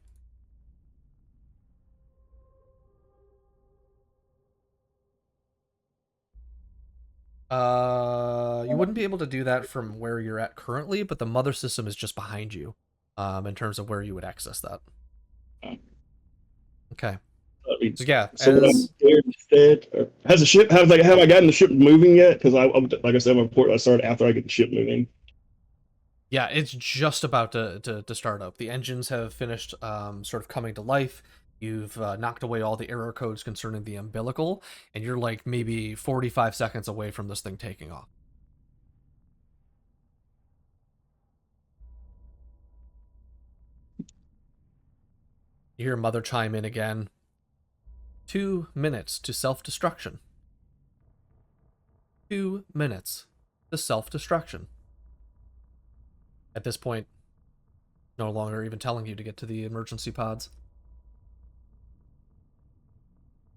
You wouldn't be able to do that from where you're at currently, but the mother system is just behind you, in terms of where you would access that. Okay. So yeah, So has the ship? Have I gotten the ship moving yet? Because like I said, my report I started after I get the ship moving. yeah, it's just about to start up. The engines have finished sort of coming to life. You've knocked away all the error codes concerning the umbilical, and you're like maybe 45 seconds away from this thing taking off. You hear Mother chime in again. 2 minutes to self-destruction. 2 minutes to self-destruction. At this point, no longer even telling you to get to the emergency pods.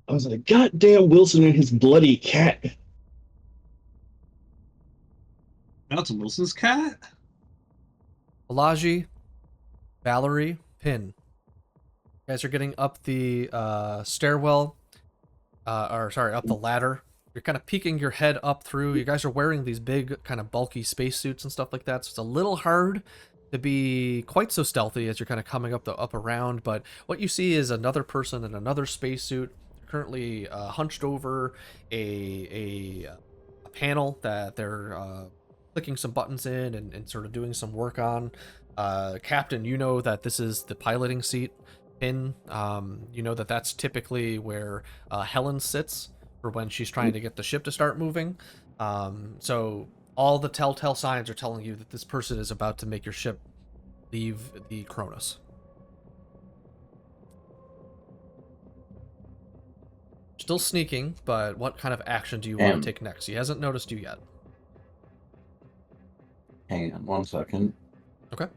I was like, goddamn Wilson and his bloody cat. That's Wilson's cat? Balaji, Valerie, Pin. You guys are getting up the stairwell, up the ladder. You're kind of peeking your head up through. You guys are wearing these big, kind of bulky spacesuits and stuff like that, so it's a little hard to be quite so stealthy as you're kind of coming up around. But what you see is another person in another spacesuit, currently hunched over a panel that they're clicking some buttons in and sort of doing some work on. Captain, you know that this is the piloting seat. Pin, you know that that's typically where Helen sits for when she's trying to get the ship to start moving. So all the telltale signs are telling you that this person is about to make your ship leave the Cronus. Still sneaking, but what kind of action do you want to take next? He hasn't noticed you yet. Hang on 1 second. Okay.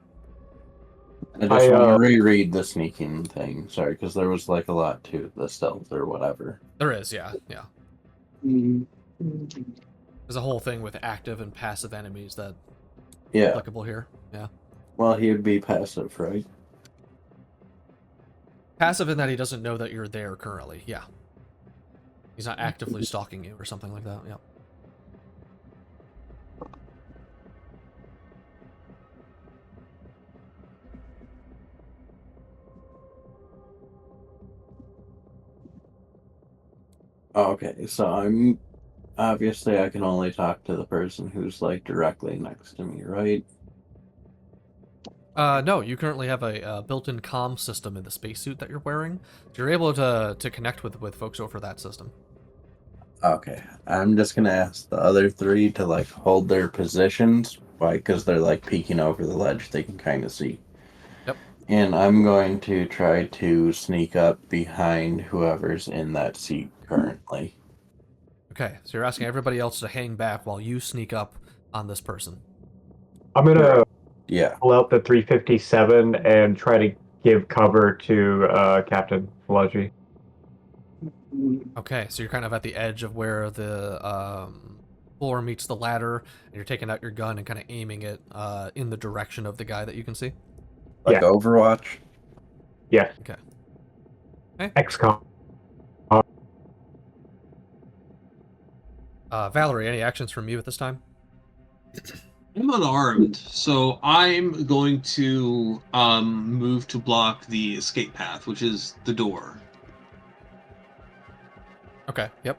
I just want to reread the sneaking thing. Sorry, because there was like a lot to the stealth or whatever. There is, yeah. There's a whole thing with active and passive enemies that applicable here. Yeah. Well, he would be passive, right? Passive in that he doesn't know that you're there currently. Yeah. He's not actively stalking you or something like that. Yeah. Okay, so I'm obviously I can only talk to the person who's like directly next to me, right? No, you currently have a built-in comm system in the spacesuit that you're wearing. So you're able to connect with folks over that system. Okay, I'm just gonna ask the other three to like hold their positions, why? Because they're like peeking over the ledge, they can kind of see. Yep. And I'm going to try to sneak up behind whoever's in that seat currently. Okay, so you're asking everybody else to hang back while you sneak up on this person. I'm gonna pull out the 357 and try to give cover to Captain Balaji. Okay, so you're kind of at the edge of where the floor meets the ladder, and you're taking out your gun and kind of aiming it in the direction of the guy that you can see. Like Overwatch? Yeah. Okay. XCOM. Valerie, any actions from you at this time? I'm unarmed, so I'm going to move to block the escape path, which is the door. Okay, yep.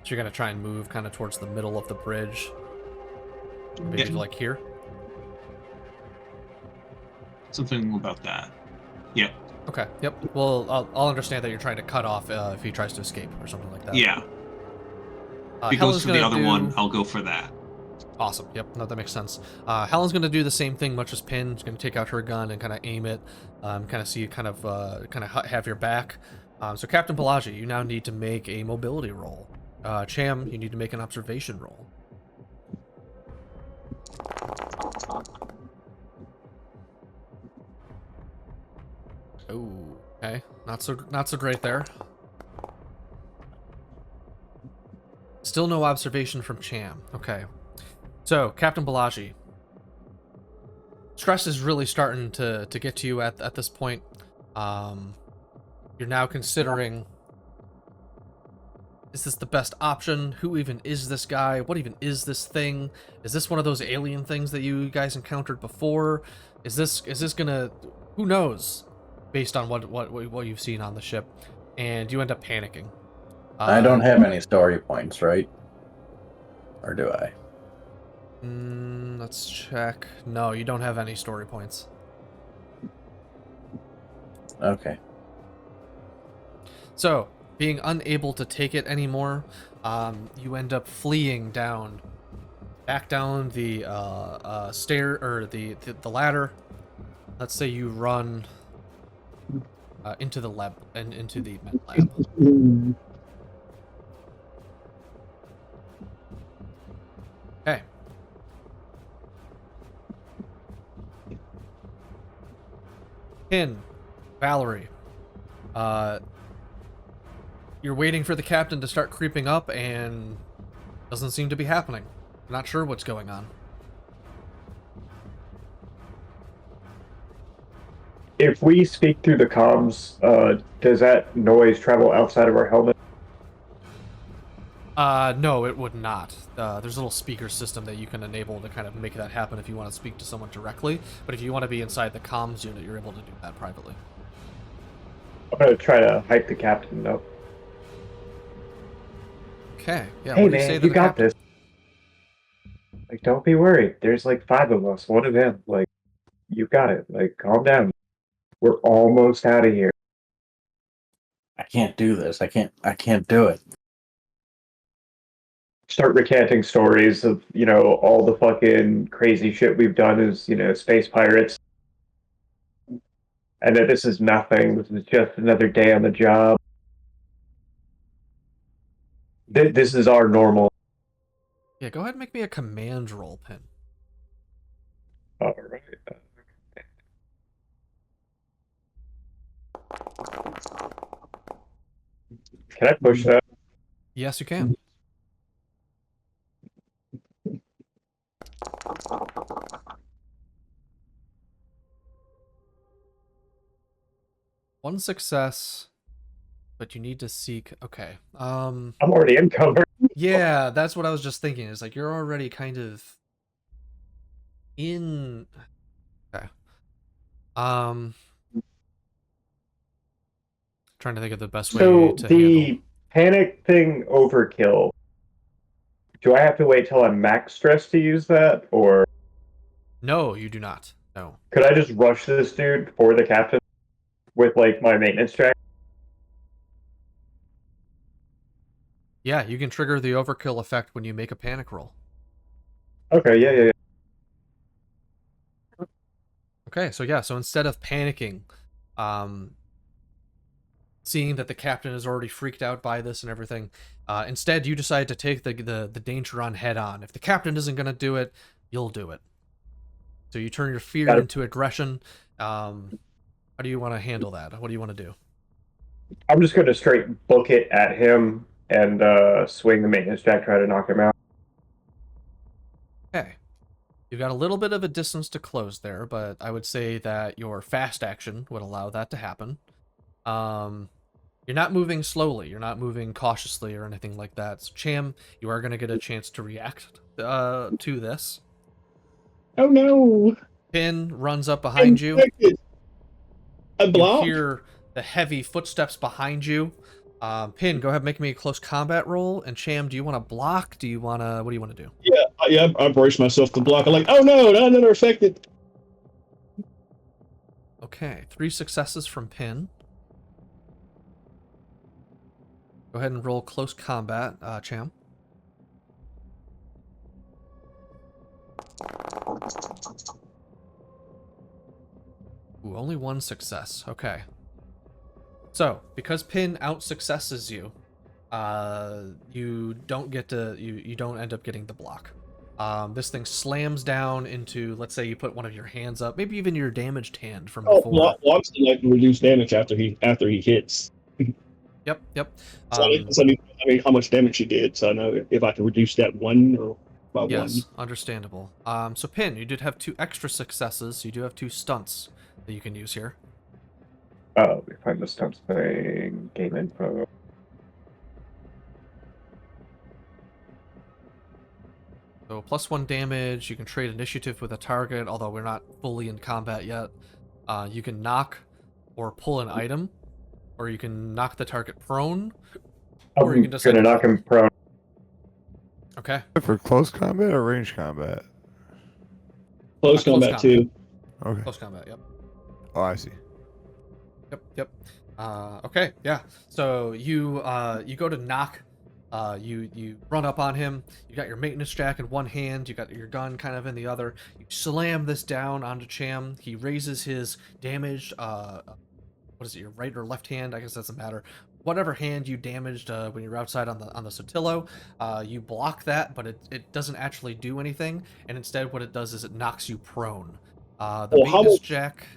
So you're going to try and move kind of towards the middle of the bridge. Maybe like here? Something about that. Yep. Okay, yep. Well, I'll understand that you're trying to cut off if he tries to escape or something like that. Yeah. If he goes for the other one, I'll go for that. Awesome. Yep. No, that makes sense. Helen's going to do the same thing, much as Pin. She's going to take out her gun and kind of aim it, kind of see you kind of have your back. So Captain Pelagi, you now need to make a mobility roll. Cham, you need to make an observation roll. Oh, okay. Not so great there. Still no observation from Cham. Okay. So, Captain Balaji, stress is really starting to get to you at this point. You're now considering, is this the best option? Who even is this guy? What even is this thing? Is this one of those alien things that you guys encountered before? Is this gonna, who knows, based on what you've seen on the ship, and you end up panicking. I don't have any story points, right? Or do I? Let's check. No, you don't have any story points. Okay. So, being unable to take it anymore, you end up fleeing back down the stair, or the ladder. Let's say you run into the lab and into the med lab. Okay. Pin, Valerie, you're waiting for the captain to start creeping up, and doesn't seem to be happening. Not sure what's going on. If we speak through the comms, does that noise travel outside of our helmet? No, it would not. There's a little speaker system that you can enable to kind of make that happen if you want to speak to someone directly. But if you want to be inside the comms unit, you're able to do that privately. I'm gonna try to hype the captain up. Okay. Yeah. Hey what do you say man, to you the got captain? this. Like, don't be worried. There's like 5 of us. One of them. Like, you got it. Like, calm down. We're almost out of here. I can't do this. I can't do it. Start recanting stories of, all the fucking crazy shit we've done as, space pirates. And that this is nothing. This is just another day on the job. This is our normal. Yeah. Go ahead and make me a command roll, Pin. All right. Can I push that? Yes, you can. One success, but you need to seek. Okay. I'm already in cover. Yeah, that's what I was just thinking. Is like you're already kind of in. Okay. Trying to think of the best way So to the handle. panic thing overkill. Do I have to wait till I'm max stress to use that, or No, you do not. No. could I just rush this dude for the captain with like my maintenance track? Yeah, you can trigger the overkill effect when you make a panic roll. Okay, yeah. Okay, so yeah, so instead of panicking, seeing that the captain is already freaked out by this and everything, instead you decide to take the danger on head on. If the captain isn't going to do it, you'll do it. So you turn your fear into aggression. How do you want to handle that? What do you want to do? I'm just going to straight book it at him and swing the maintenance jack, try to knock him out. Okay. You've got a little bit of a distance to close there, but I would say that your fast action would allow that to happen. You're not moving slowly. You're not moving cautiously or anything like that. So, Cham, you are going to get a chance to react to this. Oh no! Pin runs up behind you. I You blocked. hear the heavy footsteps behind you. Pin, go ahead, make me a close combat roll. And Cham, do you want to block? What do you want to do? Yeah. I braced myself to block. I'm like, oh no, not affected. Okay, 3 successes from Pin. Go ahead and roll close combat, Cham. Ooh, only one success. Okay. So, because Pin out-successes you, you don't get to, you don't end up getting the block. This thing slams down into, let's say you put one of your hands up, maybe even your damaged hand from Oh, before. I'm still like reduce damage after he hits. Yep, yep. So, I mean, how much damage he did, so I know if I can reduce that one or by Yes, one. understandable. So Pin, you did have 2 extra successes. You do have 2 stunts that you can use here. Oh, we find the stunts thing. Game info. So +1 damage. You can trade initiative with a target, although we're not fully in combat yet. You can knock or pull an item, or you can knock the target prone, or you can I'm decide gonna to knock pull. him prone. Okay. For close combat or range combat? Close Close combat too. Okay. Close combat, yep. Oh, I see. Yep. Okay, yeah. So you go to knock, you run up on him. You got your maintenance jack in one hand. You got your gun kind of in the other. You slam this down onto Cham. He raises his damaged. What is it? Your right or left hand? I guess it doesn't matter. Whatever hand you damaged when you're outside on the Sotillo, you block that, but it doesn't actually do anything. And instead, what it does is it knocks you prone. The Well, how maintenance much jack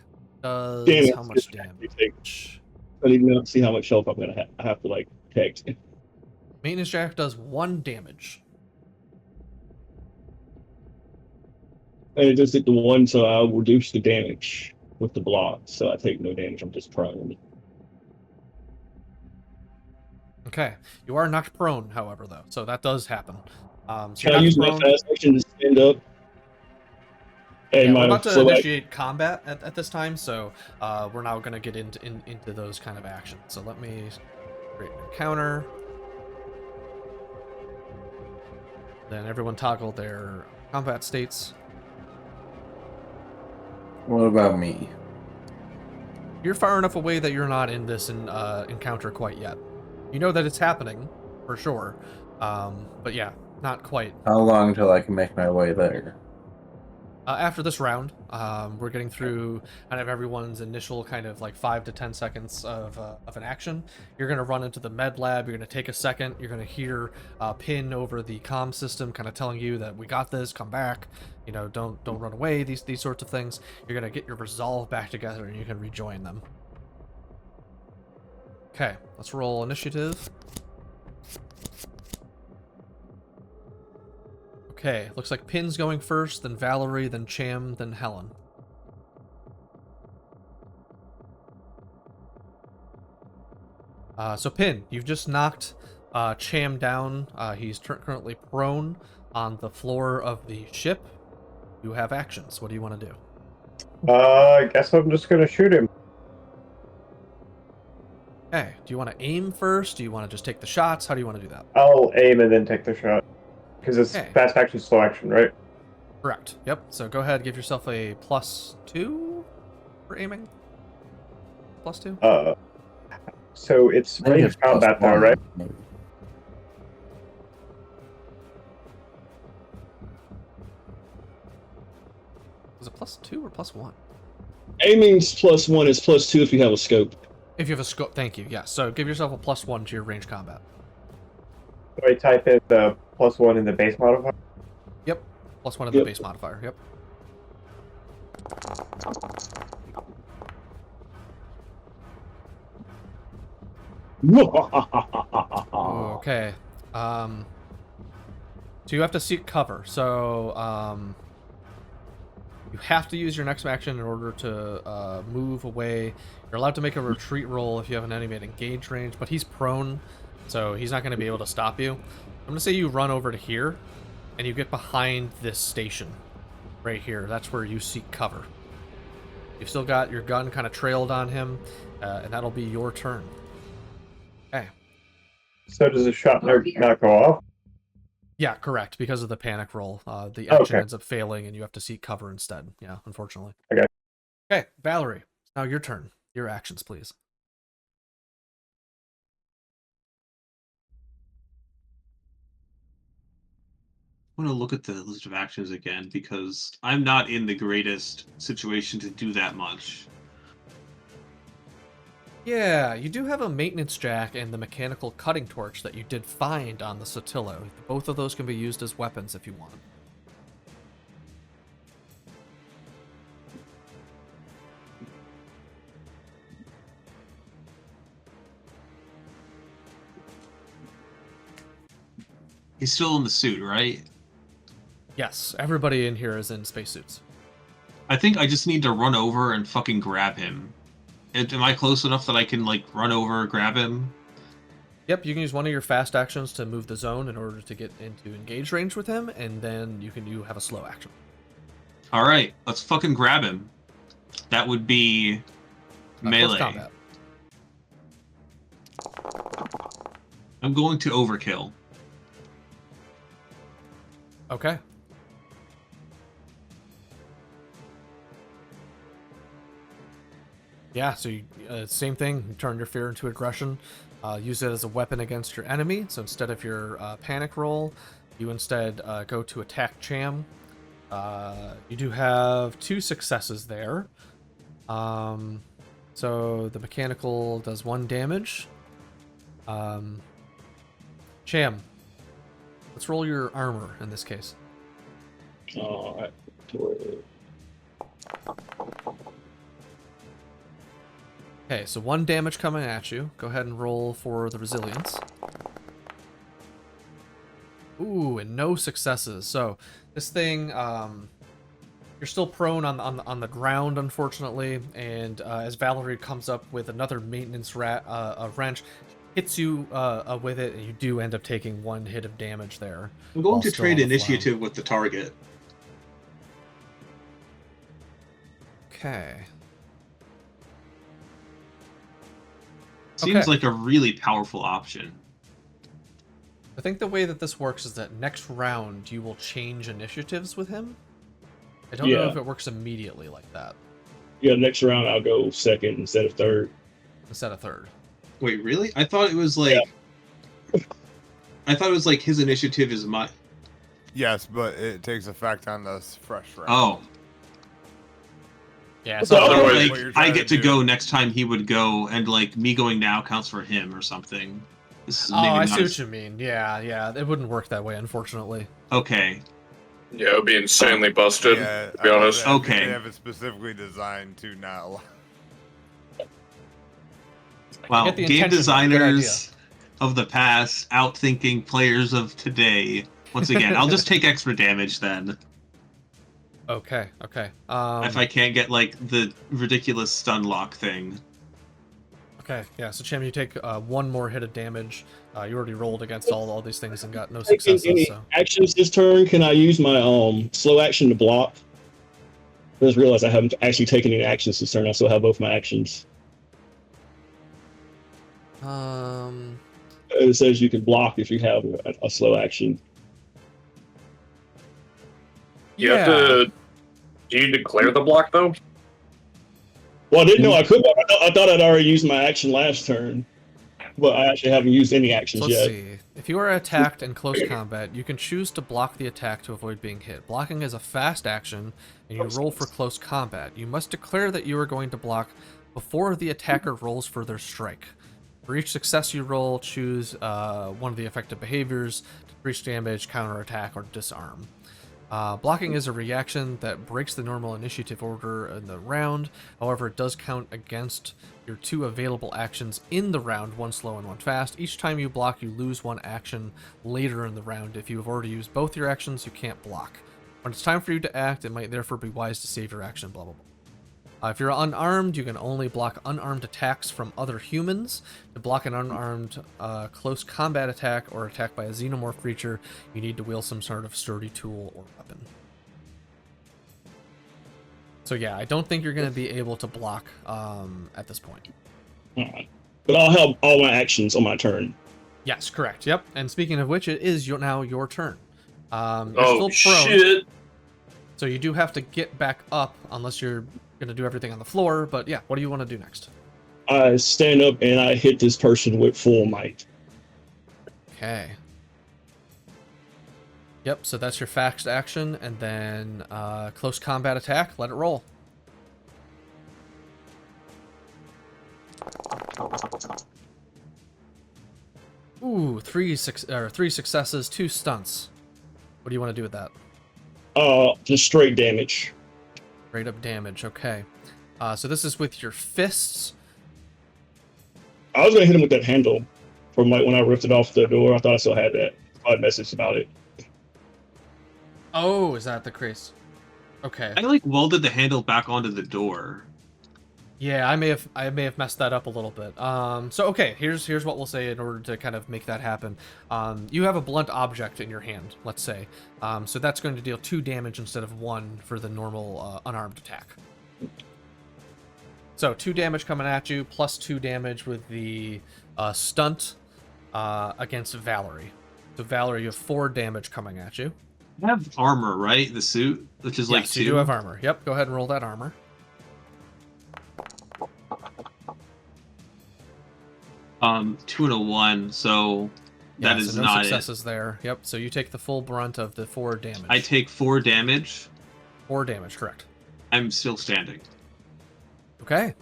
does damage how does much it actually take? damage? I need to see how much health I'm gonna I have to like text. Maintenance jack does 1 damage. And it just hit the one, so I'll reduce the damage with the block. So I take no damage. I'm just prone. Okay, you are knocked prone, however, though, so that does happen. So Can you're I knocked use my prone. fast action to stand up? And Yeah, we're my about to slow action. initiate combat at this time, so we're now going to get into those kind of actions. So let me create an encounter. Then everyone toggle their combat states. What about me? You're far enough away that you're not in this encounter quite yet. You know that it's happening, for sure. But yeah, not quite. How long till I can make my way there? After this round, we're getting through kind of everyone's initial kind of like 5 to 10 seconds of an action. You're going to run into the med lab. You're going to take a second. You're going to hear Pin over the comm system kind of telling you that we got this, come back. You know, don't run away, these sorts of things. You're going to get your resolve back together and you can rejoin them. Okay, let's roll initiative. Okay, looks like Pin's going first, then Valerie, then Cham, then Helen. So Pin, you've just knocked Cham down. He's currently prone on the floor of the ship. You have actions. What do you want to do? I guess I'm just gonna shoot him. Okay, do you want to aim first? Do you want to just take the shots? How do you want to do that? I'll aim and then take the shot. Because it's Okay. fast action, slow action, right? Correct. Yep. So go ahead, give yourself a +2 for aiming. +2? So it's I think range it's plus combat though, one, right? maybe. Was it +2 or +1? Aiming's +1 is +2 if you have a scope. If you have a scope, thank you. Yeah. So give yourself a +1 to your range combat. So I type in the +1 in the base modifier. Yep. +1 in the Yep. base modifier. Yep. Okay. So you have to seek cover. So you have to use your next action in order to move away. You're allowed to make a retreat roll if you have an enemy at engage range, but he's prone, so he's not going to be able to stop you. I'm going to say you run over to here, and you get behind this station right here. That's where you seek cover. You've still got your gun kind of trailed on him, and that'll be your turn. Okay. So does the shot not go off? Yeah, correct. Because of the panic roll, the action Okay. ends up failing, and you have to seek cover instead. Yeah, unfortunately. Okay. Okay, Valerie. Now your turn. Your actions, please. I'm gonna look at the list of actions again because I'm not in the greatest situation to do that much. Yeah, you do have a maintenance jack and the mechanical cutting torch that you did find on the Sotillo. Both of those can be used as weapons if you want. He's still in the suit, right? Yes, everybody in here is in spacesuits. I think I just need to run over and fucking grab him. Am I close enough that I can, like, run over, grab him? Yep, you can use one of your fast actions to move the zone in order to get into engage range with him, and then you have a slow action. Alright, let's fucking grab him. That would be melee. Close combat. I'm going to overkill. Okay. Yeah, so you, same thing. You turn your fear into aggression. Use it as a weapon against your enemy. So instead of your panic roll, you instead go to attack Cham. You do have 2 successes there. So the mechanical does 1 damage. Cham, let's roll your armor in this case. Alright. Okay, so 1 damage coming at you. Go ahead and roll for the resilience. Ooh, and no successes. So this thing, you're still prone on the ground, unfortunately. And as Valerie comes up with another maintenance wrench, hits you with it, and you do end up taking 1 hit of damage there. I'm going to trade initiative with the target. Okay. Seems like a really powerful option. I think the way that this works is that next round you will change initiatives with him. I don't know if it works immediately like that. Yeah, next round I'll go second instead of third. Instead of third. Wait, really? I thought it was like... Yeah. I thought it was like his initiative is my... Yes, but it takes effect on this fresh round. Oh. Yeah, so like, I get to go next time he would go, and like me going now counts for him or something. This is I see what you mean. Yeah, it wouldn't work that way, unfortunately. Okay. Yeah, it would be insanely busted, Yeah, to be honest. Okay. They have it specifically designed to not allow. Wow, game designers of the past outthinking players of today. Once again, I'll just take extra damage then. Okay. If I can't get like the ridiculous stun lock thing. Okay, yeah. So Cham, you take 1 more hit of damage. You already rolled against all these things and got no successes. Any So. actions this turn? Can I use my slow action to block? I just realized I haven't actually taken any actions this turn. I still have both my actions. It says you can block if you have a slow action. You have to. Do you declare the block though? Well, I didn't know I could. I thought I'd already used my action last turn, but I actually haven't used any actions So yet. let's see. If you are attacked in close combat, you can choose to block the attack to avoid being hit. Blocking is a fast action, and you roll for close combat. You must declare that you are going to block before the attacker rolls for their strike. For each success you roll, choose one of the effective behaviors: decrease damage, counterattack, or disarm. Blocking is a reaction that breaks the normal initiative order in the round. However, it does count against your 2 available actions in the round, 1 slow and 1 fast. Each time you block, you lose 1 action later in the round. If you have already used both your actions, you can't block. When it's time for you to act, it might therefore be wise to save your action, blah, blah, blah. If you're unarmed, you can only block unarmed attacks from other humans. To block an unarmed close combat attack or attack by a xenomorph creature, you need to wield some sort of sturdy tool or weapon. So yeah, I don't think you're going to be able to block at this point. Alright. But I'll have all my actions on my turn. Yes, correct. Yep. And speaking of which, it is now your turn. You're Oh still prone, shit! so you do have to get back up unless you're going to do everything on the floor. But yeah, what do you want to do next? I stand up and I hit this person with full might. Okay. Yep, so that's your fast action, and then close combat attack. Let it roll. Ooh, three successes, 2 stunts. What do you want to do with that? Just straight damage. Straight up damage, okay. So this is with your fists. I was gonna hit him with that handle from like when I ripped it off the door. I thought I still had that. I messaged about it. Oh, is that the case? Okay. I like welded the handle back onto the door. Yeah, I may have messed that up a little bit. So okay, here's what we'll say in order to kind of make that happen. You have a blunt object in your hand, let's say. So that's going to deal 2 damage instead of 1 for the normal unarmed attack. So 2 damage coming at you, plus 2 damage with the stunt against Valerie. So Valerie, you have 4 damage coming at you. You have armor, right? The suit, which is like Yes, 2. you do have armor. Yep, go ahead and roll that armor. 2 and a 1, so that is so no not successes there. Yep, so you take the full brunt of the 4 damage. I take 4 damage. 4 damage, correct. I'm still standing. Okay.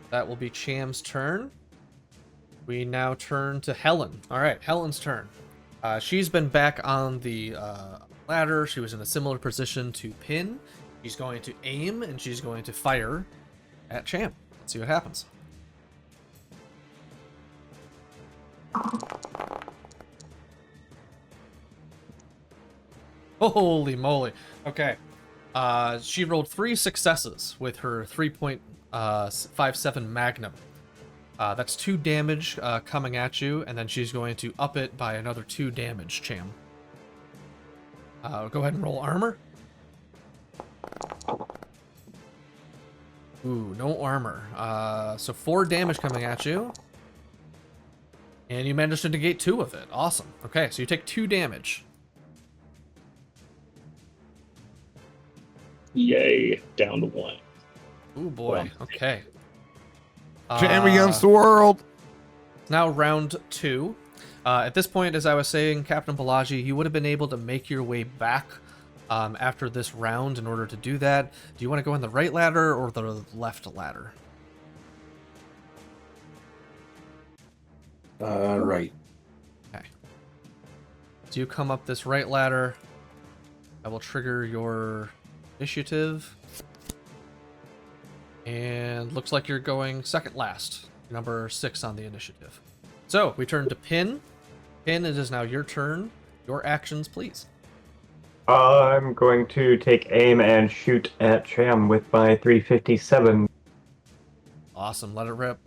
That will be Cham's turn. We now turn to Helen. All right, Helen's turn. She's been back on the ladder. She was in a similar position to Pin. She's going to aim, and she's going to fire at Cham. Let's see what happens. Holy moly. Okay. She rolled 3 successes with her 3.57 Magnum. That's 2 damage coming at you, and then she's going to up it by another 2 damage, Cham. Go ahead and roll armor. Ooh, no armor. So 4 damage coming at you. And you managed to negate 2 of it. Awesome. Okay, so you take 2 damage. Yay, down to 1. Ooh, boy. Okay. Jam against the world. Now round 2. At this point, as I was saying, Captain Balaji, you would have been able to make your way back after this round in order to do that. Do you want to go in the right ladder or the left ladder? Right. Okay. So you come up this right ladder. I will trigger your initiative. And looks like you're going second last. Number 6 on the initiative. So, we turn to Pin. Pin, it is now your turn. Your actions, please. I'm going to take aim and shoot at Cham with my 357. Awesome, let it rip.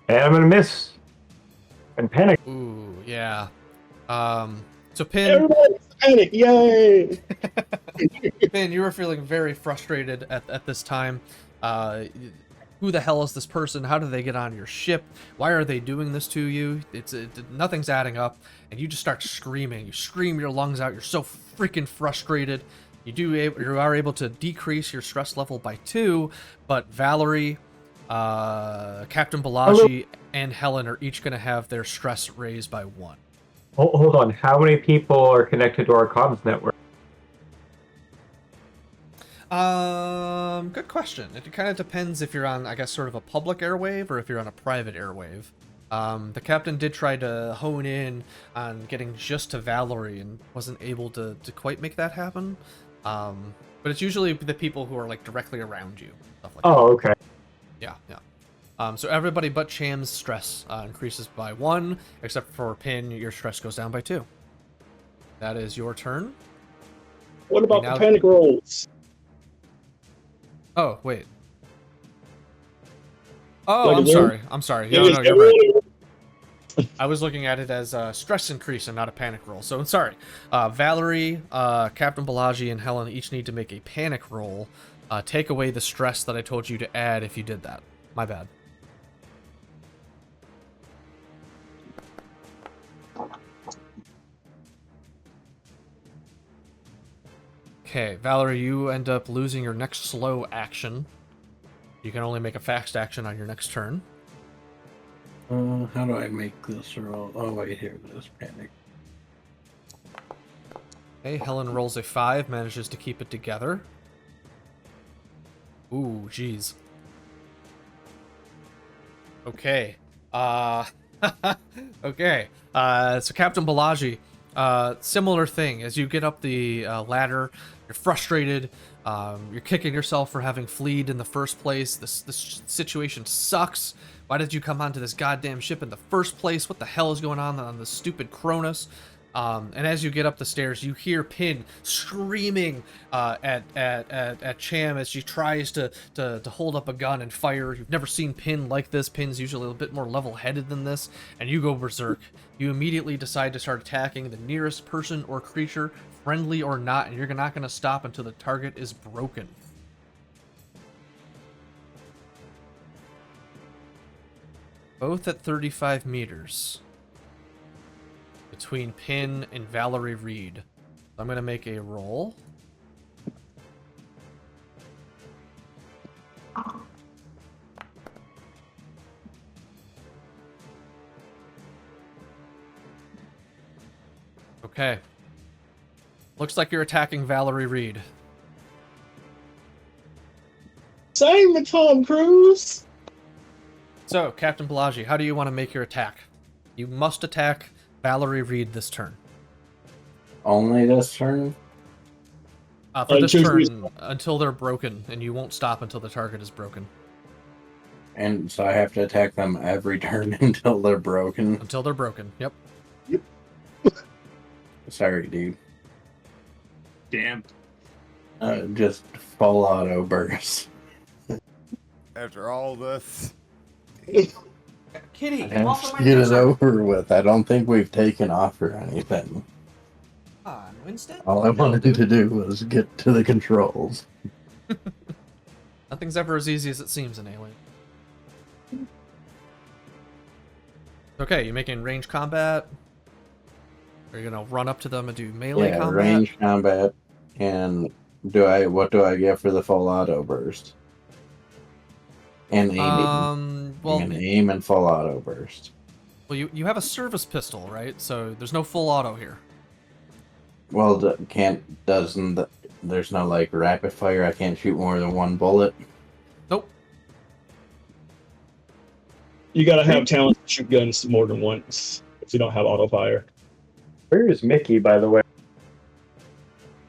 And I'm gonna miss. And panic. Ooh, yeah. So Pin, Everybody's panic! Yay! Pin, you were feeling very frustrated at this time. Who the hell is this person? How did they get on your ship? Why are they doing this to you? Nothing's adding up, and you just start screaming. You scream your lungs out. You're so freaking frustrated. You are able to decrease your stress level by 2, but Valerie, Captain Balaji, and Helen are each going to have their stress raised by 1. Hold on. How many people are connected to our comms network? Good question. It kind of depends if you're on, I guess, sort of a public airwave or if you're on a private airwave. The captain did try to hone in on getting just to Valerie and wasn't able to quite make that happen. But it's usually the people who are like directly around you. Stuff like that. Oh, okay. Yeah. So everybody but Cham's stress increases by 1, except for Pin, your stress goes down by 2. That is your turn. What about Now- the panic rolls? Oh, wait. Oh, Like I'm a sorry. I'm sorry. Yeah, No, is no, you're right. everyone- I was looking at it as a stress increase and not a panic roll. So I'm sorry. Valerie, Captain Balaji, and Helen each need to make a panic roll. Take away the stress that I told you to add if you did that. My bad. Okay, Valerie, you end up losing your next slow action. You can only make a fast action on your next turn. How do I make this roll? Oh, wait, here it is. Panic. Okay, Helen rolls a 5, manages to keep it together. Ooh, jeez. Okay. Okay. So Captain Balaji, similar thing. As you get up the ladder, you're frustrated. You're kicking yourself for having fleed in the first place. This situation sucks. Why did you come onto this goddamn ship in the first place? What the hell is going on this stupid Kronos? And as you get up the stairs, you hear Pin screaming at Cham as she tries to hold up a gun and fire. You've never seen Pin like this. Pin's usually a bit more level-headed than this, and you go berserk. You immediately decide to start attacking the nearest person or creature, friendly or not, and you're not going to stop until the target is broken. Both at 35 meters. Between Pin and Valerie Reed. I'm going to make a roll. Okay. Looks like you're attacking Valerie Reed. Same with Tom Cruise. So, Captain Balaji, how do you want to make your attack? You must attack Valerie Reed this turn. Only this turn? For this turn, until they're broken, and you won't stop until the target is broken. And so I have to attack them every turn until they're broken? Until they're broken, yep. Sorry, dude. Damn. Just full auto burst. After all this. Kitty, Get it over with. I don't think we've taken off or anything. on, Winston. All I wanted to do was get to the controls. Nothing's ever as easy as it seems in Alien. Okay, you making range combat? Are you gonna run up to them and do melee combat? Range combat. And what do I get for the full auto burst? And aiming. Well, I'm gonna aim and full auto burst. Well, you have a service pistol, right? So there's no full auto here. Well, there's no like rapid fire. I can't shoot more than one bullet. Nope. You gotta have talent to shoot guns more than once if you don't have auto fire. Where is Mickey, by the way?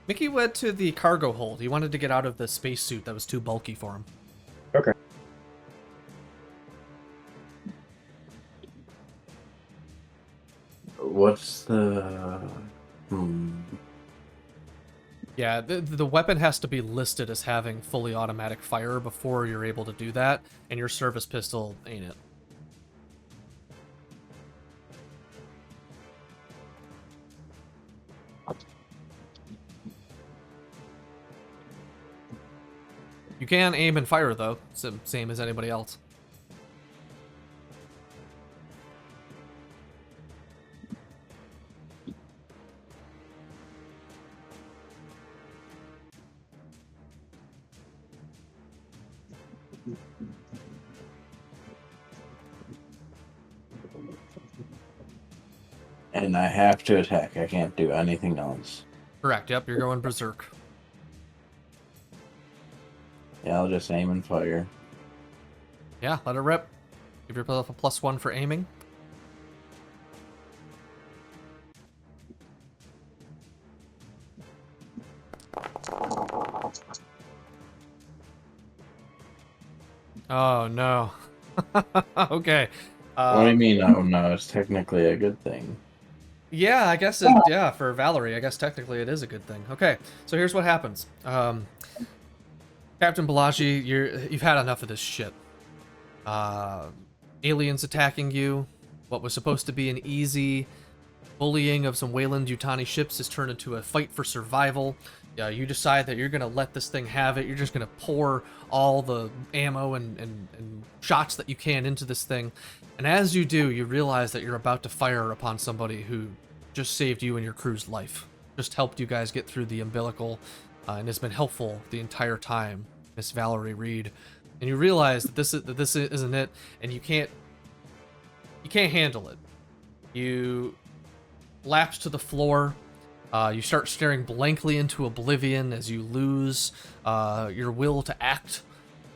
Mickey went to the cargo hold. He wanted to get out of the spacesuit that was too bulky for him. Okay. What's the... Yeah, the weapon has to be listed as having fully automatic fire before you're able to do that, and your service pistol ain't it. You can aim and fire, though, same as anybody else. And I have to attack. I can't do anything else. Correct, yep, you're going berserk. Yeah, I'll just aim and fire. Yeah, let it rip. Give yourself a +1 for aiming. Oh, no. Okay. What do you mean, oh no, it's technically a good thing. Yeah, I guess yeah, for Valerie, I guess technically it is a good thing. Okay, so here's what happens. Captain Balaji, you've had enough of this shit. Aliens attacking you. What was supposed to be an easy bullying of some Wayland-Yutani ships has turned into a fight for survival. You decide that you're going to let this thing have it. You're just going to pour all the ammo and shots that you can into this thing. And as you do, you realize that you're about to fire upon somebody who just saved you and your crew's life. Just helped you guys get through the umbilical and has been helpful the entire time, Miss Valerie Reed. And you realize that this isn't it, and you can't You can't handle it. You lapse to the floor. You start staring blankly into oblivion as you lose your will to act,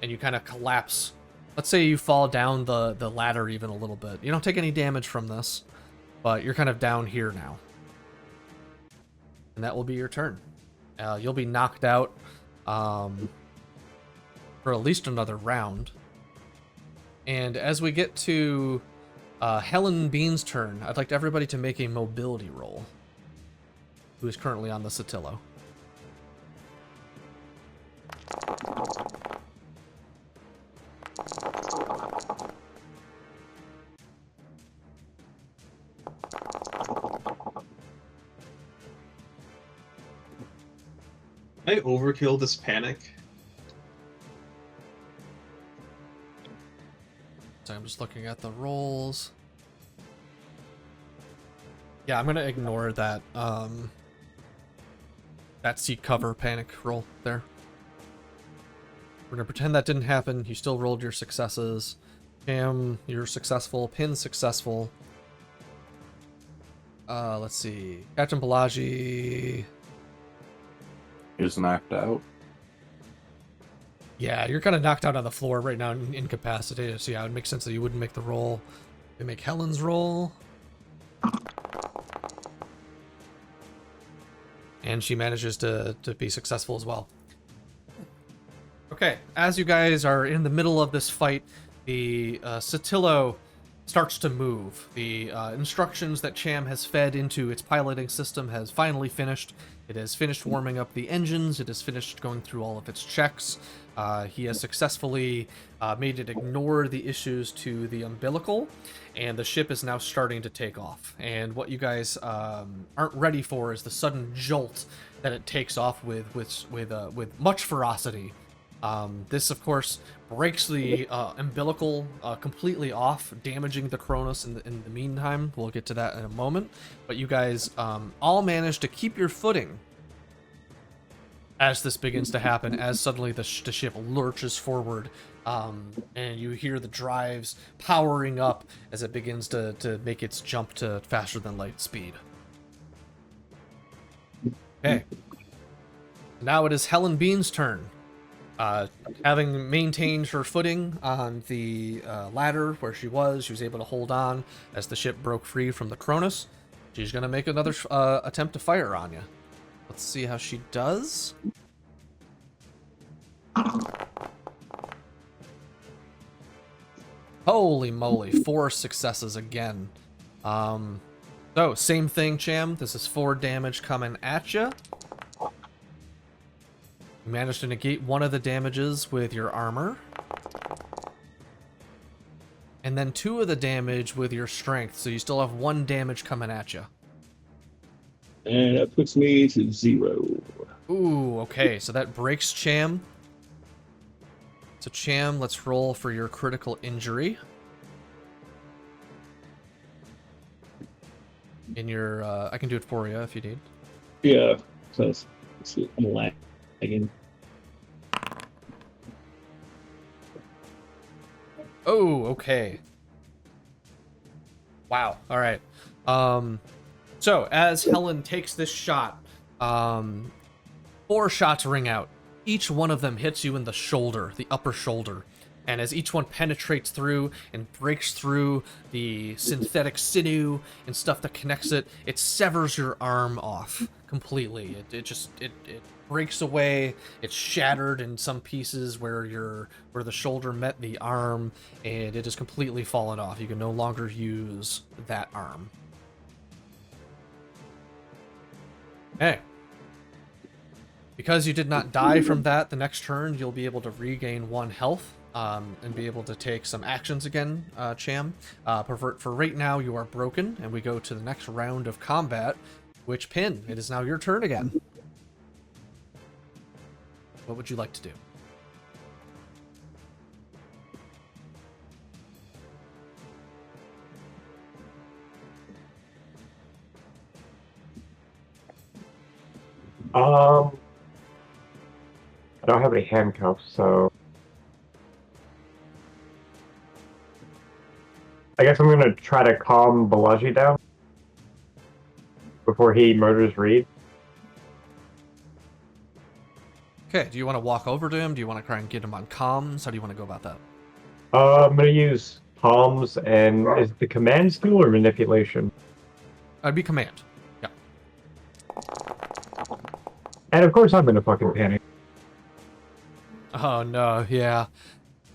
and you kind of collapse. Let's say you fall down the ladder even a little bit. You don't take any damage from this, but you're kind of down here now. And that will be your turn. You'll be knocked out for at least another round. And as we get to Helen Bean's turn, I'd like everybody to make a mobility roll, who is currently on the Sotillo. I overkill this panic. So I'm just looking at the rolls. Yeah, I'm gonna ignore that that seat cover panic roll there. We're gonna pretend that didn't happen. You still rolled your successes. Cam, you're successful. Pin, successful. Let's see. Captain Balaji. Is knocked out. Yeah, you're kind of knocked out on the floor right now, incapacitated. So yeah, it would make sense that you wouldn't make the roll. You make Helen's roll. And she manages to be successful as well. Okay, as you guys are in the middle of this fight, the Sotillo starts to move. The instructions that Cham has fed into its piloting system has finally finished. It has finished warming up the engines. It has finished going through all of its checks. He has successfully made it ignore the issues to the umbilical, and the ship is now starting to take off. And what you guys aren't ready for is the sudden jolt that it takes off with much ferocity. This, of course, breaks the umbilical completely off, damaging the Cronus in the meantime. We'll get to that in a moment. But you guys all manage to keep your footing as this begins to happen, as suddenly the ship lurches forward, and you hear the drives powering up as it begins to make its jump to faster than light speed. Okay. Now it is Helen Bean's turn. Having maintained her footing on the ladder where she was able to hold on as the ship broke free from the Cronus. She's going to make another attempt to fire on you. Let's see how she does. Holy moly, 4 successes again. So, same thing, Cham. This is 4 damage coming at you. You managed to negate one of the damages with your armor. And then 2 of the damage with your strength, so you still have 1 damage coming at you. And that puts me to 0. Ooh, okay, so that breaks Cham. So Cham, let's roll for your critical injury. In your, I can do it for you if you need. Yeah, so I'm lagging. Oh, okay. Wow. All right. So as Helen takes this shot, 4 shots ring out. Each one of them hits you in the shoulder, the upper shoulder. And as each one penetrates through and breaks through the synthetic sinew and stuff that connects it, it severs your arm off completely. It breaks away. It's shattered in some pieces where the shoulder met the arm, and it is completely fallen off. You can no longer use that arm. Okay. Because you did not die from that, the next turn you'll be able to regain 1 health and be able to take some actions again, Cham. For right now, you are broken, and we go to the next round of combat, which, Pin, it is now your turn again. What would you like to do? I don't have any handcuffs, so I guess I'm gonna try to calm Balaji down before he murders Reed. Okay, do you want to walk over to him? Do you want to try and get him on comms? How do you want to go about that? I'm gonna use palms, and is the command skill or manipulation? I'd be command. Yeah. And of course I'm gonna fucking panic. Oh no, yeah.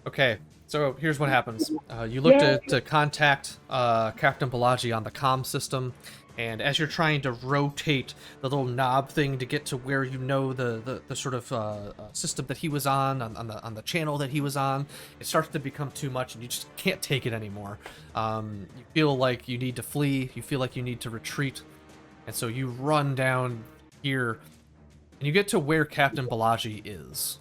Okay, so here's what happens. You look to contact Captain Balaji on the comm system, and as you're trying to rotate the little knob thing to get to where you know the sort of system that he was on the channel that he was on, it starts to become too much, and you just can't take it anymore. You feel like you need to flee. You feel like you need to retreat, and so you run down here, and you get to where Captain Balaji is.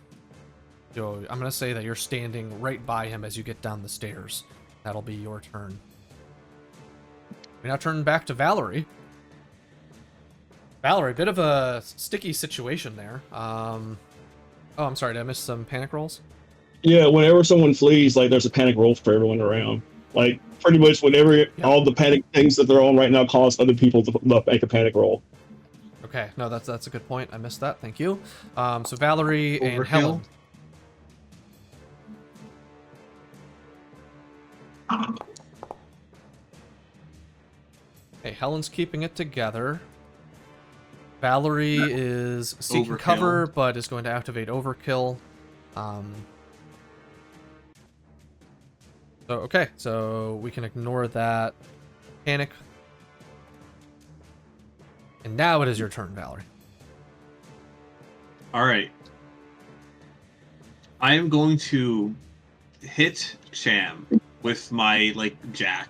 So I'm going to say that you're standing right by him as you get down the stairs. That'll be your turn. We now turn back to Valerie. Valerie, bit of a sticky situation there. Oh, I'm sorry, did I miss some panic rolls? Yeah, whenever someone flees, like there's a panic roll for everyone around. Like pretty much whenever all the panic things that they're on right now cause other people to make a panic roll. Okay, no, that's a good point. I missed that. Thank you. So Valerie and Overkill. Helen. Hey, Helen's keeping it together. Valerie is seeking Overkill. cover, but is going to activate Overkill. So we can ignore that panic. And now it is your turn, Valerie. All right. I am going to hit Cham with my jack.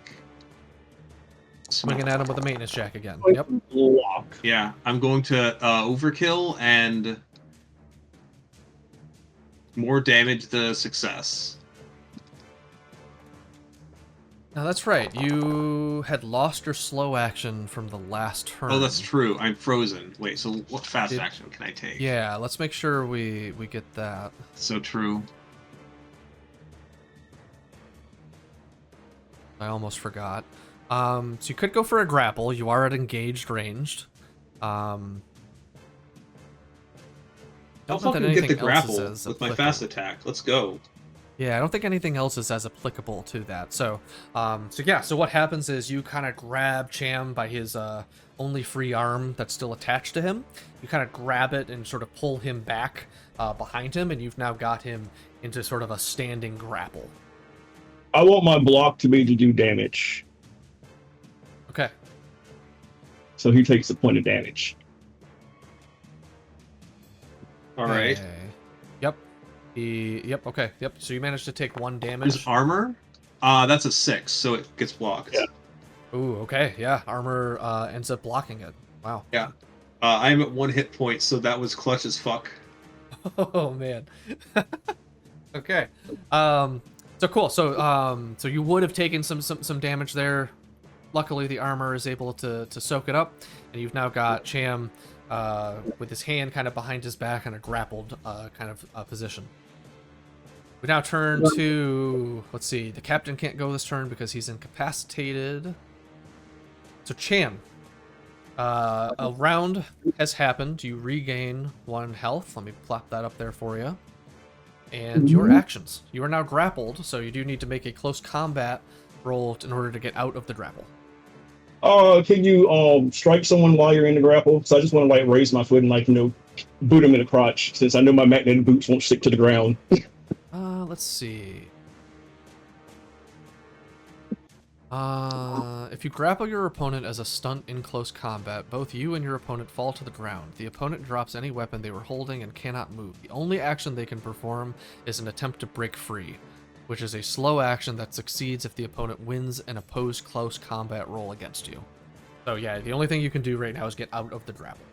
Swinging at him with a maintenance jack again. Like, Yep. block. Yeah, I'm going to overkill and more damage the success. Now that's right. You had lost your slow action from the last turn. Oh, that's true. I'm frozen. Wait, so what fast Did- action can I take? Yeah, let's make sure we get that. So true. I almost forgot. So you could go for a grapple. You are at engaged ranged. I'll Don't know that fucking get anything the else grapple is as with my applicable. fast attack. Let's go. Yeah, I don't think anything else is as applicable to that. So what happens is you kind of grab Cham by his only free arm that's still attached to him. You kind of grab it and sort of pull him back behind him, and you've now got him into sort of a standing grapple. I want my block to be to do damage. Okay. So he takes a point of damage. All right. Okay. Yep. Yep. Okay. Yep. So you managed to take 1 damage. There's armor. That's a 6, so it gets blocked. Yeah. Ooh. Okay. Yeah. Armor ends up blocking it. Wow. Yeah. I'm at 1 hit point, so that was clutch as fuck. Oh man. Okay. So cool. So you would have taken some damage there. Luckily, the armor is able to soak it up, and you've now got Cham with his hand kind of behind his back in a grappled kind of position. We now turn to, let's see, the captain can't go this turn because he's incapacitated. So Cham, a round has happened. You regain 1 health. Let me plop that up there for you. And your actions. You are now grappled, so you do need to make a close combat roll in order to get out of the grapple. Can you strike someone while you're in the grapple? So I just want to raise my foot and boot him in the crotch, since I know my magnetic boots won't stick to the ground. Let's see. If you grapple your opponent as a stunt in close combat, both you and your opponent fall to the ground. The opponent drops any weapon they were holding and cannot move. The only action they can perform is an attempt to break free, which is a slow action that succeeds if the opponent wins an opposed close combat roll against you. So yeah, the only thing you can do right now is get out of the grapple.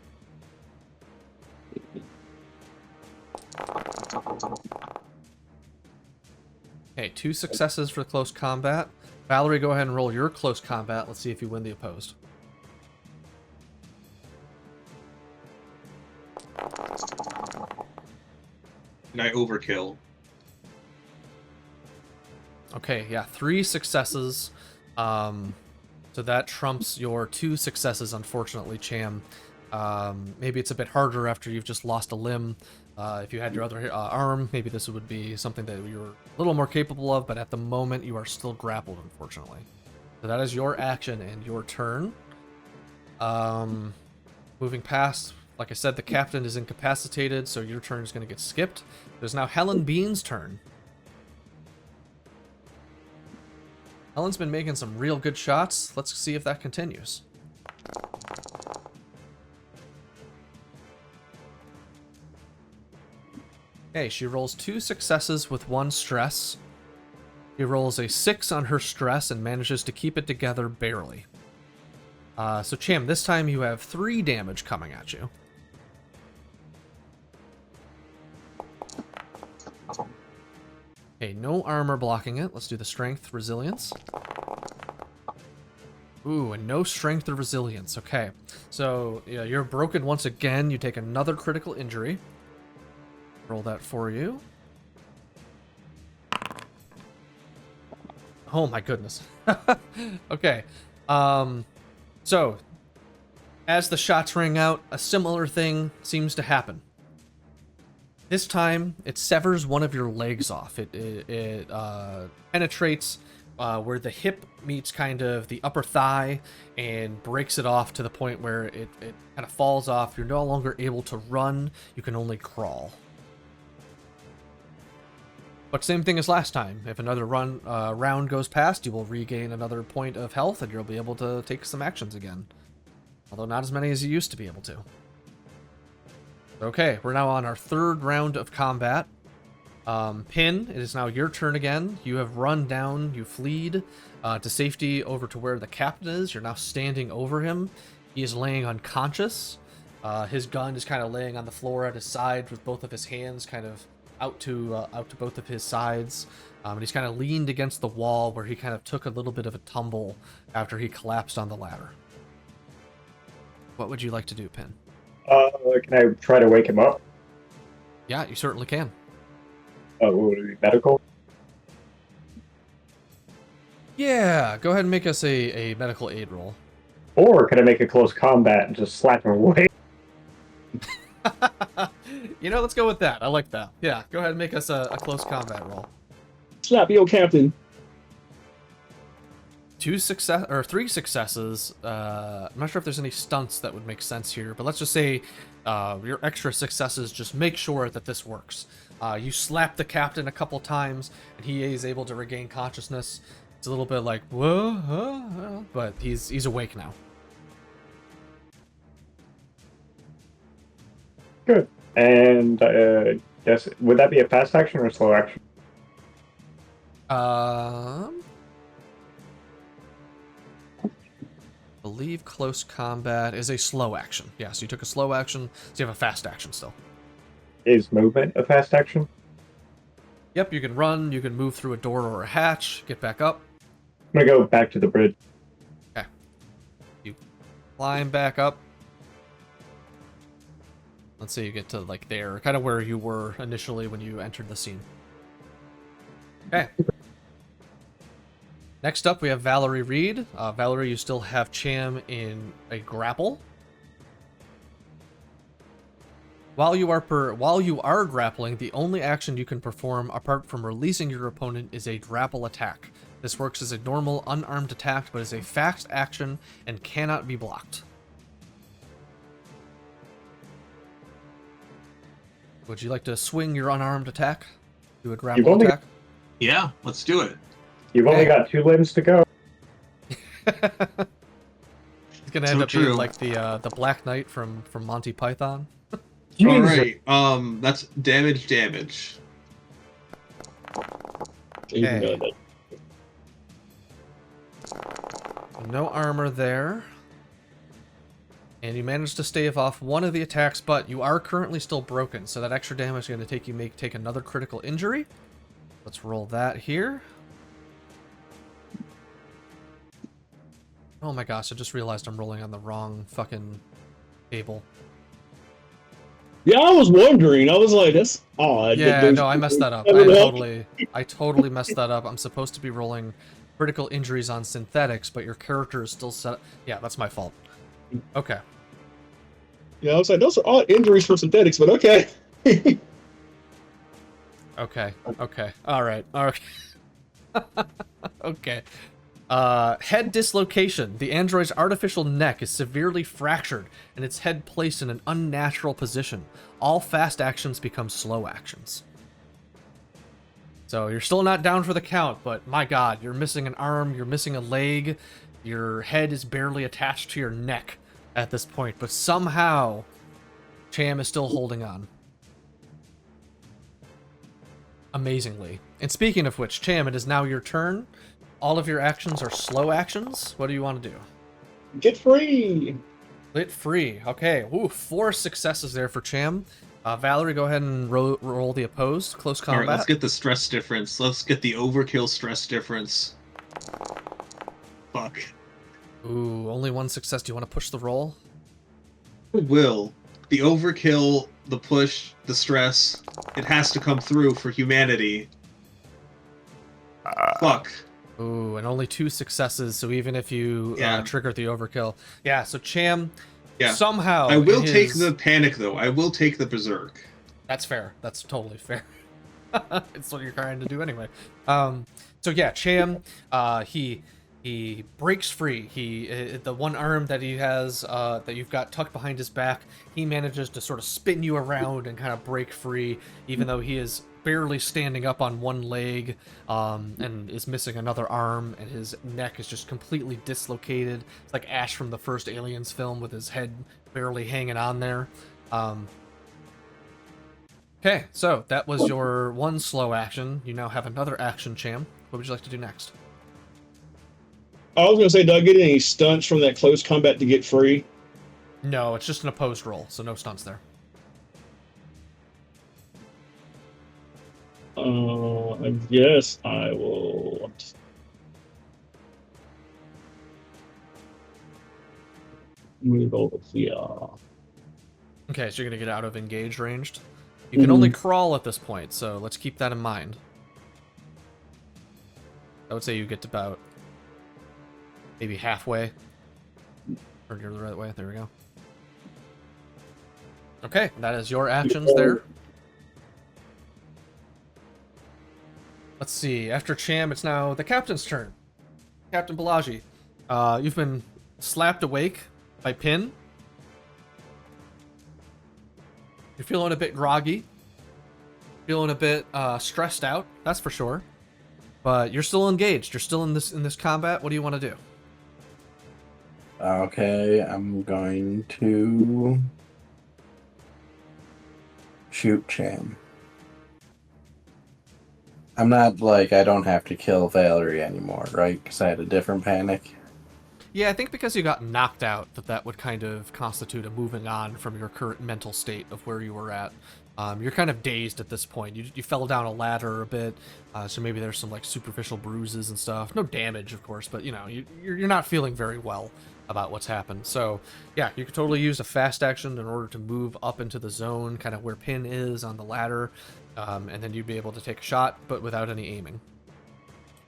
Okay, 2 successes for close combat. Valerie, go ahead and roll your close combat. Let's see if you win the opposed. And I overkill. Okay, yeah, 3 successes. So that trumps your 2 successes, unfortunately, Cham. Maybe it's a bit harder after you've just lost a limb. If you had your other arm, maybe this would be something that you were a little more capable of, but at the moment you are still grappled, unfortunately. So that is your action and your turn. Moving past, like I said, the captain is incapacitated, so your turn is going to get skipped. There's now Helen Bean's turn. Helen's been making some real good shots. Let's see if that continues. Okay, she rolls 2 successes with 1 stress. She rolls a 6 on her stress and manages to keep it together barely. So Cham, this time you have 3 damage coming at you. Okay, no armor blocking it. Let's do the strength, resilience. Ooh, and no strength or resilience. Okay, so yeah, you're broken once again. You take another critical injury. Roll that for you. Oh my goodness. Okay. So, as the shots ring out, a similar thing seems to happen. This time, it severs one of your legs off. It penetrates where the hip meets kind of the upper thigh and breaks it off to the point where it kind of falls off. You're no longer able to run. You can only crawl. But same thing as last time. If another round goes past, you will regain another point of health and you'll be able to take some actions again. Although not as many as you used to be able to. Okay, we're now on our 3rd round of combat. Pin, it is now your turn again. You have run down, you fleed to safety over to where the captain is. You're now standing over him. He is laying unconscious. His gun is kind of laying on the floor at his side with both of his hands kind of out to both of his sides. And he's kind of leaned against the wall where he kind of took a little bit of a tumble after he collapsed on the ladder. What would you like to do, Pin? Can I try to wake him up? Yeah, you certainly can. Would it be medical? Yeah, go ahead and make us a medical aid roll. Or could I make a close combat and just slap him away? You know, let's go with that. I like that. Yeah, go ahead and make us a close combat roll. Slap your captain. 3 successes. I'm not sure if there's any stunts that would make sense here, but let's just say your extra successes just make sure that this works. You slap the captain a couple times, and he is able to regain consciousness. It's a little bit like, whoa, but he's awake now. Good. And yes, would that be a fast action or a slow action? Believe close combat is a slow action. Yeah, so you took a slow action, so you have a fast action still. Is movement a fast action? Yep, you can run, you can move through a door or a hatch, get back up. I'm gonna go back to the bridge. Okay. You climb back up. Let's say you get to like there, kind of where you were initially when you entered the scene. Okay. Next up, we have Valerie Reed. Valerie, you still have Cham in a grapple. While you are grappling, the only action you can perform apart from releasing your opponent is a grapple attack. This works as a normal unarmed attack, but is a fast action and cannot be blocked. Would you like to swing your unarmed attack? Do a grapple attack? Yeah, let's do it. You've only got 2 limbs to go. It's gonna end up being like the Black Knight from Monty Python. All right. That's damage. Okay. No armor there. And you managed to stave off one of the attacks, but you are currently still broken, so that extra damage is going to take another critical injury. Let's roll that here. Oh my gosh, I just realized I'm rolling on the wrong fucking table. Yeah, I was wondering. I was like, that's odd. Yeah, no, I messed that up. I totally messed that up. I'm supposed to be rolling critical injuries on synthetics, but your character is still set. Yeah, that's my fault. Okay. Yeah, I was like, those are all injuries from synthetics, but okay. Okay. All right. Okay. Head dislocation. The android's artificial neck is severely fractured and its head placed in an unnatural position. All fast actions become slow actions. So you're still not down for the count, but my god, you're missing an arm, you're missing a leg, your head is barely attached to your neck at this point, but somehow Cham is still holding on. Amazingly. And speaking of which, Cham, it is now your turn. All of your actions are slow actions. What do you want to do? Get free! Lit free. Okay. Ooh, 4 successes there for Cham. Valerie, go ahead and roll the opposed. Close combat. Alright, let's get the stress difference. Let's get the overkill stress difference. Fuck. Ooh, only 1 success. Do you want to push the roll? Will. The overkill, the push, the stress, it has to come through for humanity. Fuck. Ooh, and only 2 successes, so even if you Yeah. trigger the overkill. Yeah, so Cham, Yeah. somehow... I will take the panic, though. I will take the berserk. That's fair. That's totally fair. It's what you're trying to do anyway. So yeah, Cham, he breaks free. The one arm that he has, that you've got tucked behind his back, he manages to sort of spin you around and kind of break free, even though he is barely standing up on one leg, and is missing another arm, and his neck is just completely dislocated. It's like Ash from the first Aliens film with his head barely hanging on there. Okay, so that was your 1 slow action. You now have another action, Cham. What would you like to do next? I was gonna say, do I get any stunts from that close combat to get free? No, it's just an opposed roll, so no stunts there. I guess I will. Move over here. Okay, so you're gonna get out of engaged ranged. You can only crawl at this point, so let's keep that in mind. I would say you get to about maybe halfway. Or you're the right way. There we go. Okay, that is your actions there. Let's see. After Cham, it's now the captain's turn. Captain Balaji, you've been slapped awake by Pin. You're feeling a bit groggy. Feeling a bit stressed out, that's for sure. But you're still engaged. You're still in this combat. What do you want to do? Okay, I'm going to shoot Cham. I'm not like I don't have to kill Valerie anymore, right? Because I had a different panic. Yeah, I think because you got knocked out, that would kind of constitute a moving on from your current mental state of where you were at. You're kind of dazed at this point. You fell down a ladder a bit, so maybe there's some like superficial bruises and stuff. No damage, of course, but you know you're not feeling very well about what's happened. So yeah, you could totally use a fast action in order to move up into the zone, kind of where Pin is on the ladder, and then you'd be able to take a shot, but without any aiming.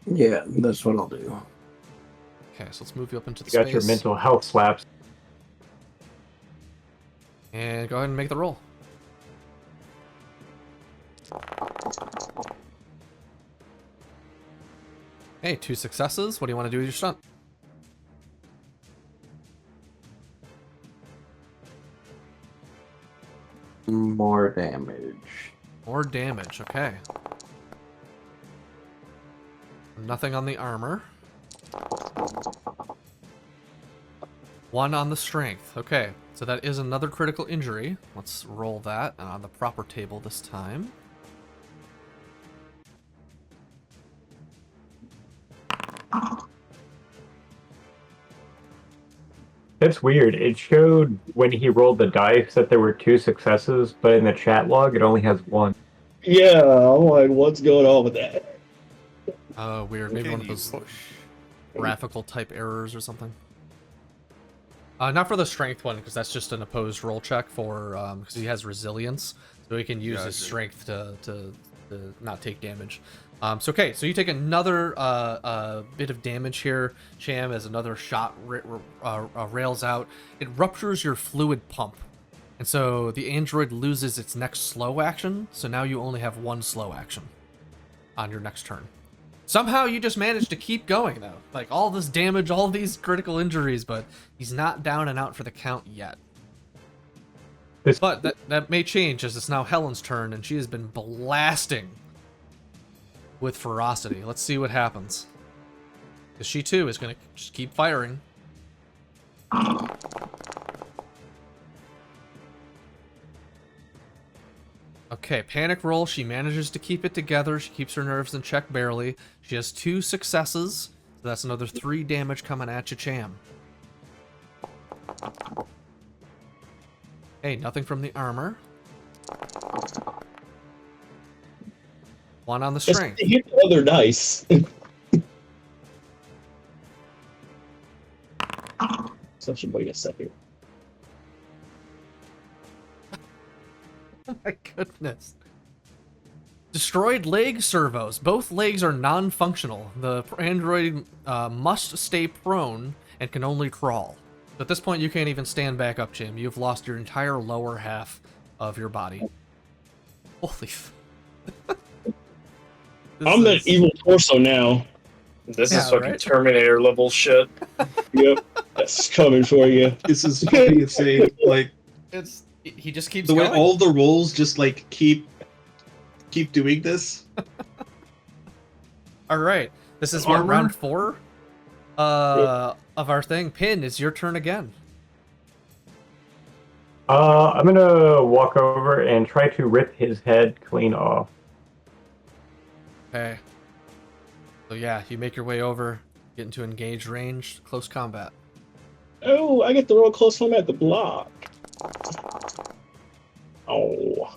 Yeah, that's what I'll do. Okay, so let's move you up into the You got space. your mental health slaps. And go ahead and make the roll. Hey, 2 successes. What do you want to do with your stunt? More damage. More damage, okay. Nothing on the armor. 1 on the strength. Okay, so that is another critical injury. Let's roll that on the proper table this time. That's weird. It showed when he rolled the dice that there were 2 successes, but in the chat log it only has 1. Yeah, I'm like, what's going on with that? Weird. Maybe one of those graphical type errors or something. Not for the strength one, because that's just an opposed roll check for, because he has resilience, so he can use his strength to not take damage. So you take another bit of damage here, Cham, as another shot rails out. It ruptures your fluid pump. And so the android loses its next slow action, so now you only have one slow action on your next turn. Somehow you just managed to keep going, though. Like, all this damage, all these critical injuries, but he's not down and out for the count yet. But that may change as it's now Helen's turn, and she has been blasting with ferocity. Let's see what happens. Because she, too, is going to just keep firing. Okay, panic roll. She manages to keep it together. She keeps her nerves in check barely. She has 2 successes. So that's another 3 damage coming at you, Cham. Hey, nothing from the armor. 1 on the strength. Hit the other dice. Such a wait a second. Oh my goodness. Destroyed leg servos. Both legs are non-functional. The android must stay prone and can only crawl. At this point, you can't even stand back up, Jim. You've lost your entire lower half of your body. Holy I'm that evil torso now. This is fucking Terminator level shit. Yep, that's coming for you. This is fucking insane. Like, he just keeps the way going. all the rolls just like keep doing this. All right, this is what, round 4 of our thing. Pin, it's your turn again. I'm gonna walk over and try to rip his head clean off. Okay. So yeah, you make your way over, get into engaged range, close combat. Oh, I get to roll close combat to block. Oh.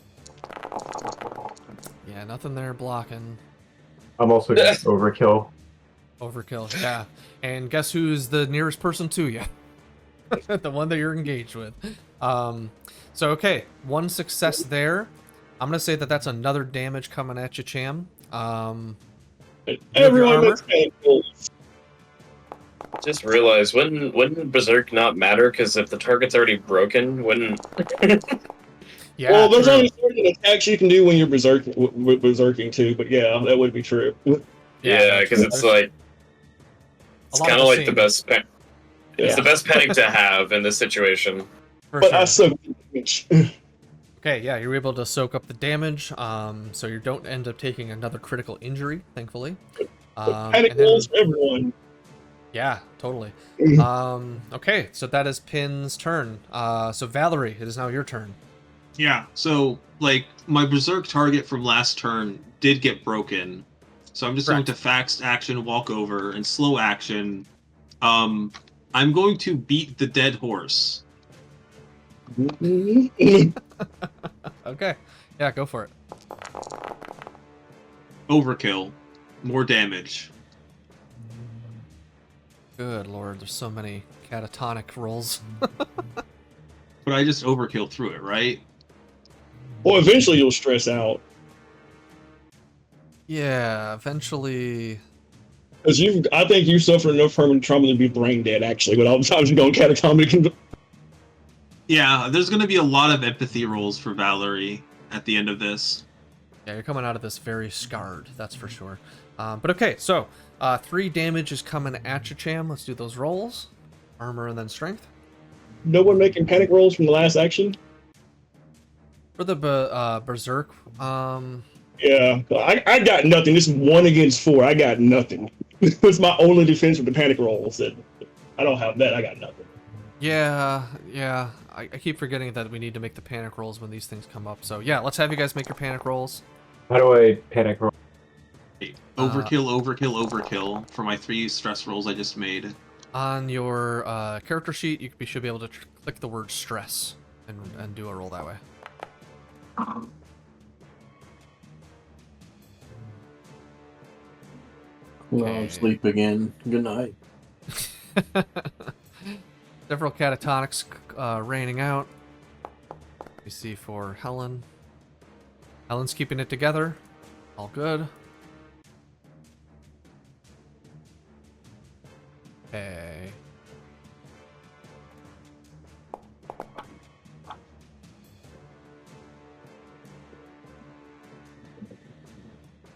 Yeah, nothing there blocking. I'm also just overkill. Overkill, yeah. And guess who's the nearest person to you? The one that you're engaged with. So okay, 1 success there. I'm gonna say that that's another damage coming at you, Cham. Everyone makes panic rolls. Just realized, wouldn't Berserk not matter? Because if the target's already broken, wouldn't... Yeah, well, there's true. only certain attacks you can do when you're berserking too, but yeah, that would be true. Yeah, because it's like... It's kind of like the best... It's the best panic to have in this situation. For but sure. I soak damage. Okay, yeah, you're able to soak up the damage, so you don't end up taking another critical injury, thankfully. Panic rolls for everyone. Yeah, totally. Okay, so that is Pin's turn. So Valerie, it is now your turn. Yeah, so like my berserk target from last turn did get broken, so I'm just going to fast action walk over and slow action. I'm going to beat the dead horse. Okay, yeah, go for it. Overkill, more damage. Good lord, there's so many catatonic rolls. But I just overkill through it, right? Well, eventually you'll stress out. Yeah, eventually. Because I think you suffered enough permanent trauma to be brain dead, actually, with all the times you're going catatonic. Yeah, there's going to be a lot of empathy rolls for Valerie at the end of this. Yeah, you're coming out of this very scarred, that's for sure. But okay, so 3 damage is coming at you, Cham. Let's do those rolls. Armor and then strength. No one making panic rolls from the last action? For the Berserk, yeah, I got nothing. This is 1 against 4. I got nothing. It's my only defense with the panic rolls. That I don't have that. I got nothing. Yeah. I keep forgetting that we need to make the panic rolls when these things come up. So yeah, let's have you guys make your panic rolls. How do I panic roll? Overkill for my 3 stress rolls I just made. On your character sheet, you should be able to click the word stress and do a roll that way. Well, sleep again. Good night. Several catatonics raining out. We see for Helen. Helen's keeping it together. All good. Okay.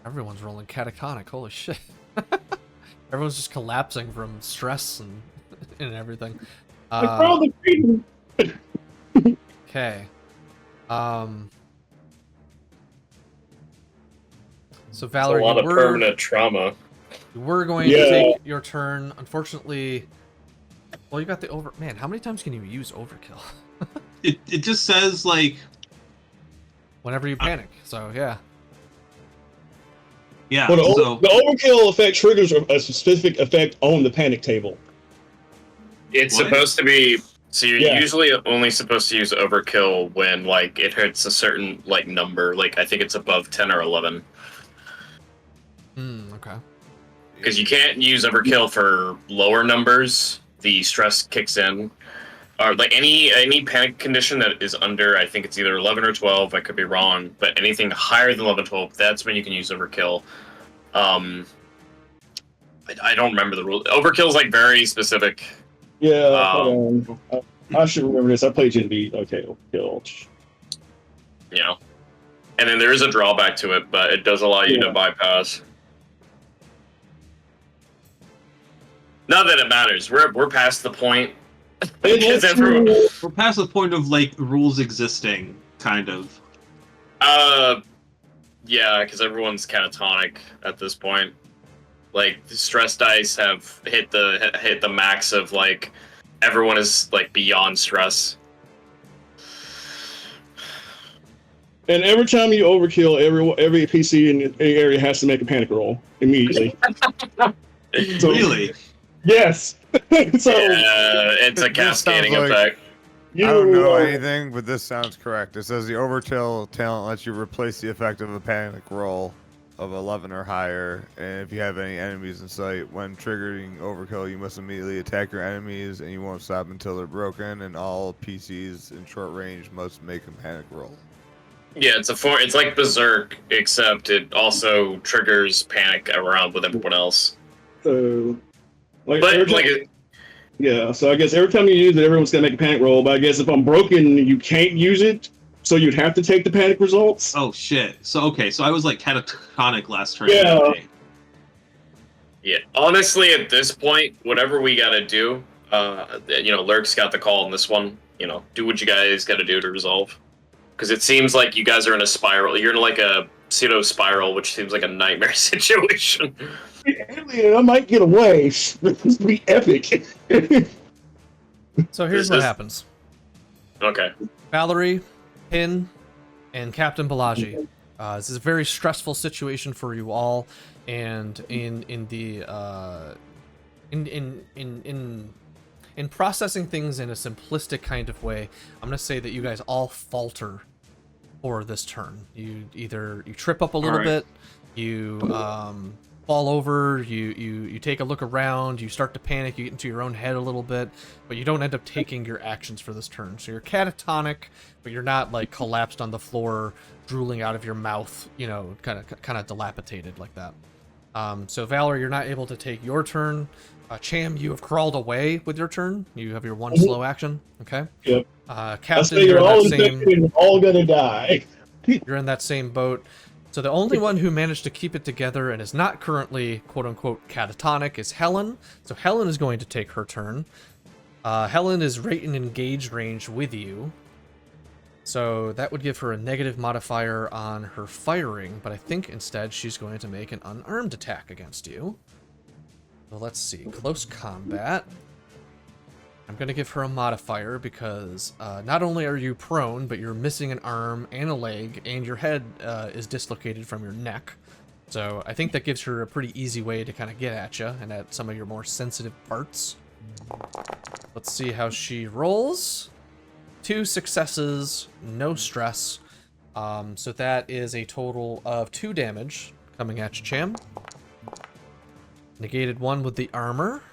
Everyone's rolling catatonic. Holy shit. Everyone's just collapsing from stress and and everything. Okay. So It's a Valerie, lot of permanent trauma. you were going to take your turn. Unfortunately, well, you got the over. Man, how many times can you use overkill? It just says like Whenever you panic. So yeah. yeah. Well, So the overkill effect triggers a specific effect on the panic table. It's What? supposed to be. So you're Yeah. usually only supposed to use overkill when like it hits a certain like number. Like I think it's above 10 or 11. Okay. Because you can't use overkill for lower numbers. The stress kicks in. Or like any panic condition that is under, I think it's either 11 or 12. I could be wrong, but anything higher than 11, 12, that's when you can use overkill. I don't remember the rule. Overkill is like very specific. Yeah, hold on. I should remember this. I played G&B. Okay, overkill. You know, and then there is a drawback to it, but it does allow you to bypass. Not that it matters. We're past the point. Because everyone, we're past the point of like rules existing, kind of. yeah, because everyone's catatonic at this point. Like the stress dice have hit the max of like everyone is like beyond stress. And every time you overkill, every PC in the area has to make a panic roll immediately. So, Really? Yes. So yeah, it's a cascading effect. I don't know anything, but this sounds correct. It says the overkill talent lets you replace the effect of a panic roll of 11 or higher, and if you have any enemies in sight, when triggering overkill, you must immediately attack your enemies, and you won't stop until they're broken, and all PCs in short range must make a panic roll. Yeah, it's like Berserk, except it also triggers panic around with everyone else. So, Yeah, so I guess every time you use it, everyone's gonna make a panic roll. But I guess if I'm broken, you can't use it, so you'd have to take the panic results. Oh shit. So okay, so I was like catatonic last turn. Yeah. Okay. Yeah, honestly, at this point, whatever we gotta do, Lurk's got the call on this one. Do what you guys gotta do to resolve. Because it seems like you guys are in a spiral. You're in like a pseudo spiral, which seems like a nightmare situation. I might get away. This would be epic. So here's what happens. Okay. Valerie, Pin, and Captain Balaji. This is a very stressful situation for you all, and in processing things in a simplistic kind of way, I'm gonna say that you guys all falter for this turn. You trip up a little bit, you fall over, you take a look around, you start to panic, you get into your own head a little bit, but you don't end up taking your actions for this turn. So you're catatonic, but you're not like collapsed on the floor, drooling out of your mouth, kind of dilapidated like that. So Valerie, you're not able to take your turn. Cham, you have crawled away with your turn. You have your one slow action. Okay. Yep. Captain, you're all gonna die. You're in that same boat. So the only one who managed to keep it together and is not currently quote-unquote catatonic is Helen. So Helen is going to take her turn. Helen is right in engaged range with you. So that would give her a negative modifier on her firing, but I think instead she's going to make an unarmed attack against you. So let's see, close combat. I'm going to give her a modifier because not only are you prone, but you're missing an arm and a leg, and your head is dislocated from your neck. So I think that gives her a pretty easy way to kind of get at you and at some of your more sensitive parts. Let's see how she rolls. 2 successes, no stress. So that is a total of 2 damage coming at you, Cham. Negated 1 with the armor.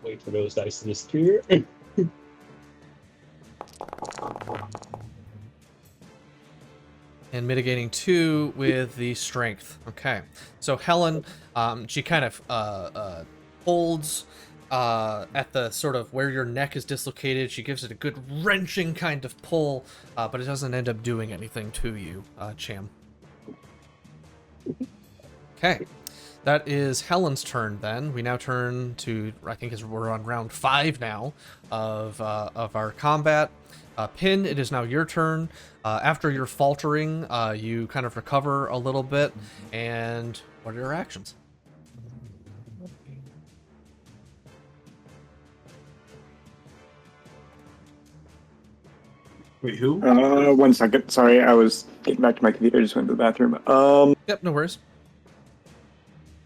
Wait for those dice to disappear. And mitigating 2 with the strength. Okay. So Helen, she kind of holds at the sort of where your neck is dislocated. She gives it a good wrenching kind of pull, but it doesn't end up doing anything to you, Cham. Okay. That is Helen's turn then. We now turn to, I think we're on round 5 now of our combat. Pin, it is now your turn. After you're faltering, you kind of recover a little bit. And what are your actions? Wait, who? 1 second. Sorry, I was getting back to my computer. I just went to the bathroom. Yep, no worries.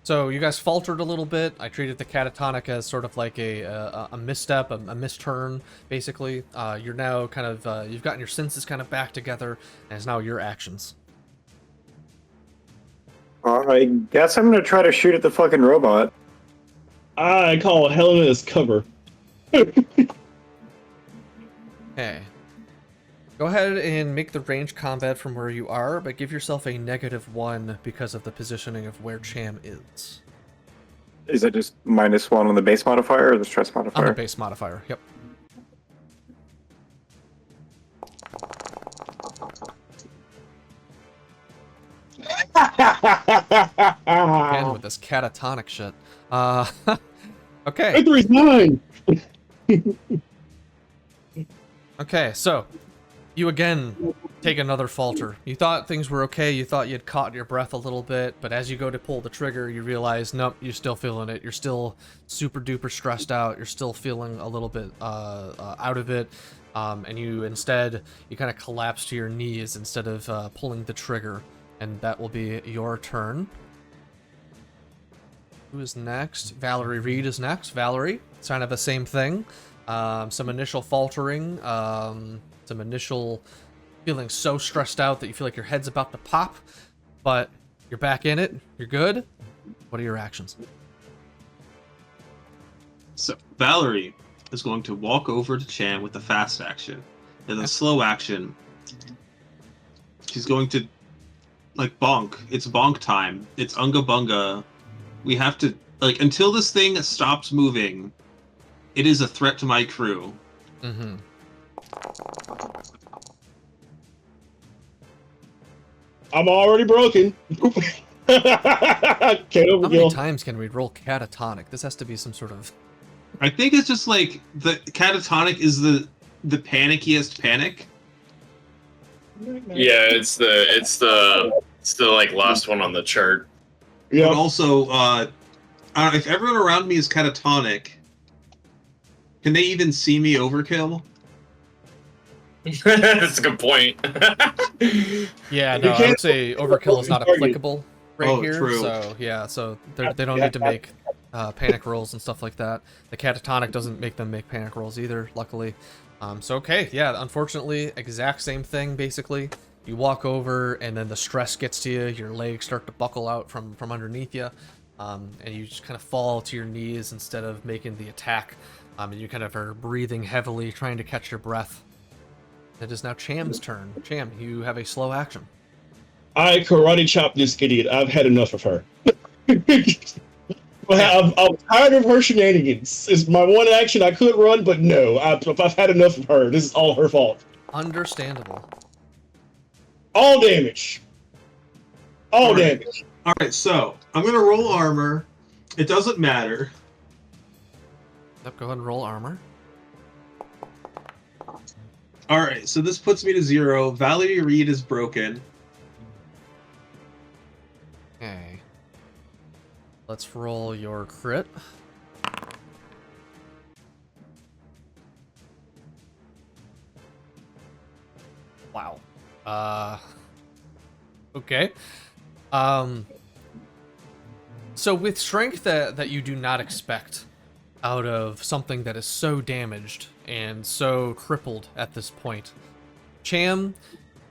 So you guys faltered a little bit. I treated the catatonic as sort of like a misstep, a misturn, basically. You're now kind of, you've gotten your senses kind of back together, and it's now your actions. I guess I'm gonna try to shoot at the fucking robot. I call Helen as cover. Okay. Go ahead and make the range combat from where you are, but give yourself a -1 because of the positioning of where Cham is. Is it just -1 on the base modifier or the stress On modifier? the base modifier, yep. Again with this catatonic shit. Okay. Victory's mine! Okay, so you again take another falter. You thought things were okay, you thought you'd caught your breath a little bit, but as you go to pull the trigger, you realize, nope, you're still feeling it. You're still super duper stressed out. You're still feeling a little bit out of it. And you kind of collapse to your knees instead of pulling the trigger. And that will be your turn. Who is next? Valerie Reed is next. Valerie, it's kind of the same thing. Some initial faltering, some initial feeling so stressed out that you feel like your head's about to pop, but you're back in it. You're good. What are your actions? So Valerie is going to walk over to Cham with the fast action, and then slow action. She's going to bonk. It's bonk time. It's unga bunga. We have to until this thing stops moving. It is a threat to my crew. Mm-hmm. I'm already broken. Can't How many overkill. times can we roll catatonic? This has to be some sort of... I think it's just the catatonic is the panickiest panic. Yeah, it's the last one on the chart. But Yeah. also, if everyone around me is catatonic, can they even see me overkill? That's a good point. Yeah, You no, I can't- would say overkill is not applicable right Oh, here. true. So, yeah, so they don't need to make panic rolls and stuff like that. The catatonic doesn't make them make panic rolls either, luckily. So, okay, yeah, unfortunately, exact same thing, basically. You walk over, and then the stress gets to you. Your legs start to buckle out from underneath you, and you just kind of fall to your knees instead of making the attack. And you kind of are breathing heavily, trying to catch your breath. It is now Cham's turn. Cham, you have a slow action. I karate chop this idiot. I've had enough of her. I'm tired of her shenanigans. It's my one action. I could run, but no. I've had enough of her. This is all her fault. Understandable. All damage. All All right. damage. All right, so I'm gonna roll armor. It doesn't matter. Yep, go ahead and roll armor. All right, so this puts me to 0. Valerie Reed is broken. Okay. Let's roll your crit. Wow. Okay. So with strength that you do not expect out of something that is so damaged and so crippled at this point, Cham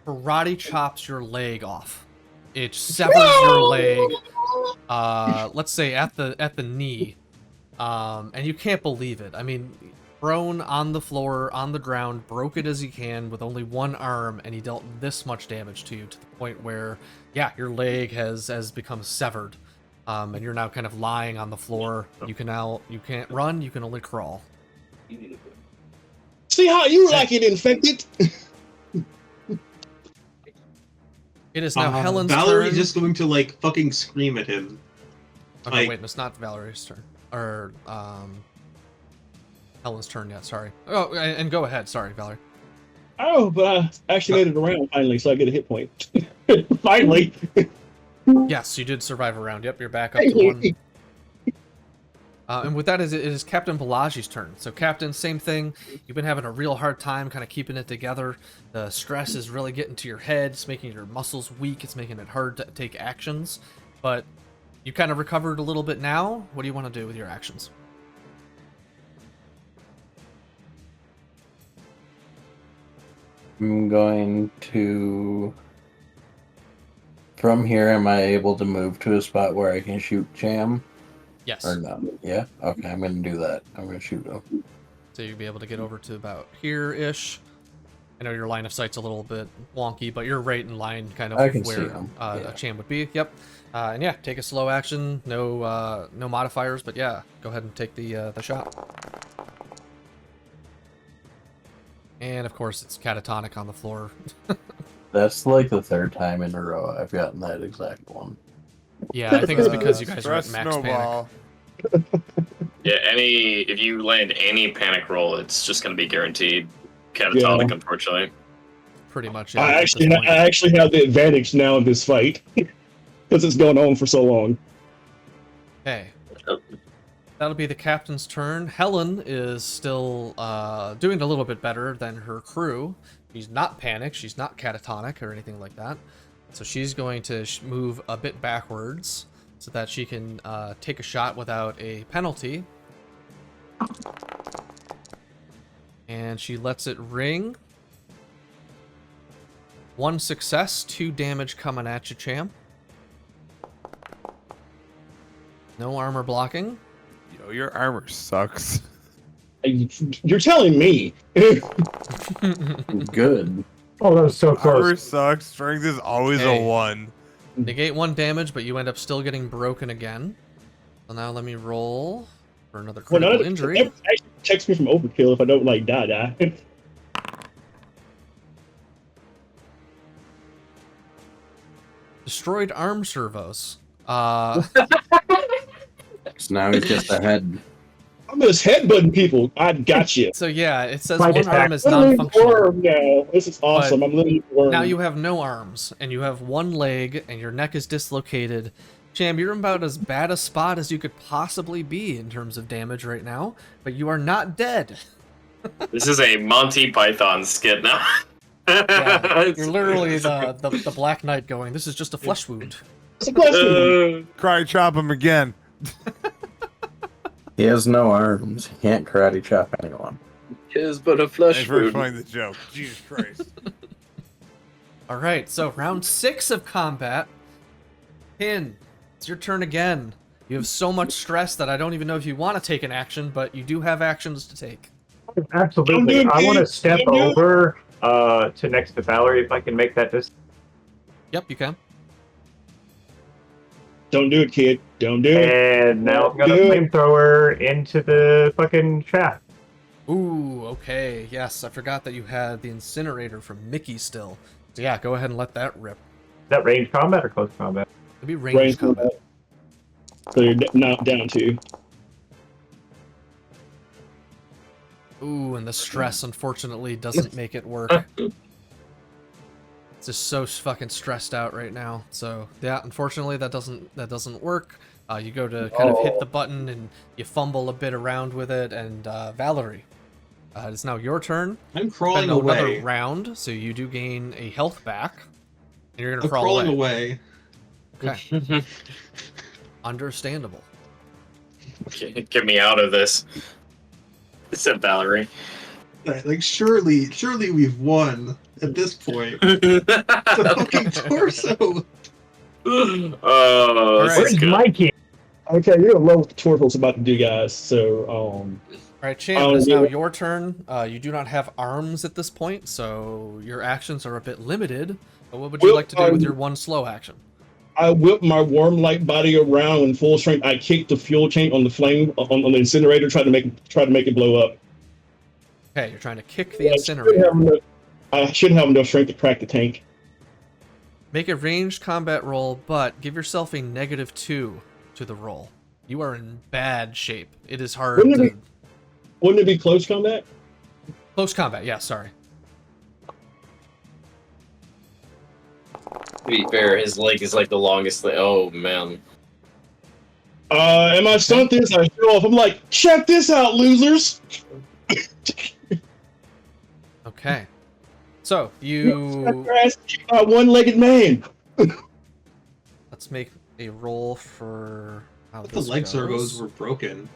karate chops your leg off. It severs your leg, let's say at the knee, and you can't believe it. I mean, prone on the floor, on the ground, broke it as he can with only one arm, and he dealt this much damage to you to the point where, yeah, your leg has become severed. and you're now kind of lying on the floor. You can't run. You can only crawl. See how you like it infected? It is now Helen's Valerie's turn. just going to like fucking scream at him. Okay, like- wait, it's not Valerie's turn. Or Helen's turn yet. Sorry. Oh, and go ahead. Sorry, Valerie. Oh, but I actually made it around finally, so I get a hit point. Finally. Yes, you did survive a round. Yep, you're back up to one. And with that, it is Captain Balaji's turn. So, Captain, same thing. You've been having a real hard time kind of keeping it together. The stress is really getting to your head. It's making your muscles weak. It's making it hard to take actions. But you kind of recovered a little bit now. What do you want to do with your actions? I'm going to. From here, am I able to move to a spot where I can shoot Cham? Yes. Or no? Yeah? Okay, I'm going to do that. I'm going to shoot him. So you'll be able to get over to about here-ish. I know your line of sight's a little bit wonky, but you're right in line kind of I can where see him. a Cham would be. Yep. And yeah, take a slow action. No modifiers, but yeah, go ahead and take the shot. And of course, it's catatonic on the floor. That's like the third time in a row I've gotten that exact one. Yeah, I think it's because you guys are at Stress max snowball. panic. Yeah, if you land any panic roll, it's just going to be guaranteed catatonic, Yeah. unfortunately. Pretty much. Yeah, I at this point. actually have the advantage now in this fight because it's going on for so long. Okay. That'll be the captain's turn. Helen is still doing a little bit better than her crew. She's not panicked. She's not catatonic or anything like that. So she's going to move a bit backwards so that she can take a shot without a penalty. And she lets it ring. 1 success, 2 damage coming at you, Cham. No armor blocking. Yo, your armor sucks. You're telling me. Good. Oh, that was so Armor close. sucks. Strength is always Hey. a 1. Negate 1 damage, but you end up still getting broken again. So now let me roll for another Well, critical that injury. actually protects me from overkill if I don't like die. Destroyed arm servos. So now he's just ahead. I'm just headbutting people. I got you. So yeah, it says Fight one attack. arm is I'm literally non-functional. worm now. This is awesome. I'm literally worm. Now you have no arms, and you have 1 leg, and your neck is dislocated. Cham, you're about as bad a spot as you could possibly be in terms of damage right now, but you are not dead. This is a Monty Python skit now. Yeah, you're literally the Black Knight going, this is just a flesh wound. It's a question. Cry chop him again. He has no arms. He can't karate chop anyone. Is but a flesh Thanks for wound. explaining the joke. Jesus Christ. Alright, so round 6 of combat. Pin, it's your turn again. You have so much stress that I don't even know if you want to take an action, but you do have actions to take. Absolutely. I want to step Don't do it. over to next to Valerie if I can make that distance. Yep, you can. Don't do it, kid. Don't do it. And now I've got a Do it. flamethrower into the fucking shaft. Ooh, okay. Yes, I forgot that you had the incinerator from Mickey still. So yeah, go ahead and let that rip. Is that range combat or close combat? It'd be range Range combat. combat. So you're not down to. Ooh, and the stress unfortunately doesn't make it work. It's just so fucking stressed out right now. So yeah, unfortunately that doesn't work. You go to kind of hit the button and you fumble a bit around with it. And Valerie, it's now your turn. I'm crawling Spend another away. round, so you do gain a health back, and you're gonna I'm crawl crawling away. away. Okay, understandable. Get me out of this. Said Valerie. Like surely we've won at this point. The fucking torso. Oh, this Where's is good. Mikey? Okay, you're gonna love what the Torval's about to do, guys. So, All right, Champ, it's yeah. now your turn. You do not have arms at this point, so your actions are a bit limited. But what would you Well, like to do with your 1 slow action? I whip my worm-like body around in full strength. I kick the fuel tank on the flame on the incinerator, try to make it blow up. Okay, you're trying to kick the incinerator. I should have enough strength to crack the tank. Make a ranged combat roll, but give yourself a -2 to the roll. You are in bad shape. It is hard Wouldn't it be close combat? Close combat, yeah, sorry. To be fair, his leg is like the longest leg. Oh, man. And my stunt is I show off. I'm like, check this out, losers! Okay. So, you... A one-legged man! Let's make a roll for how The this leg goes. servos were broken.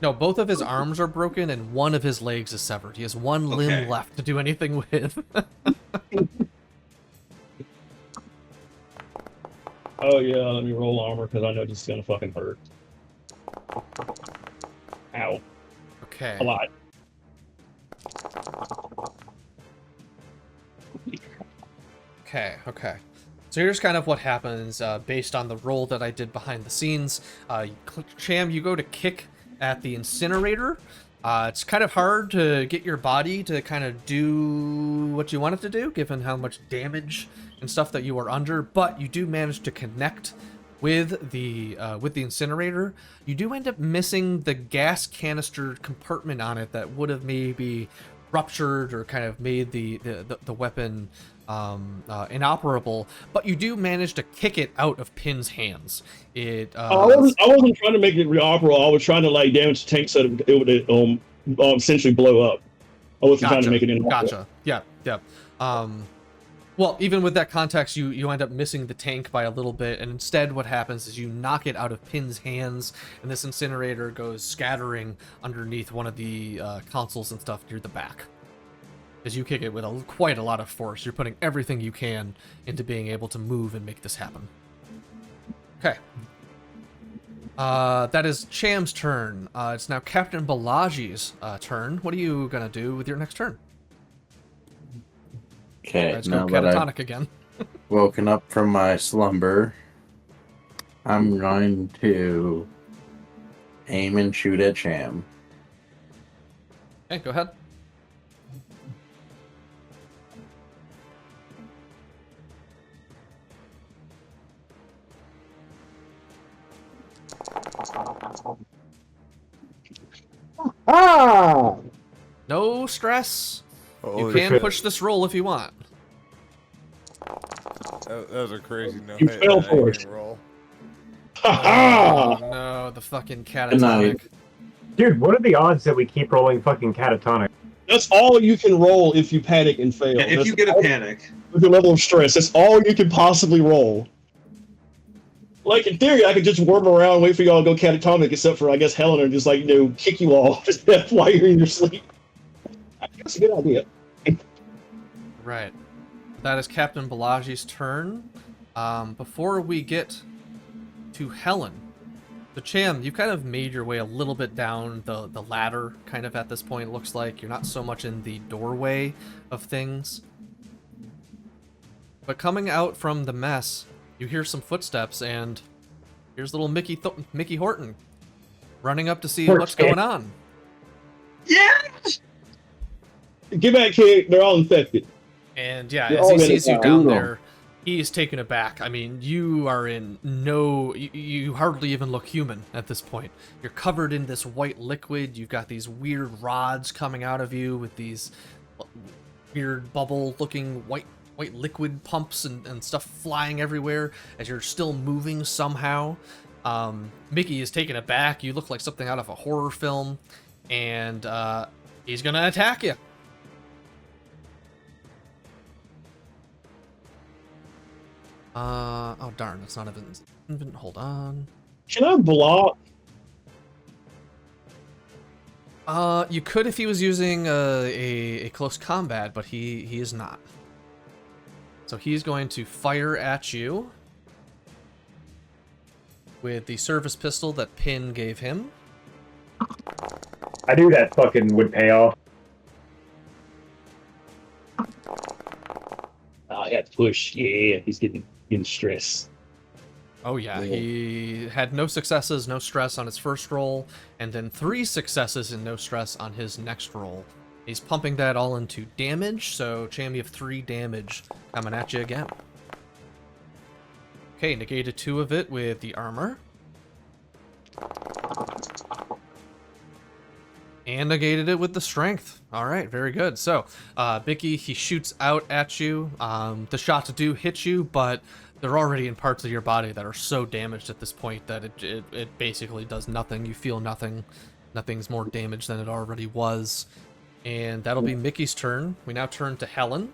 No, both of his arms are broken and one of his legs is severed. He has one limb left to do anything with. Oh yeah, let me roll armor because I know this is gonna fucking hurt. Ow. Okay. A lot. Okay. So here's kind of what happens based on the roll that I did behind the scenes. Cham, you go to kick at the incinerator. It's kind of hard to get your body to kind of do what you want it to do, given how much damage and stuff that you are under, but you do manage to connect with the incinerator. You do end up missing the gas canister compartment on it that would have maybe ruptured or kind of made the weapon inoperable, but you do manage to kick it out of Pin's hands. I wasn't trying to make it operable. I was trying to like damage the tank so that it would essentially blow up. I wasn't trying to make it inoperable. Gotcha. Yeah. Well, even with that context, you end up missing the tank by a little bit, and instead what happens is you knock it out of Pin's hands, and this incinerator goes scattering underneath one of the consoles and stuff near the back. As you kick it with quite a lot of force, you're putting everything you can into being able to move and make this happen. Okay. That is Cham's turn. It's now Captain Balaji's turn. What are you gonna do with your next turn? Okay, Let's now go that catatonic I've again. woken up from my slumber, I'm going to aim and shoot at Cham. Okay, go ahead. Ah! No stress. You Holy can shit. push this roll if you want. That was a crazy no You fell for it. roll. Oh no, the fucking catatonic. Dude, what are the odds that we keep rolling fucking catatonic? That's all you can roll if you panic and fail. Yeah, if That's you get a all- panic. with your level of stress, that's all you can possibly roll. Like in theory, I could just worm around, wait for y'all to go catatonic, except for I guess Helena just like kick you all while you're in your sleep. That's a good idea. Right. That is Captain Balaji's turn. Before we get to Helen, so Cham, you've kind of made your way a little bit down the ladder, kind of at this point, it looks like. You're not so much in the doorway of things. But coming out from the mess, you hear some footsteps, and here's little Mickey Horton running up to see what's going on. Get back here, they're all infected. And yeah, They're as all he gonna sees you die. down there, he's taken aback. I mean, you are in you hardly even look human at this point. You're covered in this white liquid. You've got these weird rods coming out of you with these weird bubble-looking white liquid pumps and stuff flying everywhere as you're still moving somehow. Mickey is taken aback. You look like something out of a horror film, and he's gonna attack you. Oh darn, it's not even hold on. Can I block? You could if he was using a close combat, but he is not. So he's going to fire at you with the service pistol that Pin gave him. I knew that fucking would pay off. Yeah, push. Yeah, he's getting stressed. Oh yeah, Yeah. he had no successes, no stress on his first roll, and then 3 successes and no stress on his next roll. He's pumping that all into damage, so Cham, you have 3 damage coming at you again. Okay, negated 2 of it with the armor. And negated it with the strength. All right, very good. So, Mickey, he shoots out at you. The shots do hit you, but they're already in parts of your body that are so damaged at this point that it basically does nothing. You feel nothing. Nothing's more damaged than it already was. And that'll be Mickey's turn. We now turn to Helen.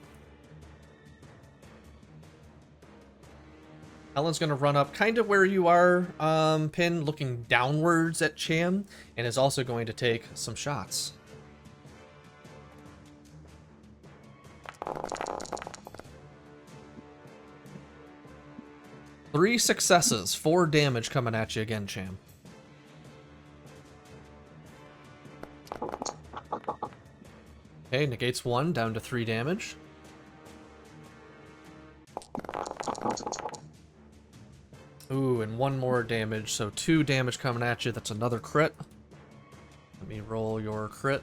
Helen's going to run up kind of where you are, Pin, looking downwards at Cham, and is also going to take some shots. Three successes, 4 damage coming at you again, Cham. Okay, negates 1, down to 3 damage. Ooh, and 1 more damage, so 2 damage coming at you. That's another crit. Let me roll your crit.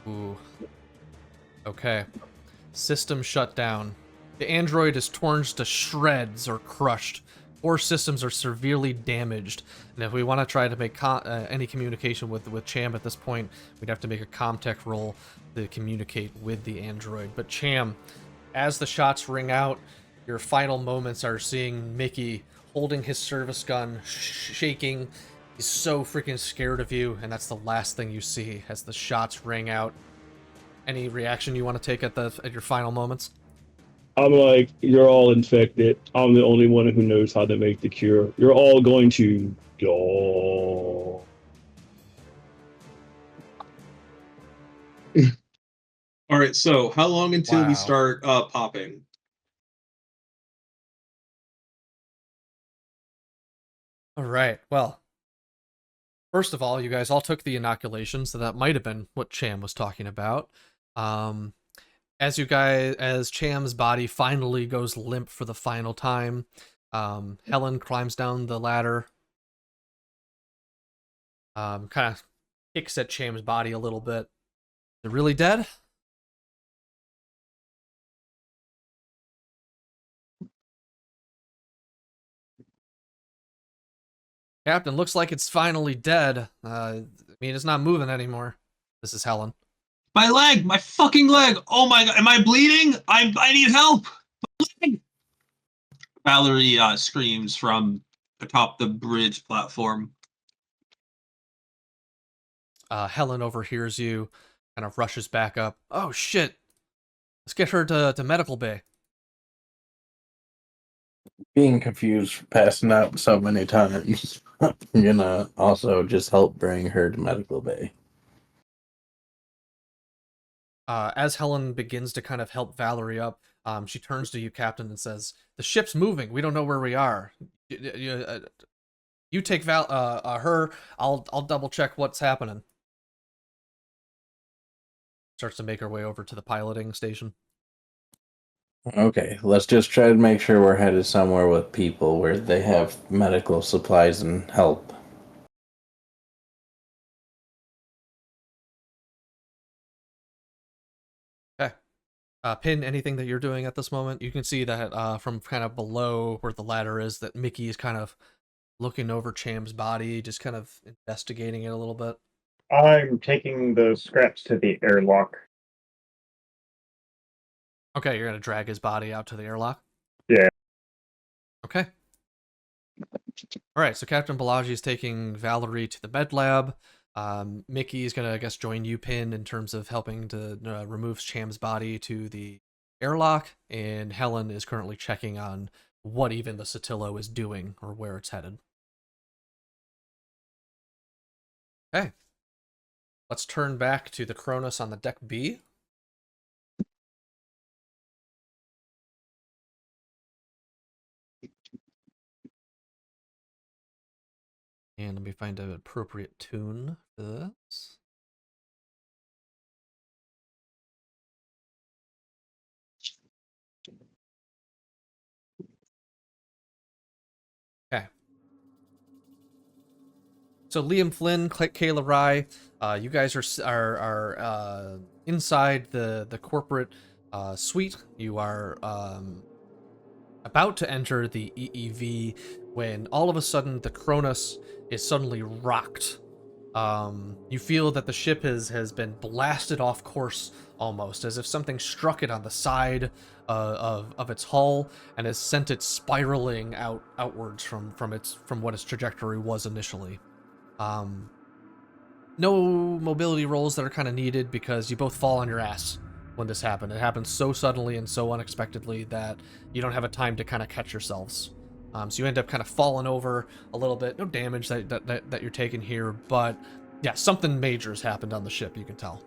Ooh. Okay. System shut down. The android is torn to shreds or crushed. 4 systems are severely damaged. And if we want to try to make any communication with Cham at this point, we'd have to make a Comtech roll to communicate with the android. But Cham, as the shots ring out, your final moments are seeing Mickey holding his service gun, shaking. He's so freaking scared of you, and that's the last thing you see as the shots ring out. Any reaction you want to take at your final moments? I'm like, you're all infected. I'm the only one who knows how to make the cure. You're all going to go. All right, so how long until we Wow. start popping? All right. Well, first of all, you guys all took the inoculation, so that might have been what Cham was talking about. As Cham's body finally goes limp for the final time, Helen climbs down the ladder, kind of kicks at Cham's body a little bit. Is it really dead? Captain, looks like it's finally dead. I mean, it's not moving anymore. This is Helen. My leg, my fucking leg. Oh my god, am I bleeding? I need help. Valerie screams from atop the bridge platform. Helen overhears you, kind of rushes back up. Oh shit! Let's get her to medical bay. Being confused for passing out so many times. I'm gonna also just help bring her to medical bay. As Helen begins to kind of help Valerie up, she turns to you, Captain, and says, "The ship's moving. We don't know where we are. You take her. I'll double check what's happening." Starts to make her way over to the piloting station. Okay, let's just try to make sure we're headed somewhere with people where they have medical supplies and help. Okay. Pin, anything that you're doing at this moment? You can see that from kind of below where the ladder is, that Mickey is kind of looking over Cham's body, just kind of investigating it a little bit. I'm taking the scraps to the airlock. Okay, you're gonna drag his body out to the airlock? Yeah. Okay. Alright, so Captain Balaji is taking Valerie to the med lab. Mickey is gonna, I guess, join you, Pin, in terms of helping to remove Cham's body to the airlock, and Helen is currently checking on what even the Sotillo is doing, or where it's headed. Okay. Let's turn back to the Cronus on the deck B. And let me find an appropriate tune for this. Okay. So Liam Flynn, Kayla Rye, you guys are inside the corporate suite. You are about to enter the EEV when all of a sudden the Cronus is suddenly rocked. You feel that the ship has been blasted off course almost, as if something struck it on the side of its hull and has sent it spiraling outwards from what its trajectory was initially. No mobility rolls that are kind of needed because you both fall on your ass when this happened. It happened so suddenly and so unexpectedly that you don't have a time to kind of catch yourselves. So you end up kind of falling over a little bit. No damage that you're taking here, but yeah, something major has happened on the ship, you can tell.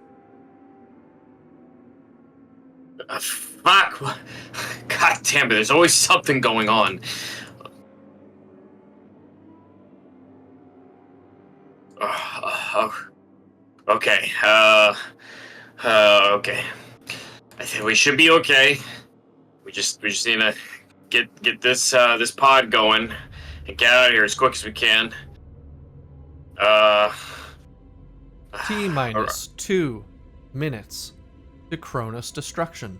Fuck! God damn it! There's always something going on. Okay. Okay. I think we should be okay. We just need to get this this pod going and get out of here as quick as we can. T-minus 2 minutes to Cronus destruction.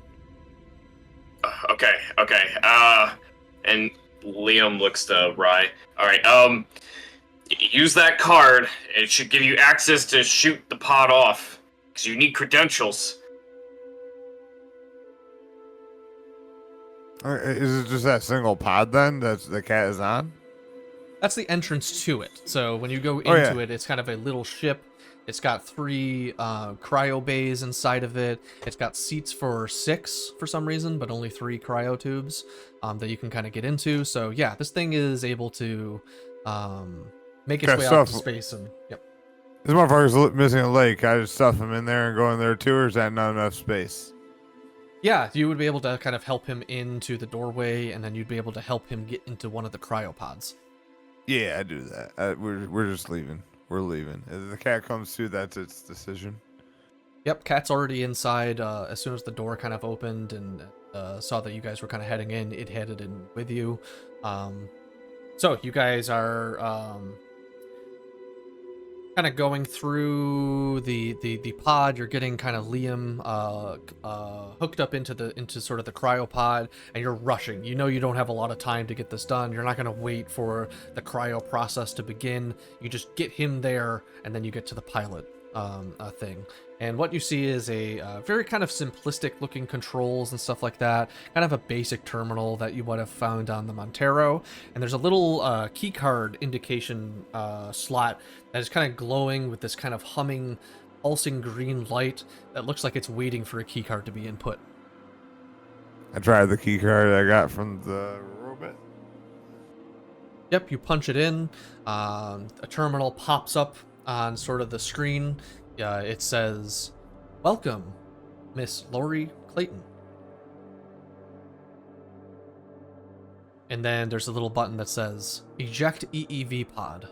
Okay. And Liam looks to Rye. All right. Use that card. It should give you access to shoot the pod off because you need credentials. Is it just that single pod then that the cat is on? That's the entrance to it. So when you go into it, it's kind of a little ship. It's got 3 cryo bays inside of it. It's got seats for 6 for some reason, but only 3 cryo tubes that you can kind of get into. So yeah, this thing is able to make its way out to space. And yep. This motherfucker's missing a leg. I just stuff him in there and go in there too, or is that not enough space? Yeah, you would be able to kind of help him into the doorway, and then you'd be able to help him get into one of the cryopods. Yeah, I do that. We're just leaving. We're leaving. If the cat comes through, that's its decision. Yep, cat's already inside. As soon as the door kind of opened and saw that you guys were kind of heading in, it headed in with you. So you guys are kind of going through the pod. You're getting kind of Liam hooked up into sort of the cryopod, and you're rushing. You know you don't have a lot of time to get this done. You're not going to wait for the cryo process to begin. You just get him there, and then you get to the pilot thing. And what you see is a very kind of simplistic looking controls and stuff like that. Kind of a basic terminal that you would have found on the Montero. And there's a little keycard indication slot that is kind of glowing with this kind of humming, pulsing green light that looks like it's waiting for a keycard to be input. I tried the keycard I got from the robot. Yep, you punch it in. A terminal pops up on sort of the screen. It says, "Welcome, Miss Lori Clayton." And then there's a little button that says, "Eject EEV pod."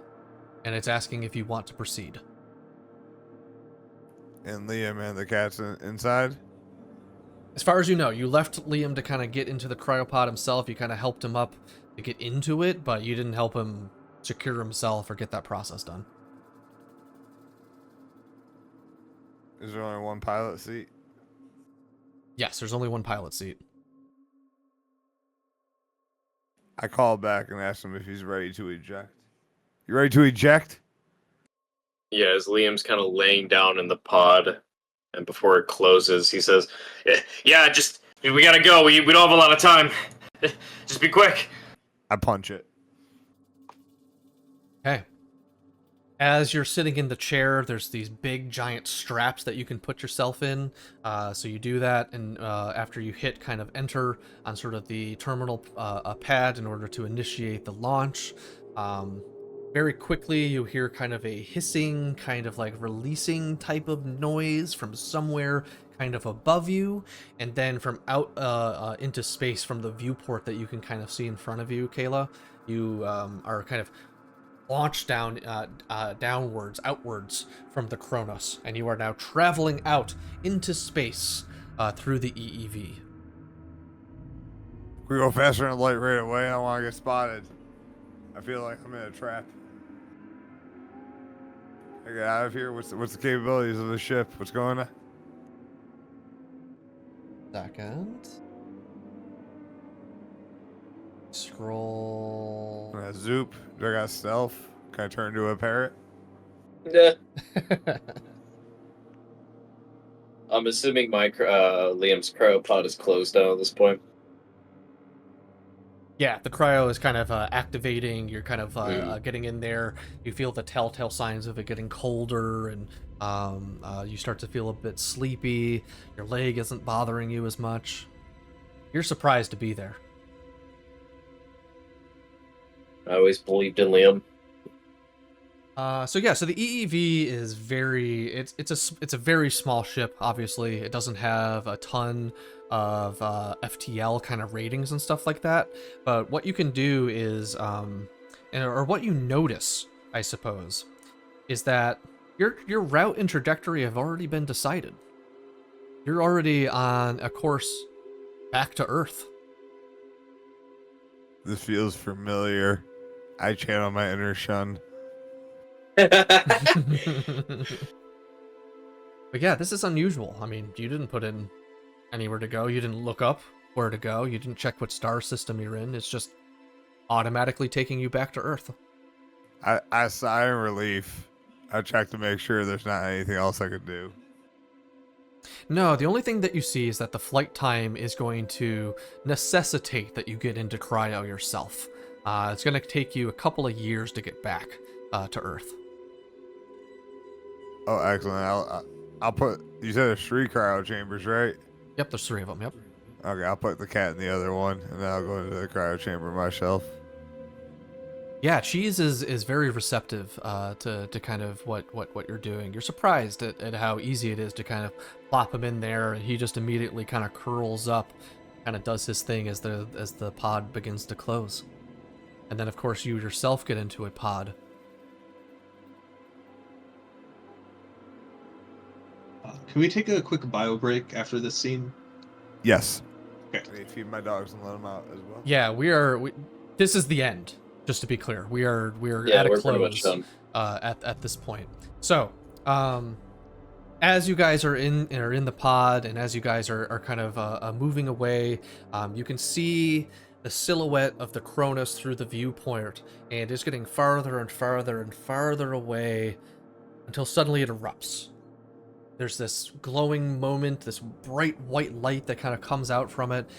And it's asking if you want to proceed. And Liam and the cat's inside? As far as you know, you left Liam to kind of get into the cryopod himself. You kind of helped him up to get into it, but you didn't help him secure himself or get that process done. Is there only one pilot seat? Yes, there's only one pilot seat. I called back and asked him if he's ready to eject. You ready to eject? Yeah, as Liam's kind of laying down in the pod, and before it closes, he says, "Yeah, we gotta go. We don't have a lot of time. Just be quick." I punch it. Okay. As you're sitting in the chair, there's these big giant straps that you can put yourself in. So you do that, and after you hit kind of enter on sort of the terminal pad in order to initiate the launch, very quickly you hear kind of a hissing, kind of like releasing type of noise from somewhere kind of above you, and then from out into space from the viewport that you can kind of see in front of you, Kayla, you are kind of launch downwards, outwards from the Kronos, and you are now traveling out into space through the EEV. We go faster than light right away. I don't want to get spotted. I feel like I'm in a trap. I get out of here. What's the capabilities of the ship? What's going on? Second. Scroll. Zoop. Do I got stealth? Can I turn into a parrot? Yeah. I'm assuming my Liam's cryopod is closed down at this point. Yeah, the cryo is kind of activating. You're kind of getting in there. You feel the telltale signs of it getting colder, and you start to feel a bit sleepy. Your leg isn't bothering you as much. You're surprised to be there. I always believed in Liam. So the EEV is it's a very small ship. Obviously, it doesn't have a ton of FTL kind of ratings and stuff like that. But what you can do is, or what you notice, I suppose, is that your route and trajectory have already been decided. You're already on a course back to Earth. This feels familiar. I channel my inner Shun. But yeah, this is unusual. I mean, you didn't put in anywhere to go. You didn't look up where to go. You didn't check what star system you're in. It's just automatically taking you back to Earth. I sigh in relief. I check to make sure there's not anything else I could do. No, the only thing that you see is that the flight time is going to necessitate that you get into cryo yourself. It's going to take you a couple of years to get back to Earth. Oh, excellent. I'll put. You said there's 3 cryo chambers, right? Yep, there's 3 of them. Yep. Okay, I'll put the cat in the other one, and then I'll go into the cryo chamber myself. Yeah, Cheese is very receptive to kind of what you're doing. You're surprised at how easy it is to kind of plop him in there, and he just immediately kind of curls up, kind of does his thing as the pod begins to close. And then, of course, you yourself get into a pod. Can we take a quick bio break after this scene? Yes. Okay. I need to feed my dogs and let them out as well. Yeah, this is the end. Just to be clear, we're Yeah, at a we're pretty much close done. at this point. So, as you guys are in the pod, and as you guys are kind of moving away, you can see the silhouette of the Kronos through the viewport, and it's getting farther and farther and farther away until suddenly it erupts. There's this glowing moment, this bright white light that kind of comes out from it,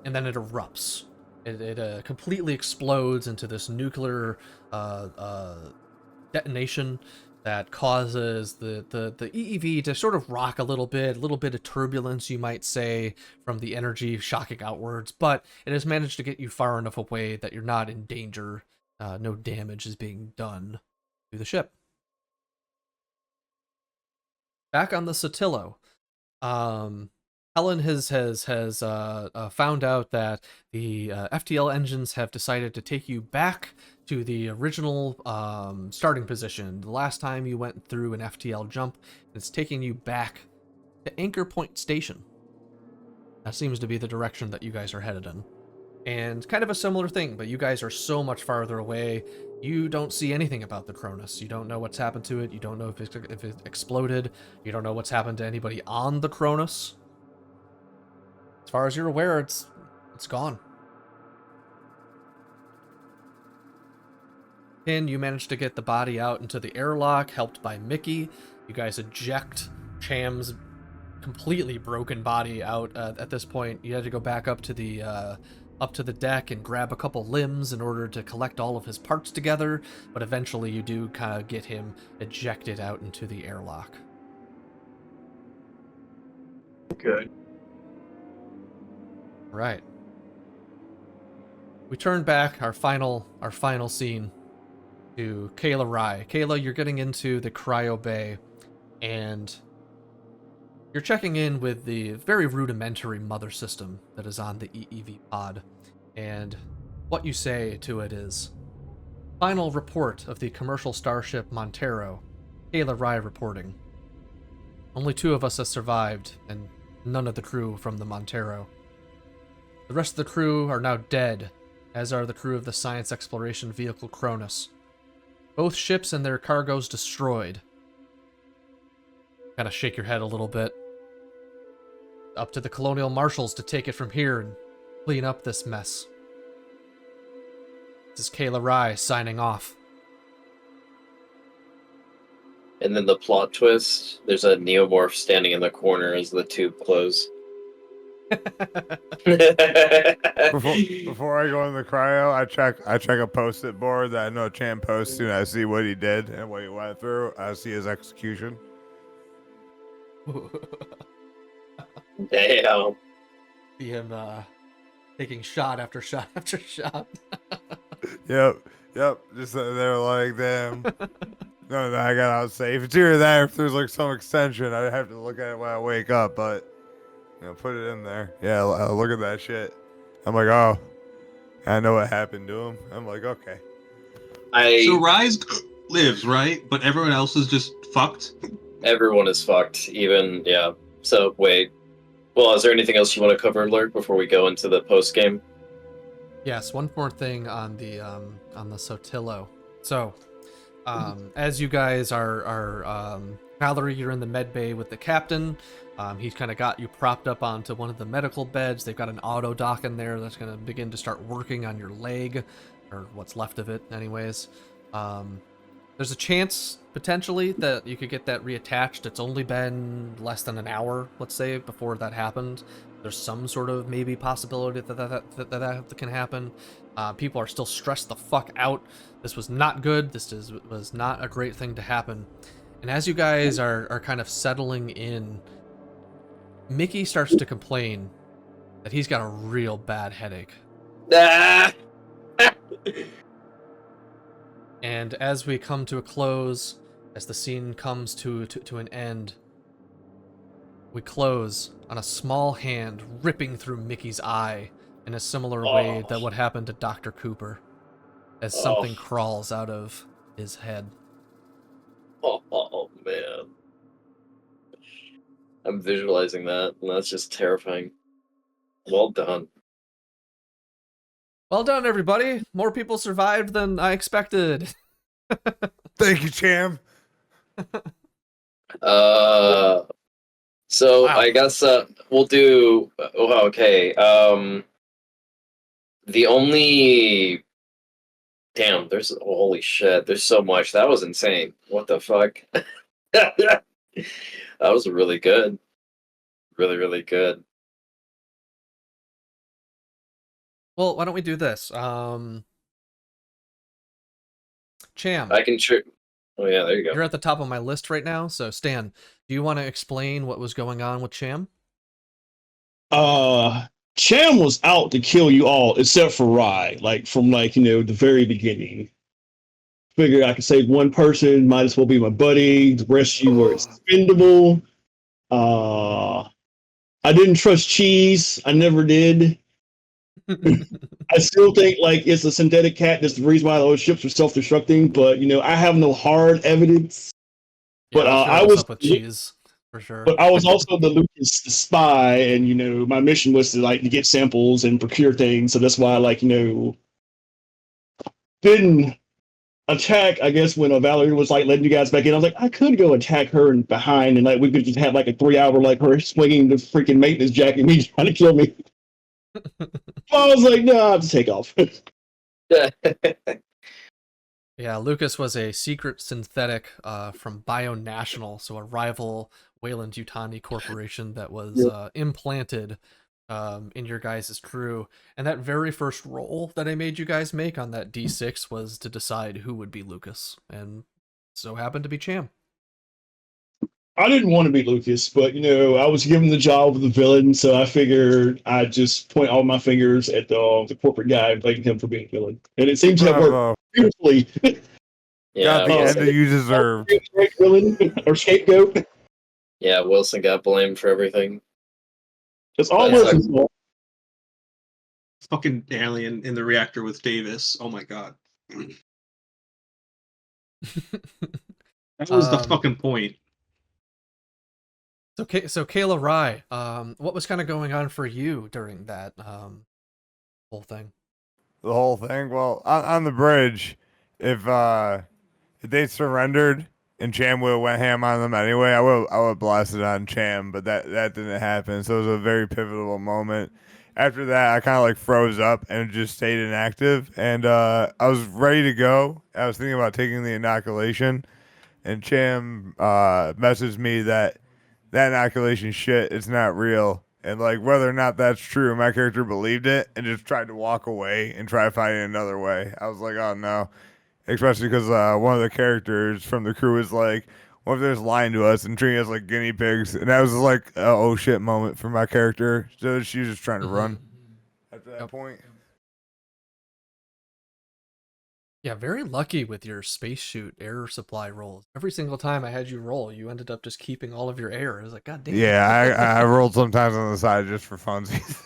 and then it erupts. It completely explodes into this nuclear detonation that causes the EEV to sort of rock a little bit of turbulence, you might say, from the energy shocking outwards, but it has managed to get you far enough away that you're not in danger. No damage is being done to the ship. Back on the Sotillo, Helen has found out that the FTL engines have decided to take you back to the original starting position. The last time you went through an FTL jump, it's taking you back to Anchor Point Station. That seems to be the direction that you guys are headed in. And kind of a similar thing, but you guys are so much farther away. You don't see anything about the Kronos. You don't know what's happened to it. You don't know if it exploded. You don't know what's happened to anybody on the Kronos. As far as you're aware, it's gone. Pin, you managed to get the body out into the airlock, helped by Mickey. You guys eject Cham's completely broken body out. At this point, you had to go back up to the deck and grab a couple limbs in order to collect all of his parts together, but eventually you do kind of get him ejected out into the airlock. Good. Right. We turn back our final scene to Kayla Rye. Kayla, you're getting into the cryo bay, and you're checking in with the very rudimentary mother system that is on the EEV pod. And what you say to it is, Final report of the commercial starship Montero. Kayla Rye reporting. Only 2 of us have survived, and none of the crew from the Montero. The rest of the crew are now dead, as are the crew of the science exploration vehicle Cronus. Both ships and their cargoes destroyed. Gotta shake your head a little bit. Up to the colonial marshals to take it from here and clean up this mess. This is Kayla Rye signing off. And then the plot twist, there's a neomorph standing in the corner as the tube close. Before I go in the cryo, I check a post-it board that I know Chan posts to, and I see what he did and what he went through. I see his execution. Damn. See him taking shot after shot after shot. Yep. Just they're like, damn. No, I got out safe. It's either that or if there's like some extension, I'd have to look at it when I wake up, but put it in there. Yeah, I'll look at that shit. I'm like, oh, I know what happened to him. I'm like, okay. So Rise lives, right? But everyone else is just fucked? Everyone is fucked, even, yeah. So, wait. Well, is there anything else you want to cover, Lurk, before we go into the post-game? Yes, one more thing on the Sotillo. So, as you guys are Valerie, you're in the med bay with the captain. He's kind of got you propped up onto one of the medical beds. They've got an auto dock in there that's going to begin to start working on your leg, or what's left of it, anyways. There's a chance, potentially, that you could get that reattached. It's only been less than an hour, let's say, before that happened. There's some sort of maybe possibility that can happen. People are still stressed the fuck out. This was not good. This was not a great thing to happen. And as you guys are kind of settling in, Mickey starts to complain that he's got a real bad headache. And as we come to a close, as the scene comes to an end, we close on a small hand ripping through Mickey's eye in a similar way that what happened to Dr. Cooper, as something crawls out of his head. Oh, man. I'm visualizing that, and that's just terrifying. Well done. Well done, everybody. More people survived than I expected. Thank you, Cham. So Wow. I guess we'll do. Oh, okay. The only. Damn, there's holy shit. There's so much. That was insane. What the fuck? That was really good. Really, really good. Well, why don't we do this? Cham, I can trick. Oh yeah, there you go. you're at the top of my list right now. So Stan, do you want to explain what was going on with Cham? Cham was out to kill you all except for Rye, from the very beginning. Figured I could save one person, might as well be my buddy. The rest of you were expendable. I didn't trust Cheese. I never did. I still think it's a synthetic cat. That's the reason why those ships are self-destructing. But I have no hard evidence. Yeah, But I was up with Cheese for sure. But I was also the Lucas the spy, and my mission was to get samples and procure things. So that's why didn't attack. I guess when Valerie was letting you guys back in, I was like, I could go attack her and behind, and we could just have a 3-hour her swinging the freaking maintenance jacket, me trying to kill me. I was like, no, I'll just take off. Yeah, Lucas was a secret synthetic from Bionational, so a rival Weyland-Yutani corporation that was implanted in your guys' crew. And that very first roll that I made you guys make on that D6 was to decide who would be Lucas, and so happened to be Cham. I didn't want to be Lucas, but I was given the job of the villain, so I figured I'd just point all my fingers at the corporate guy and blame him for being villain. And it seems to have worked beautifully. Got the end you deserved. Villain or scapegoat. Yeah, Wilson got blamed for everything. It's all Wilson's fault. Fucking alien in the reactor with Davis. Oh my god. That was the Um, fucking point. So, so Kayla Rye, what was kind of going on for you during that whole thing? The whole thing. Well, on the bridge, if they surrendered and Cham would have went ham on them anyway, I would blast it on Cham, but that didn't happen. So it was a very pivotal moment. After that, I kind of like froze up and just stayed inactive, and I was ready to go. I was thinking about taking the inoculation, and Cham messaged me that inoculation shit, it's not real. And like whether or not that's true, my character believed it and just tried to walk away and try finding another way. I was like, oh no. Especially because one of the characters from the crew was like, what if they're just lying to us and treating us like guinea pigs? And that was like a oh shit moment for my character. So she was just trying to run at that point. Yeah, very lucky with your space shoot air supply rolls. Every single time I had you roll, you ended up just keeping all of your air. I was like, God damn. Yeah, I rolled sometimes on the side just for funsies.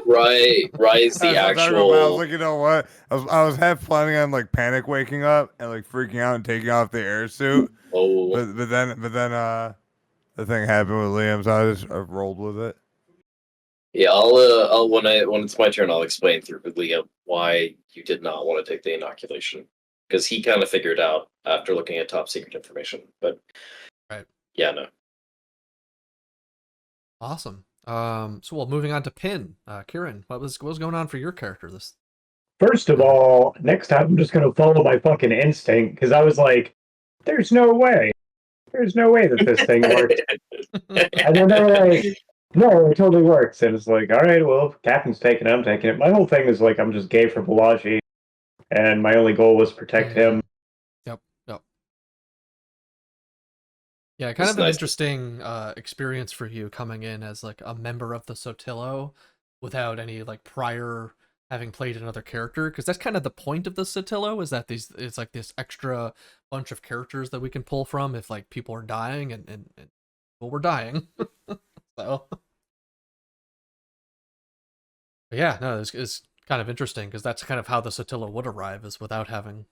Right, is the I was actual. like, you know what? I was half planning on like panic waking up and like freaking out and taking off the air suit. Oh, But then the thing happened with Liam, so I rolled with it. yeah. I'll when it's my turn, I'll explain through Liam why you did not want to take the inoculation, because he kind of figured out after looking at top secret information. But Right. yeah, no. Awesome. So well, moving on to Pin. Kieran, what was going on for your character this? First of all, next time I'm just gonna follow my fucking instinct because I was like, "There's no way, that this thing works." And then they were like, "No, it totally works." And it's like, "All right, well, if Captain's taking it, I'm taking it." My whole thing is like, I'm just gay for Balaji, and my only goal was protect him. Yep. Yeah, kind of an interesting experience for you coming in as like a member of the Sotillo without any like prior having played another character, because that's kind of the point of the Sotillo, is that it's like this extra bunch of characters that we can pull from if like people are dying and well, we're dying. So but yeah, no, it's kind of interesting because that's kind of how the Sotillo would arrive, is without having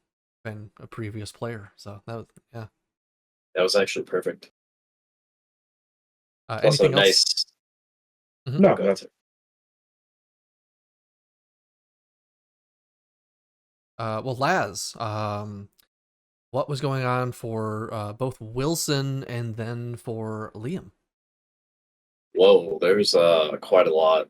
been a previous player. So that was, yeah. That was actually perfect. Also Anything else? nice. Mm-hmm. No, Go ahead. Well, Laz, what was going on for both Wilson and then for Liam? Whoa, there's quite a lot.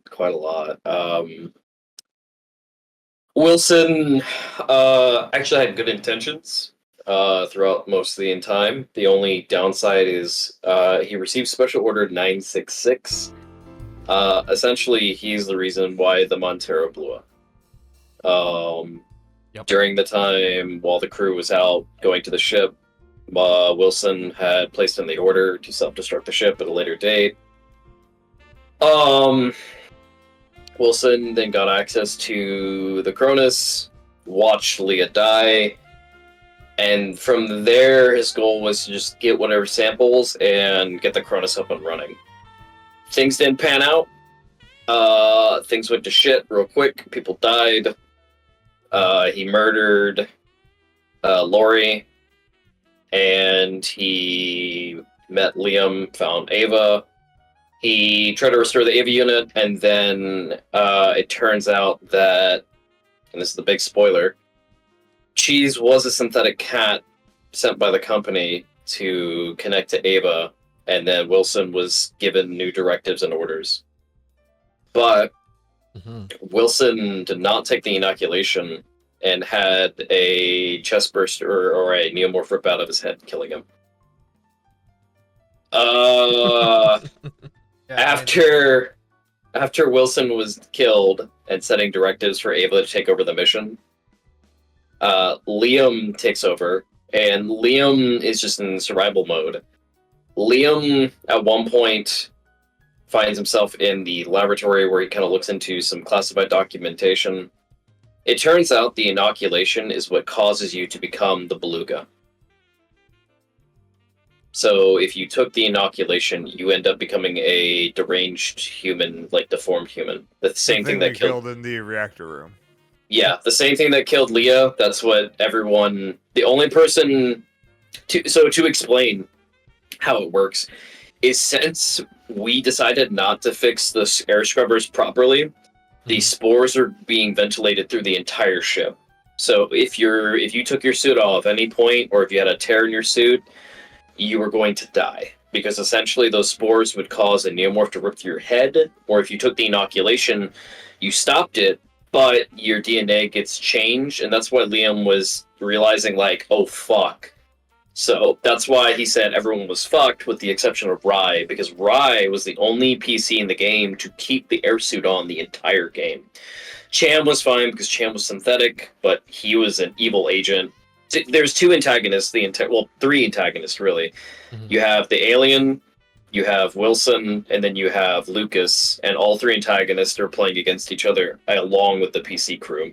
Wilson actually had good intentions throughout most of the time. The only downside is he received Special Order 966. Essentially, he's the reason why the Montero blew up. During the time while the crew was out going to the ship, Wilson had placed in the order to self-destruct the ship at a later date. Wilson then got access to the Cronus, watched Leah die, and from there his goal was to just get whatever samples and get the Cronus up and running. Things didn't pan out. Things went to shit real quick. People died. He murdered Lori, and he met Liam, found Ava. He tried to restore the Ava unit, and then it turns out that, and this is the big spoiler, Cheese was a synthetic cat sent by the company to connect to Ava, and then Wilson was given new directives and orders. But Wilson did not take the inoculation and had a chest burst or a neomorph rip out of his head, killing him. After Wilson was killed and setting directives for Ava to take over the mission, Liam takes over, and Liam is just in survival mode. Liam, at one point, finds himself in the laboratory where he kind of looks into some classified documentation. It turns out the inoculation is what causes you to become the beluga. So if you took the inoculation, you end up becoming a deranged human, like deformed human. The same thing that we killed in the reactor room. Yeah, the same thing that killed Leah. That's what everyone. The only person. To explain how it works is since we decided not to fix the air scrubbers properly, the spores are being ventilated through the entire ship. So if you took your suit off at any point, or if you had a tear in your suit, you were going to die. Because essentially those spores would cause a neomorph to rip through your head, or if you took the inoculation, you stopped it, but your DNA gets changed, and that's why Liam was realizing, like, oh fuck. So that's why he said everyone was fucked, with the exception of Rye, because Rye was the only PC in the game to keep the airsuit on the entire game. Cham was fine because Cham was synthetic, but he was an evil agent. There's two antagonists, three antagonists really. You have the alien, you have Wilson, and then you have Lucas, and all three antagonists are playing against each other along with the PC crew.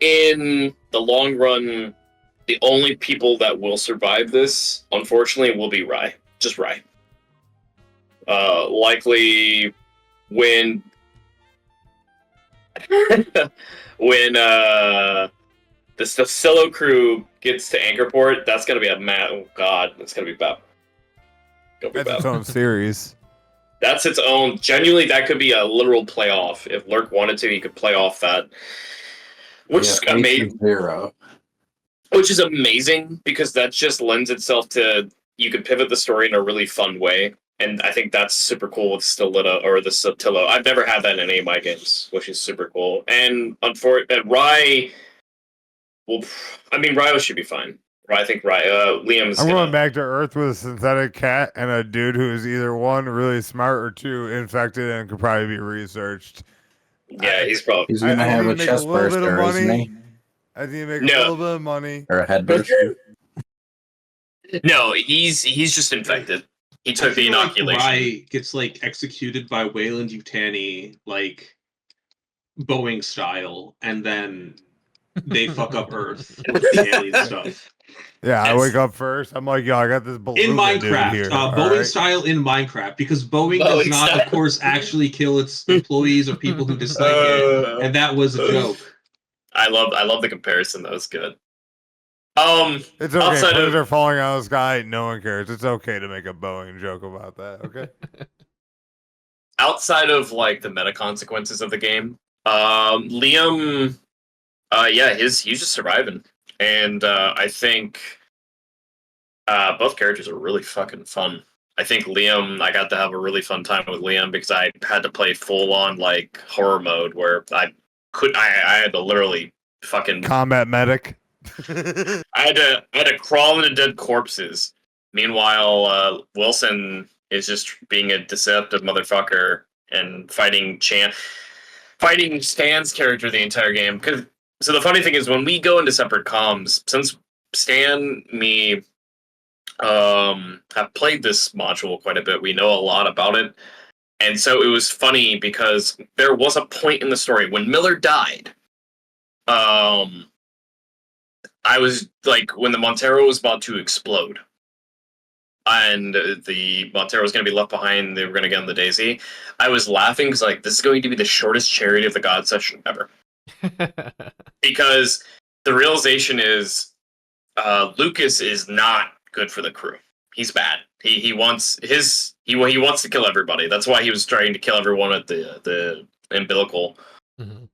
In the long run, the only people that will survive this, unfortunately, will be Rye. Just Rye. Likely when when the solo crew gets to Anchorport, that's gonna be oh god, that's gonna be bad. That's its own series. That's its own. Genuinely, that could be a literal playoff. If Lurk wanted to, he could play off that. Which is amazing. Which is amazing because that just lends itself to, you could pivot the story in a really fun way. And I think that's super cool with Stilita or the Sotillo. I've never had that in any of my games, which is super cool. And Rye, well, I mean, Rye should be fine. I think Liam's. I'm going back to Earth with a synthetic cat and a dude who is either one really smart or two infected and could probably be researched. Yeah, he's gonna have a chest burster, isn't he? I think he make a little bit of money or a head burster. No, he's just infected. He took the inoculation. Rye gets like executed by Wayland Yutani, like Boeing style, and then they fuck up Earth with the alien stuff. Yeah, I wake up first. I'm like, yo, I got this in Minecraft, here. Boeing style in Minecraft, because Boeing does not, of course, actually kill its employees or people who dislike it, and that was a joke. I love the comparison. That was good. It's okay. Planes are falling out of the sky. No one cares. It's okay to make a Boeing joke about that. Okay. Outside of like the meta consequences of the game, Liam, he's just surviving. And I think both characters are really fucking fun. I think Liam, I got to have a really fun time with Liam because I had to play full on like horror mode where I had to literally fucking combat medic. I had to crawl into dead corpses. Meanwhile, Wilson is just being a deceptive motherfucker and fighting Stan's character the entire game. So the funny thing is, when we go into separate comms, since Stan, me, have played this module quite a bit, we know a lot about it. And so it was funny because there was a point in the story when Miller died. I was like, when the Montero was about to explode and the Montero was going to be left behind, they were going to get on the Daisy, I was laughing because like, this is going to be the shortest Chariot of the God session ever. Because the realization is Lucas is not good for the crew. He's bad. He wants to kill everybody. That's why he was trying to kill everyone at the umbilical. Mm-hmm.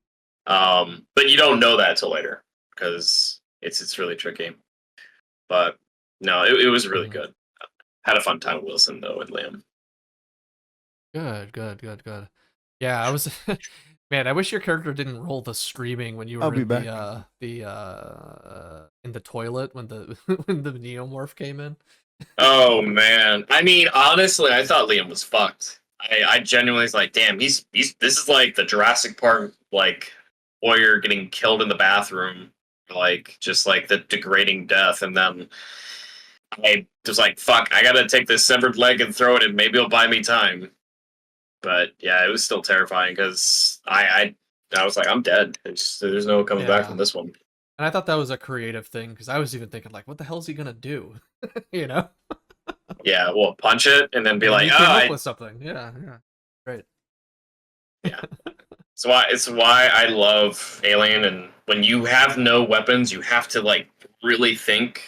But you don't know that till later because it's really tricky. But no, it was really good. Had a fun time with Wilson though and Liam. Good. Yeah, I was. Man, I wish your character didn't roll the screaming when you were in the toilet when the when the neomorph came in. Oh man, I mean, honestly, I thought Liam was fucked. I genuinely was like, damn, he's this is like the Jurassic Park like warrior getting killed in the bathroom, like just like the degrading death, and then I was like, fuck, I gotta take this severed leg and throw it, and maybe it'll buy me time. But yeah, it was still terrifying because I was like, I'm dead. There's no coming back from this one. And I thought that was a creative thing because I was even thinking like, what the hell is he gonna do? You know? Yeah, well, punch it and then be like, came up with something. Yeah, right. Yeah. It's why I love Alien, and when you have no weapons, you have to like really think.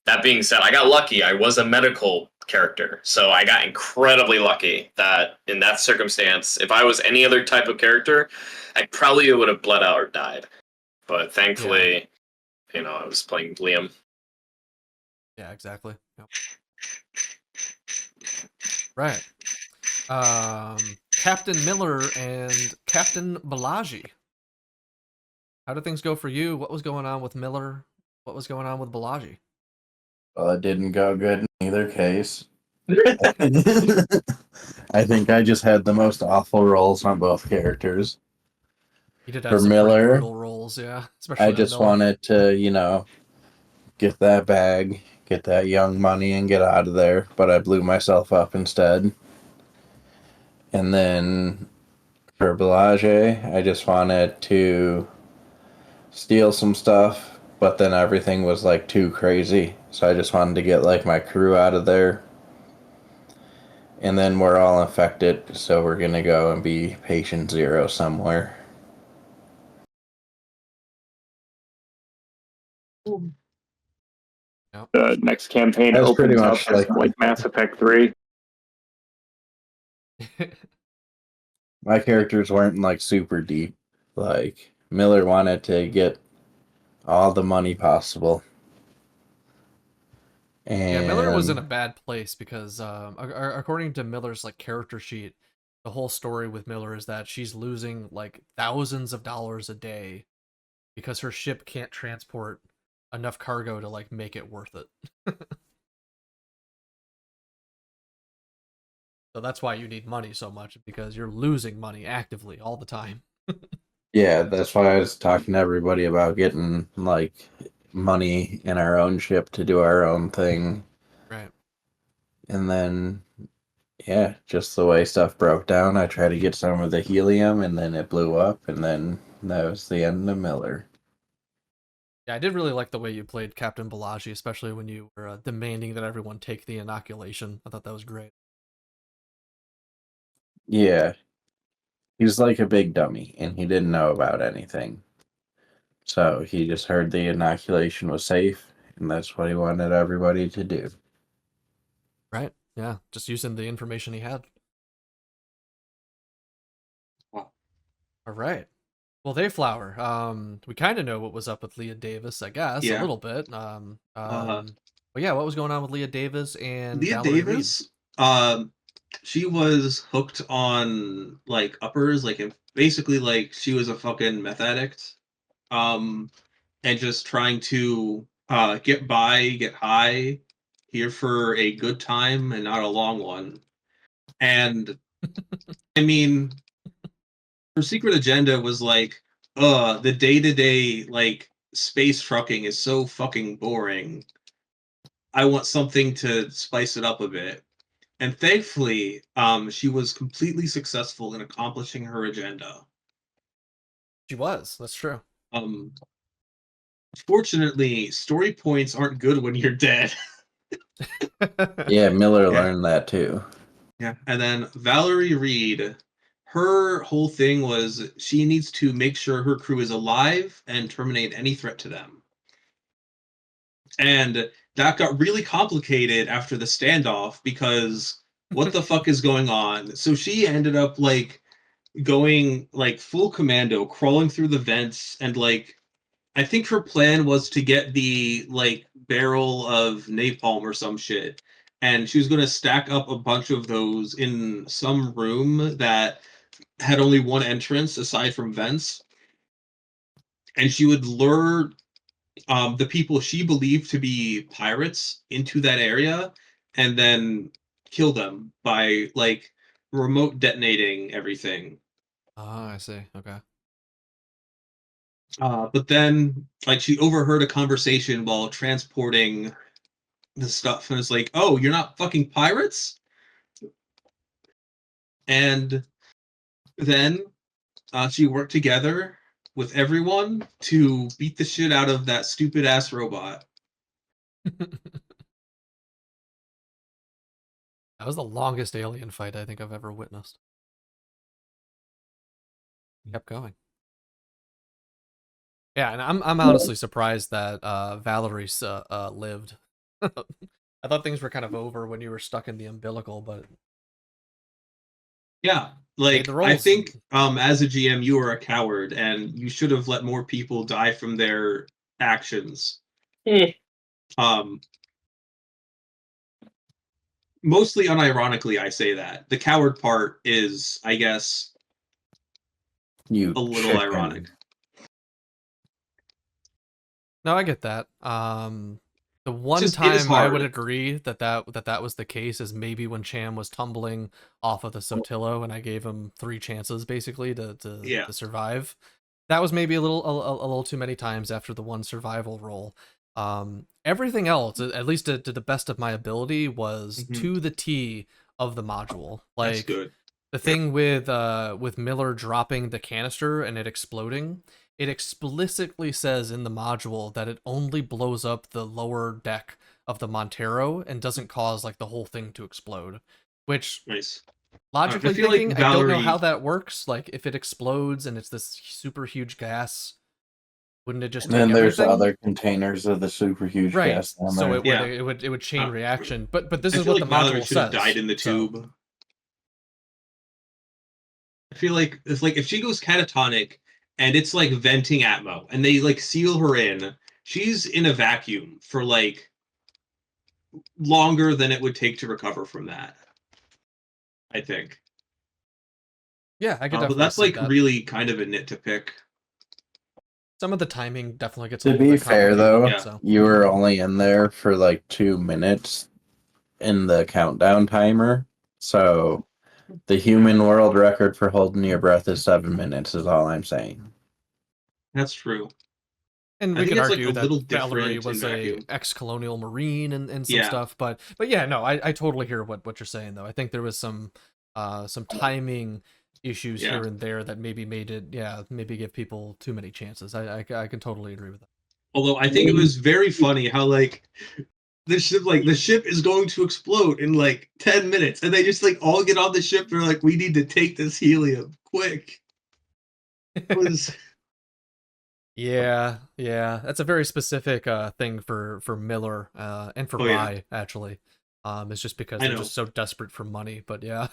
That being said, I got lucky. I was a medical character, so I got incredibly lucky that in that circumstance, if I was any other type of character, I probably would have bled out or died. But thankfully, I was playing Liam. Yeah, exactly. Yep. Right. Captain Miller and Captain Balaji. How did things go for you? What was going on with Miller? What was going on with Balaji? Well, it didn't go good in either case. I think I just had the most awful rolls on both characters. You did have For some pretty Miller, brutal rolls, yeah, especially I on just Miller. wanted to, get that bag, get that young money, and get out of there. But I blew myself up instead. And then for Belage, I just wanted to steal some stuff, but then everything was like too crazy. So I just wanted to get like my crew out of there. And then we're all infected, so we're gonna go and be patient zero somewhere. The next campaign That's pretty opens up much as like like Mass Effect 3. my characters weren't like super deep. Like Miller wanted to get all the money possible. Yeah, Miller was in a And bad place because, according to Miller's like character sheet, the whole story with Miller is that she's losing like thousands of dollars a day because her ship can't transport enough cargo to like make it worth it. So that's why you need money so much, because you're losing money actively all the time. yeah, that's why I was talking to everybody about getting like money in our own ship to do our own thing. Right. And then yeah, just the way stuff broke down, I tried to get some of the helium and then it blew up and then that was the end of Miller. Yeah, I did really like the way you played Captain Balaji, especially when you were demanding that everyone take the inoculation. I thought that was great. Yeah, he's like a big dummy and he didn't know about anything. So he just heard the inoculation was safe and that's what he wanted everybody to do. Right. Yeah, just using the information he had. Wow. All right. Well, Dayflower, we kind of know what was up with Leah Davis, I guess, a Yeah. little bit. Uh, But yeah, what was going on with Leah Davis and Leah Valerie Reed? Davis, she was hooked on like uppers, like basically like she was a fucking meth addict, um, and just trying to get by, get high, here for a good time and not a long one. And I mean, her secret agenda was like, the day to day like space trucking is so fucking boring. I want something to spice it up a bit. And thankfully, she was completely successful in accomplishing her agenda. She was. That's true. Um, Fortunately, story points aren't good when you're dead. Yeah, Miller Yeah, learned that too. yeah. And then Valerie Reed, her whole thing was she needs to make sure her crew is alive and terminate any threat to them. And that got really complicated after the standoff because what the fuck is going on? So she ended up like going like full commando, crawling through the vents, and like I think her plan was to get the like barrel of napalm or some shit, and she was going to stack up a bunch of those in some room that had only one entrance aside from vents, and she would lure the people she believed to be pirates into that area, and then kill them by like remote detonating everything. Ah, I see. Okay. But then, like, she overheard a conversation while transporting the stuff, and was like, "Oh, you're not fucking pirates?" And then she worked together with everyone to beat the shit out of that stupid ass robot. That was the longest alien fight I think I've ever witnessed. kept going. Yeah, and I'm honestly surprised that Valerie lived. I thought things were kind of over when you were stuck in the umbilical, but Yeah, made the like I rolls. think as a GM you are a coward and you should have let more people die from their actions. Um Mostly unironically I say that. The coward part is, I guess, You a little ironic. chicken. No, I get that. The one Just it is time I would hard. agree that was the case is maybe when Cham was tumbling off of the Sotillo and I gave him 3 chances basically Yeah, to survive. That was maybe a little too many times after the one survival roll. Everything else, at least to the best of my ability, was mhm, to the T of the module. that's Like good. the thing with Miller dropping the canister and it exploding, it explicitly says in the module that it only blows up the lower deck of the Montero and doesn't cause like the whole thing to explode. Which, Nice. I logically feel like thinking, I don't know how Valerie. that works. Like if it explodes and it's this super huge gas, wouldn't it just And take then there's everything? other containers of the super huge Right. gas down So there. Yeah, it would chain uh, reaction. But this I is feel what like the Valerie module should have died says. in the So tube. I feel like it's like if she goes catatonic and it's like venting atmo and they like seal her in, she's in a vacuum for like longer than it would take to recover from that. I think. yeah, I could But definitely that's see like that. really kind of a nit to pick. Some of the timing definitely gets a To little be bit fair, complicated. though, Yeah. So you were only in there for like 2 minutes in the countdown timer. So the human world record for holding your breath is 7 minutes, is all I'm saying. That's true. and I we think could it's like a argue that little Valerie different in was a vacuum. ex-colonial marine and some Yeah. stuff, but yeah, no, I totally hear what you're saying though. I think there was some timing issues Yeah. here and there that maybe made it, yeah, maybe give people too many chances. I can totally agree with that. Although I think it was very funny how like the ship is going to explode in like 10 minutes and they just like all get on the ship. They're like, we need to take this helium quick. It was Yeah, yeah, that's a very specific thing for Miller and for oh yeah, Rye actually. It's just because I they're know. just so desperate for money, but yeah.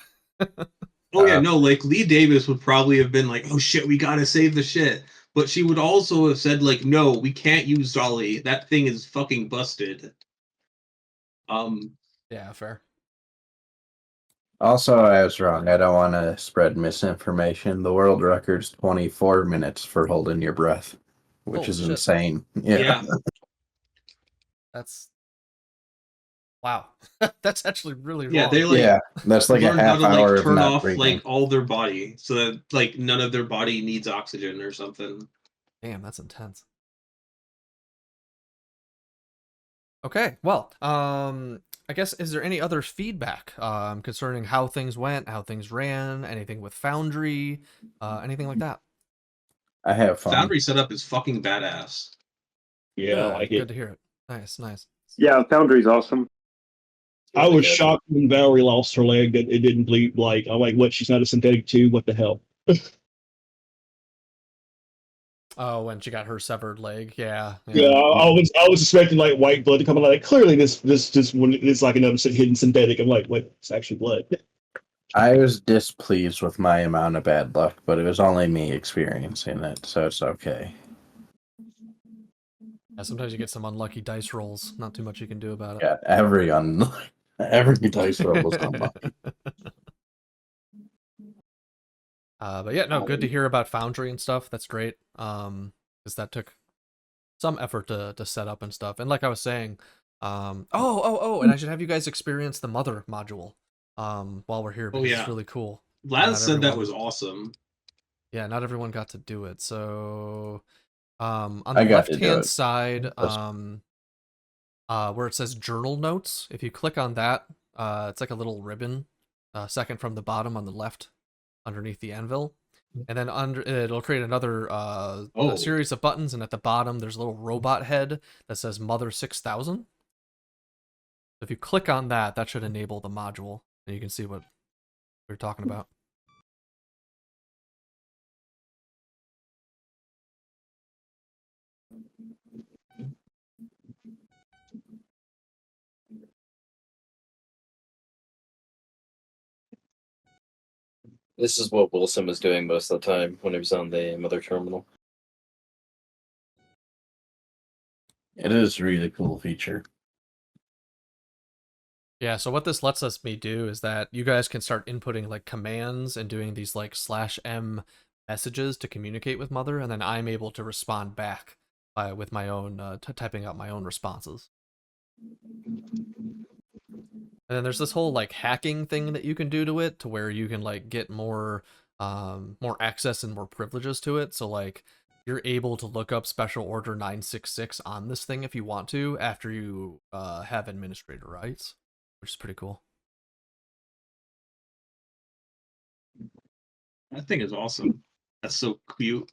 Oh yeah, Uh, no, like Lee Davis would probably have been like, "Oh shit, we gotta save the shit," but she would also have said like, "No, we can't use Dolly. That thing is fucking busted." Um, Yeah, fair. Also, I was wrong. I don't want to spread misinformation. The world record's 24 minutes for holding your breath, which Holy is shit. insane. Yeah. yeah, That's wow. That's actually really yeah, they long. like Yeah. That's like a learned how half to like hour of turn not off breathing. like all their body so that like none of their body needs oxygen or something. Damn, that's intense. Okay, well, I guess is there any other feedback concerning how things went, how things ran, anything with Foundry, anything like that? I have fun. Foundry setup is fucking badass. Yeah, I like Good, good it. to hear it. Nice, nice. Yeah, Foundry's awesome. I Really was good. shocked when Valerie lost her leg that it didn't bleed. Like, I'm like, what? She's not a synthetic tube? What the hell? Oh, when she got her severed leg, yeah, Yeah, yeah. I was expecting like white blood to come out. Like, clearly this one is like another hidden synthetic. I'm like, what? It's actually blood. I was displeased with my amount of bad luck, but it was only me experiencing it, so it's okay. Yeah, sometimes you get some unlucky dice rolls. Not too much you can do about Yeah, every dice roll was unlucky. it. But yeah, no, good to hear about Foundry and stuff. That's great. Because that took some effort to set up and stuff. And like I was saying, and I should have you guys experience the Mother module while we're here Oh because it's yeah, really cool. Laz Not said that everyone, was awesome. yeah, not everyone got to do it. So, on the I got to do left-hand it. side, That's- where it says Journal Notes, if you click on that, it's like a little ribbon, second from the bottom on the left, underneath the anvil. And then under it'll create another a Oh, series of buttons, and at the bottom there's a little robot head that says Mother 6000. If you click on that, that should enable the module, and you can see what we're talking about. This is what Wilson was doing most of the time when he was on the mother terminal. It is a really cool feature. Yeah, so what this lets me do is that you guys can start inputting like commands and doing these like /m messages to communicate with Mother, and then I'm able to respond back with my own typing out my own responses. And then there's this whole like hacking thing that you can do to it, to where you can like get more access and more privileges to it. So like you're able to look up Special Order 966 on this thing if you want to, after you have administrator rights, which is pretty cool. That thing is awesome. That's so cute.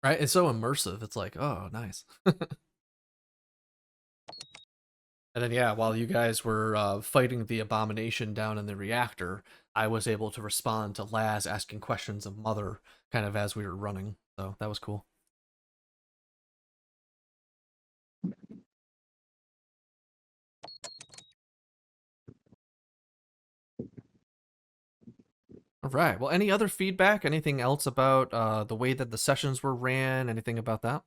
Right? It's so immersive. It's like, oh, nice. And then, yeah, while you guys were fighting the abomination down in the reactor, I was able to respond to Laz asking questions of Mother kind of as we were running. So that was cool. All right. Well, any other feedback? Anything else about the way that the sessions were ran? Anything about that?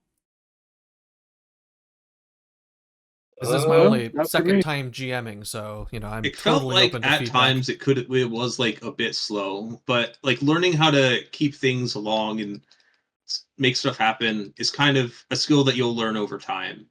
This is my only not for second me. time GMing, so you know I'm It felt totally like open to at feedback. times it was like a bit slow, but like learning how to keep things along and make stuff happen is kind of a skill that you'll learn over time.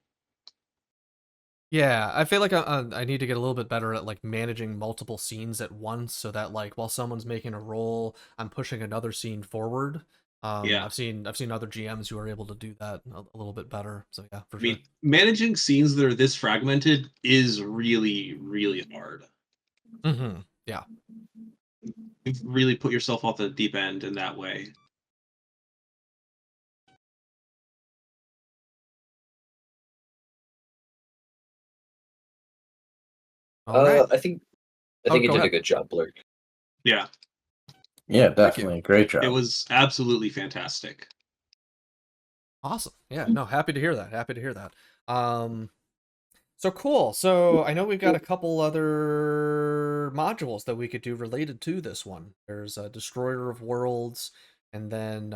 Yeah, I feel like I need to get a little bit better at like managing multiple scenes at once, so that like while someone's making a roll, I'm pushing another scene forward. Yeah. I've seen other GMs who are able to do that a little bit better. So yeah, for I sure. mean, managing scenes that are this fragmented is really, really hard. Mm-hmm. Yeah. You've really put yourself off the deep end in that way. All right. I think Oh, you go did a ahead. good job, Blurk. Yeah, Yeah, Thank definitely. you. Great job. it was absolutely fantastic. Awesome. Yeah, no, happy to hear that. Happy to hear that. So cool. So I know we've got a couple other modules that we could do related to this one. There's a Destroyer of Worlds, and then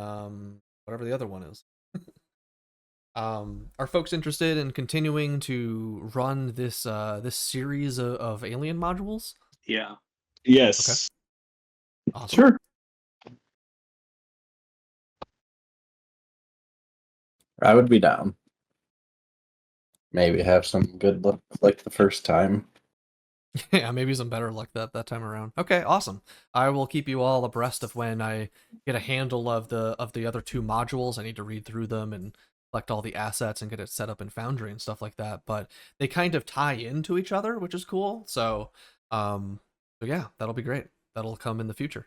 whatever the other one is. Are folks interested in continuing to run this this series of alien modules? Yeah. Yes. Awesome. Sure. I would be down. Maybe have some good luck like the first time. Yeah, maybe some better luck that time around. Okay, awesome. I will keep you all abreast of when I get a handle of the other two modules. I need to read through them and collect all the assets and get it set up in Foundry and stuff like that. But they kind of tie into each other, which is cool. So, so yeah, that'll be great. That'll come in the future.